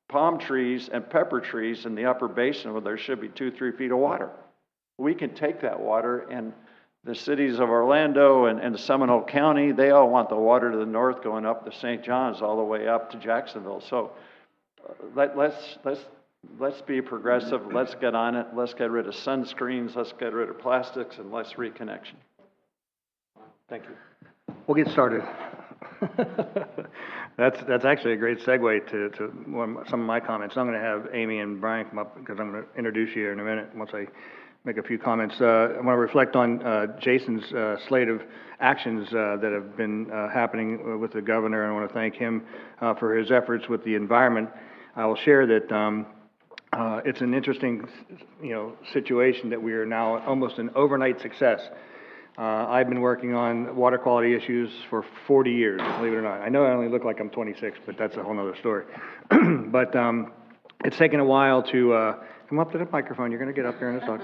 palm trees and pepper trees in the upper basin where there should be 2-3 feet of water. We can take that water, and the cities of Orlando and Seminole County, they all want the water to the north going up the St. John's all the way up to Jacksonville. So let's be progressive. Let's get on it. Let's get rid of sunscreens. Let's get rid of plastics, and let's reconnection. Thank you. We'll get started. That's actually a great segue to some of my comments. I'm going to have Amy and Brian come up because I'm going to introduce you in a minute once I make a few comments. I want to reflect on Jason's slate of actions that have been happening with the governor, and I want to thank him for his efforts with the environment. I will share that it's an interesting, situation that we are now almost an overnight success. I've been working on water quality issues for 40 years, believe it or not. I know I only look like I'm 26, but that's a whole nother story. But it's taken a while to come up to the microphone. You're going to get up here and talk.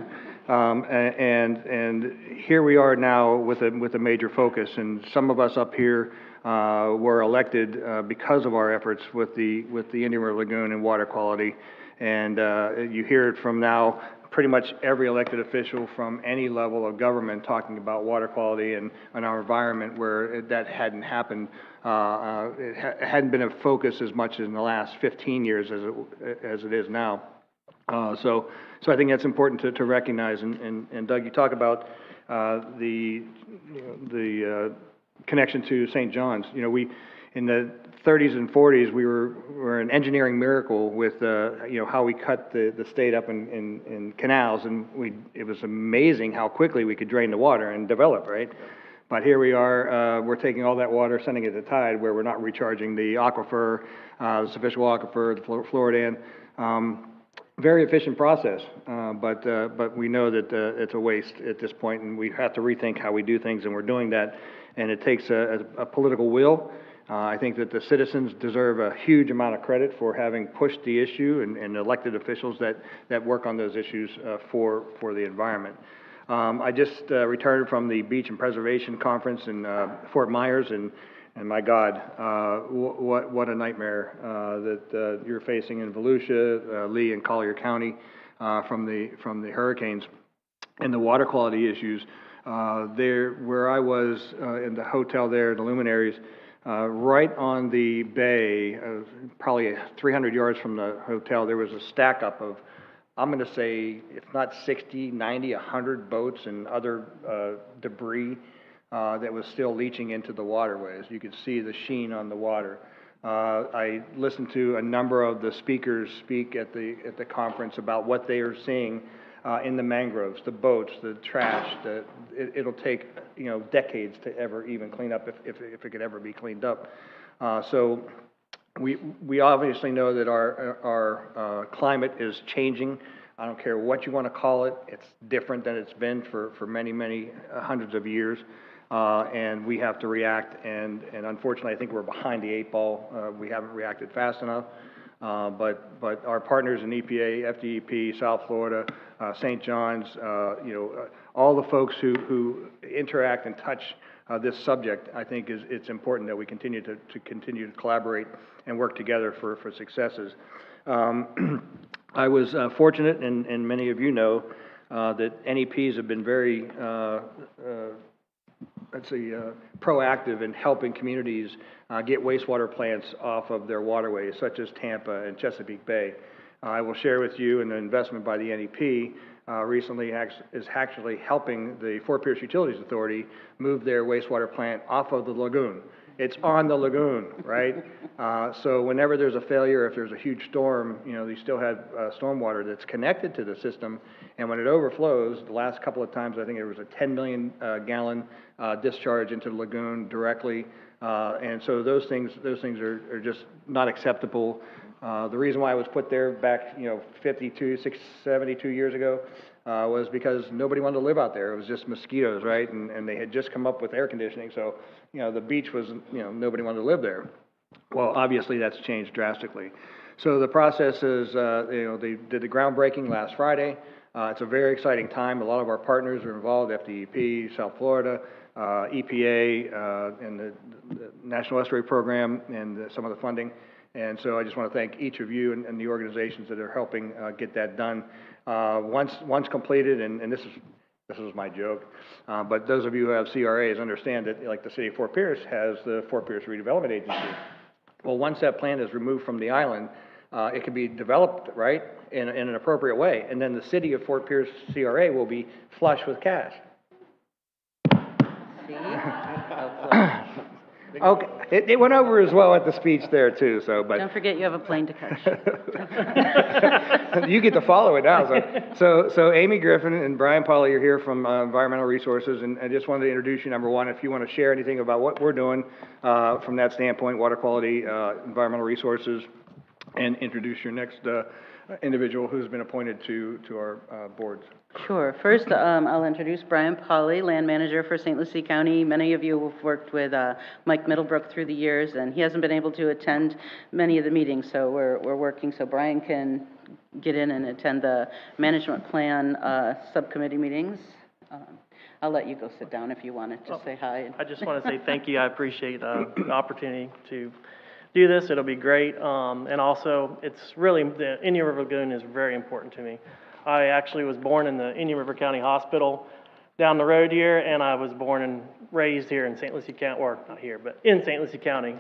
And here we are now with a major focus. And some of us up here were elected because of our efforts with the Indian River Lagoon and water quality. And you hear it from now pretty much every elected official from any level of government talking about water quality and our environment where that hadn't happened. It hadn't been a focus as much in the last 15 years as it is now. So I think that's important to recognize. And Doug, you talk about the connection to St. John's. We in the 30s and 40s we were an engineering miracle with how we cut the state up in canals, and it was amazing how quickly we could drain the water and develop, right? But here we are, we're taking all that water, sending it to tide, where we're not recharging the aquifer, the superficial aquifer, the Floridan. Very efficient process, but we know that it's a waste at this point, and we have to rethink how we do things, and we're doing that. And it takes a political will. I think that the citizens deserve a huge amount of credit for having pushed the issue, and elected officials that work on those issues for the environment. I just returned from the Beach and Preservation Conference in Fort Myers, and my God, what a nightmare that you're facing in Volusia, Lee, and Collier County from the hurricanes, and the water quality issues. Where I was in the hotel there, the Luminaries, right on the bay, probably 300 yards from the hotel, there was a stack up of, I'm going to say, if not 60, 90, 100 boats and other debris that was still leaching into the waterways. You could see the sheen on the water. I listened to a number of the speakers speak at the conference about what they are seeing in the mangroves, the boats, the trash. It'll take decades to ever even clean up if it could ever be cleaned up. So we obviously know that our climate is changing. I don't care what you want to call it. It's different than it's been for many hundreds of years. And we have to react, and unfortunately I think we're behind the 8 ball. We haven't reacted fast enough. But our partners in EPA, FDEP, South Florida, St. John's, all the folks who interact and touch this subject, I think it's important that we continue to collaborate and work together for successes. I was fortunate, and many of you know, that NEPs have been very proactive in helping communities get wastewater plants off of their waterways, such as Tampa and Chesapeake Bay. I will share with you an investment by the NEP recently is actually helping the Fort Pierce Utilities Authority move their wastewater plant off of the lagoon. It's on the lagoon, right? So whenever there's a failure, if there's a huge storm, you still have stormwater that's connected to the system, and when it overflows, the last couple of times, I think it was a 10 million gallon discharge into the lagoon directly, and so those things are just not acceptable. The reason why it was put there back, 72 years ago, was because nobody wanted to live out there. It was just mosquitoes, right? And they had just come up with air conditioning, so, the beach was, nobody wanted to live there. Well, obviously, that's changed drastically. So the process is, they did the groundbreaking last Friday. It's a very exciting time. A lot of our partners are involved, FDEP, South Florida, EPA, and the National Estuary Program, and some of the funding. And so I just want to thank each of you and the organizations that are helping get that done. Once completed, and this was my joke, but those of you who have CRAs understand that, like the city of Fort Pierce has the Fort Pierce Redevelopment Agency. Well, once that plan is removed from the island, it can be developed, right, in an appropriate way, and then the city of Fort Pierce CRA will be flush with cash. Okay, it went over as well at the speech there too. So, but don't forget you have a plane to catch. You get to follow it now. So Amy Griffin and Brian Pauley are here from Environmental Resources, and I just wanted to introduce you. Number one, if you want to share anything about what we're doing from that standpoint, water quality, environmental resources, and introduce your next individual who's been appointed to our boards. Sure. First, I'll introduce Brian Pauley, Land Manager for St. Lucie County. Many of you have worked with Mike Middlebrook through the years, and he hasn't been able to attend many of the meetings, so we're working so Brian can get in and attend the management plan subcommittee meetings. I'll let you go sit down if you want to just say hi. I just want to say thank you. I appreciate the opportunity to do this. It'll be great. And also, it's really, the Indian River Lagoon is very important to me. I actually was born in the Indian River County Hospital down the road here, and I was born and raised here in St. Lucie County, or not here, but in St. Lucie County.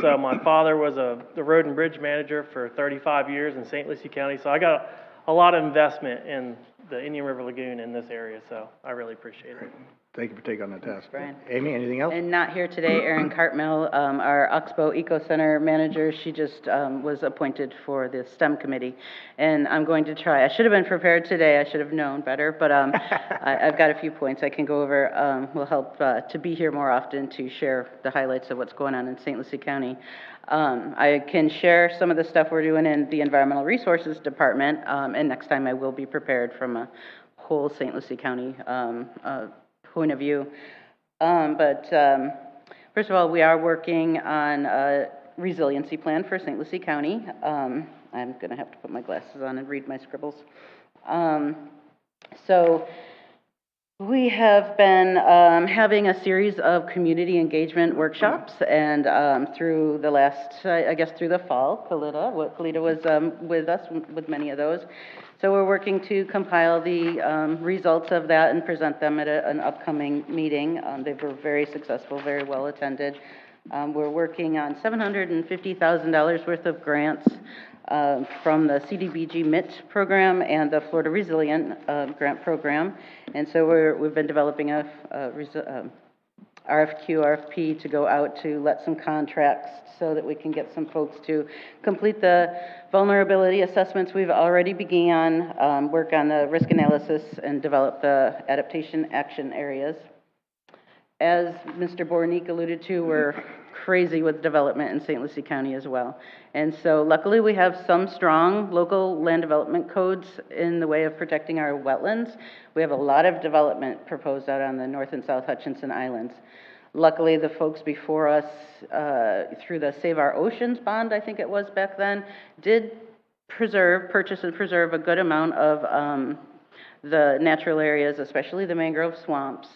So my father was the road and bridge manager for 35 years in St. Lucie County, so I got a lot of investment in the Indian River Lagoon in this area, so I really appreciate it. Thank you for taking on that task. Brian. Amy, anything else? And not here today, Erin Cartmel, our Oxbow Eco Center manager. She just was appointed for the STEM committee. And I'm going to try. I should have been prepared today. I should have known better. But I've got a few points I can go over. Will help to be here more often to share the highlights of what's going on in St. Lucie County. I can share some of the stuff we're doing in the Environmental Resources Department. And next time I will be prepared from a whole St. Lucie County point of view. But first of all, we are working on a resiliency plan for St. Lucie County. I'm going to have to put my glasses on and read my scribbles. So we have been having a series of community engagement workshops, and through the last, I guess through the fall, Kalita was with us with many of those. So we're working to compile the results of that and present them at an upcoming meeting. They were very successful, very well attended. We're working on $750,000 worth of grants from the CDBG MIT program and the Florida Resilient grant program. And so we've been developing a RFQ, RFP to go out to let some contracts so that we can get some folks to complete the vulnerability assessments. We've already began work on the risk analysis and develop the adaptation action areas. As Mr. Bornick alluded to, we're crazy with development in St. Lucie County as well. And so luckily we have some strong local land development codes in the way of protecting our wetlands. We have a lot of development proposed out on the North and South Hutchinson Islands. Luckily, the folks before us, through the Save Our Oceans bond, I think it was back then, did purchase and preserve a good amount of the natural areas, especially the mangrove swamps,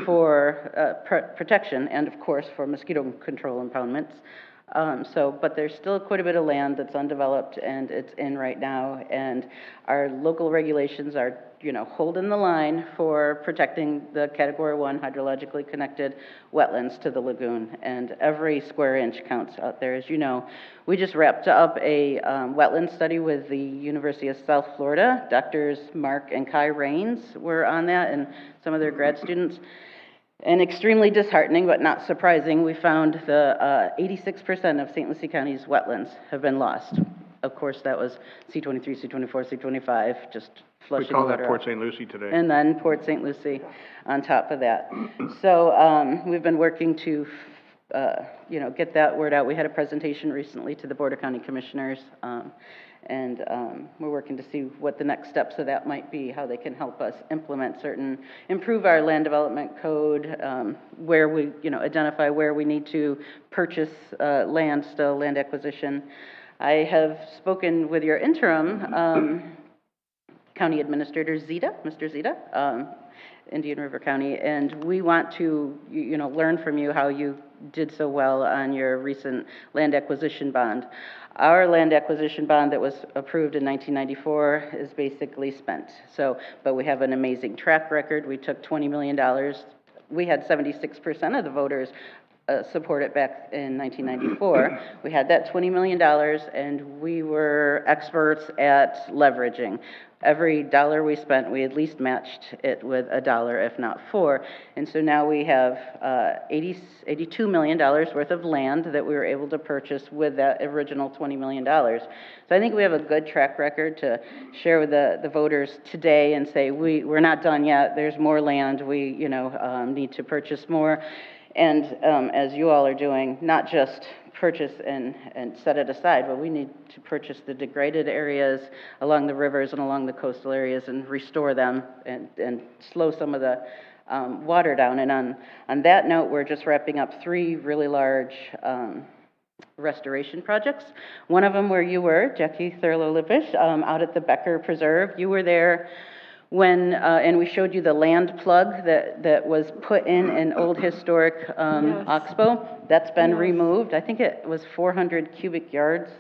for protection and, of course, for mosquito control impoundments. But there's still quite a bit of land that's undeveloped, and it's in right now, and our local regulations are, holding the line for protecting the Category 1 hydrologically connected wetlands to the lagoon, and every square inch counts out there, as you know. We just wrapped up a wetland study with the University of South Florida. Doctors Mark and Kai Rains were on that, and some of their grad students. And extremely disheartening, but not surprising, we found the 86% of St. Lucie County's wetlands have been lost. Of course, that was C23, C24, C25, just flushing we call water that Port out. St. Lucie today. And then Port St. Lucie on top of that. So we've been working to, get that word out. We had a presentation recently to the Board of County Commissioners, And we're working to see what the next steps of that might be, how they can help us implement improve our land development code, where we, identify where we need to purchase land acquisition. I have spoken with your interim County Administrator Mr. Zita, Indian River County, and we want to, learn from you how you did so well on your recent land acquisition bond. Our land acquisition bond that was approved in 1994 is basically spent. But we have an amazing track record. We took $20 million. We had 76% of the voters support it back in 1994. We had that $20 million, and we were experts at leveraging. Every dollar we spent, we at least matched it with a dollar, if not four. And so now we have $82 million worth of land that we were able to purchase with that original $20 million. So I think we have a good track record to share with the voters today and say, we're not done yet. There's more land. We need to purchase more. And as you all are doing, not just purchase and set it aside, but we need to purchase the degraded areas along the rivers and along the coastal areas and restore them and slow some of the water down. And on that note, we're just wrapping up 3 really large restoration projects. One of them where you were, Jackie Thurlow-Lippisch, out at the Becker Preserve. You were there when, and we showed you the land plug that was put in an old historic oxbow. That's been removed. I think it was 400 cubic yards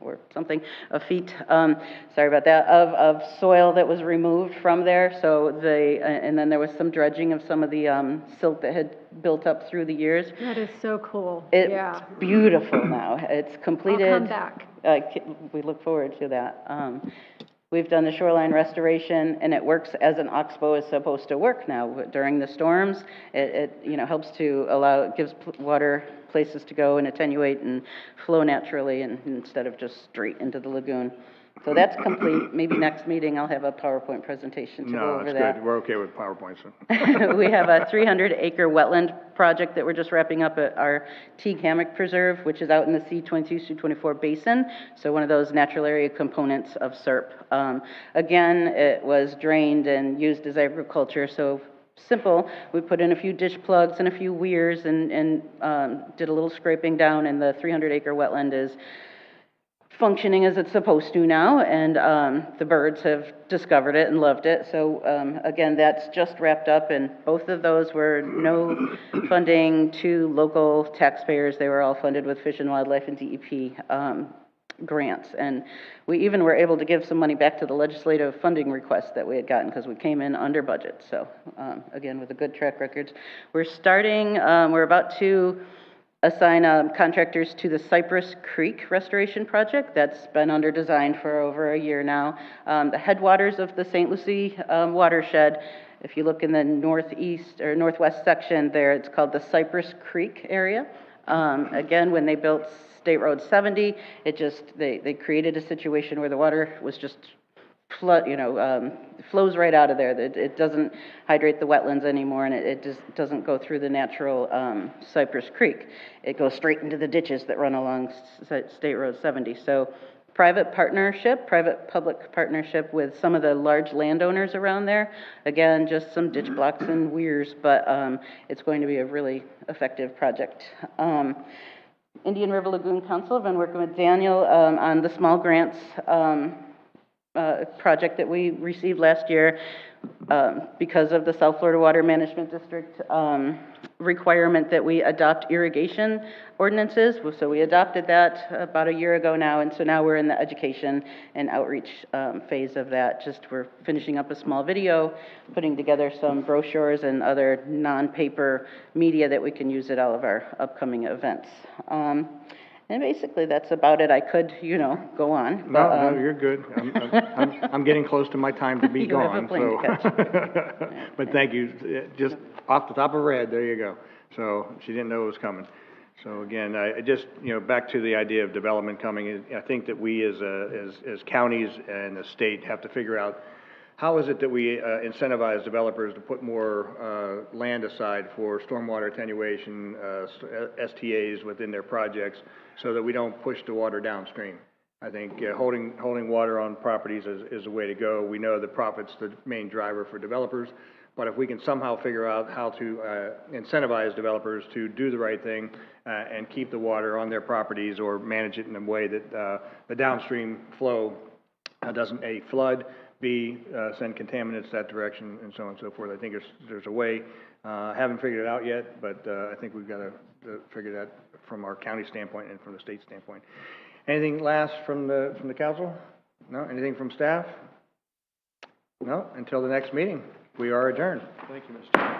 or something, a feet, sorry about that, of soil that was removed from there. So and then there was some dredging of some of the silt that had built up through the years. That is so cool. It's yeah. beautiful now. It's completed. I'll come back. We look forward to that. We've done the shoreline restoration, and it works as an oxbow is supposed to work now. During the storms, it helps to it gives water places to go and attenuate and flow naturally, and instead of just straight into the lagoon. So that's complete. Maybe next meeting I'll have a PowerPoint presentation to go over that. No, that's good. We're okay with PowerPoints. We have a 300-acre wetland project that we're just wrapping up at our Teague Hammock Preserve, which is out in the C22, C24 basin. So one of those natural area components of SERP. Again, it was drained and used as agriculture, so simple. We put in a few ditch plugs and a few weirs and did a little scraping down, and the 300-acre wetland is functioning as it's supposed to now, and the birds have discovered it and loved it. So again, that's just wrapped up, and both of those were no funding to local taxpayers. They were all funded with Fish and Wildlife and DEP grants, and we even were able to give some money back to the legislative funding requests that we had gotten because we came in under budget. So again, with a good track record. We're about to assign contractors to the Cypress Creek Restoration Project. That's been under design for over a year now. The headwaters of the St. Lucie watershed, if you look in the northeast or northwest section there, it's called the Cypress Creek area. Again, when they built State Road 70, they created a situation where the water was just flows right out of there. It doesn't hydrate the wetlands anymore, and it just doesn't go through the natural Cypress Creek. It goes straight into the ditches that run along State Road 70. So private-public partnership with some of the large landowners around there. Again, just some ditch blocks and weirs, but it's going to be a really effective project. Indian River Lagoon Council, I've been working with Daniel on the small grants project that we received last year because of the South Florida Water Management District requirement that we adopt irrigation ordinances. So we adopted that about a year ago now, and so now we're in the education and outreach phase of that. We're finishing up a small video, putting together some brochures and other non-paper media that we can use at all of our upcoming events. And basically, that's about it. I could, go on. But, no, you're good. I'm getting close to my time to be gone. Have a plane to catch. But thank you. Just off the top of her head, there you go. So she didn't know it was coming. So again, I just, back to the idea of development coming. I think that we as counties and the state have to figure out how is it that we incentivize developers to put more land aside for stormwater attenuation, STAs within their projects, so that we don't push the water downstream. I think holding water on properties is the way to go. We know that profit's the main driver for developers, but if we can somehow figure out how to incentivize developers to do the right thing and keep the water on their properties or manage it in a way that the downstream flow doesn't A, flood, B, send contaminants that direction, and so on and so forth. I think there's a way. Haven't figured it out yet, but I think we've got to figure that from our county standpoint and from the state standpoint. Anything last from the council? No? Anything from staff? No? Until the next meeting, we are adjourned. Thank you, Mr. Chairman.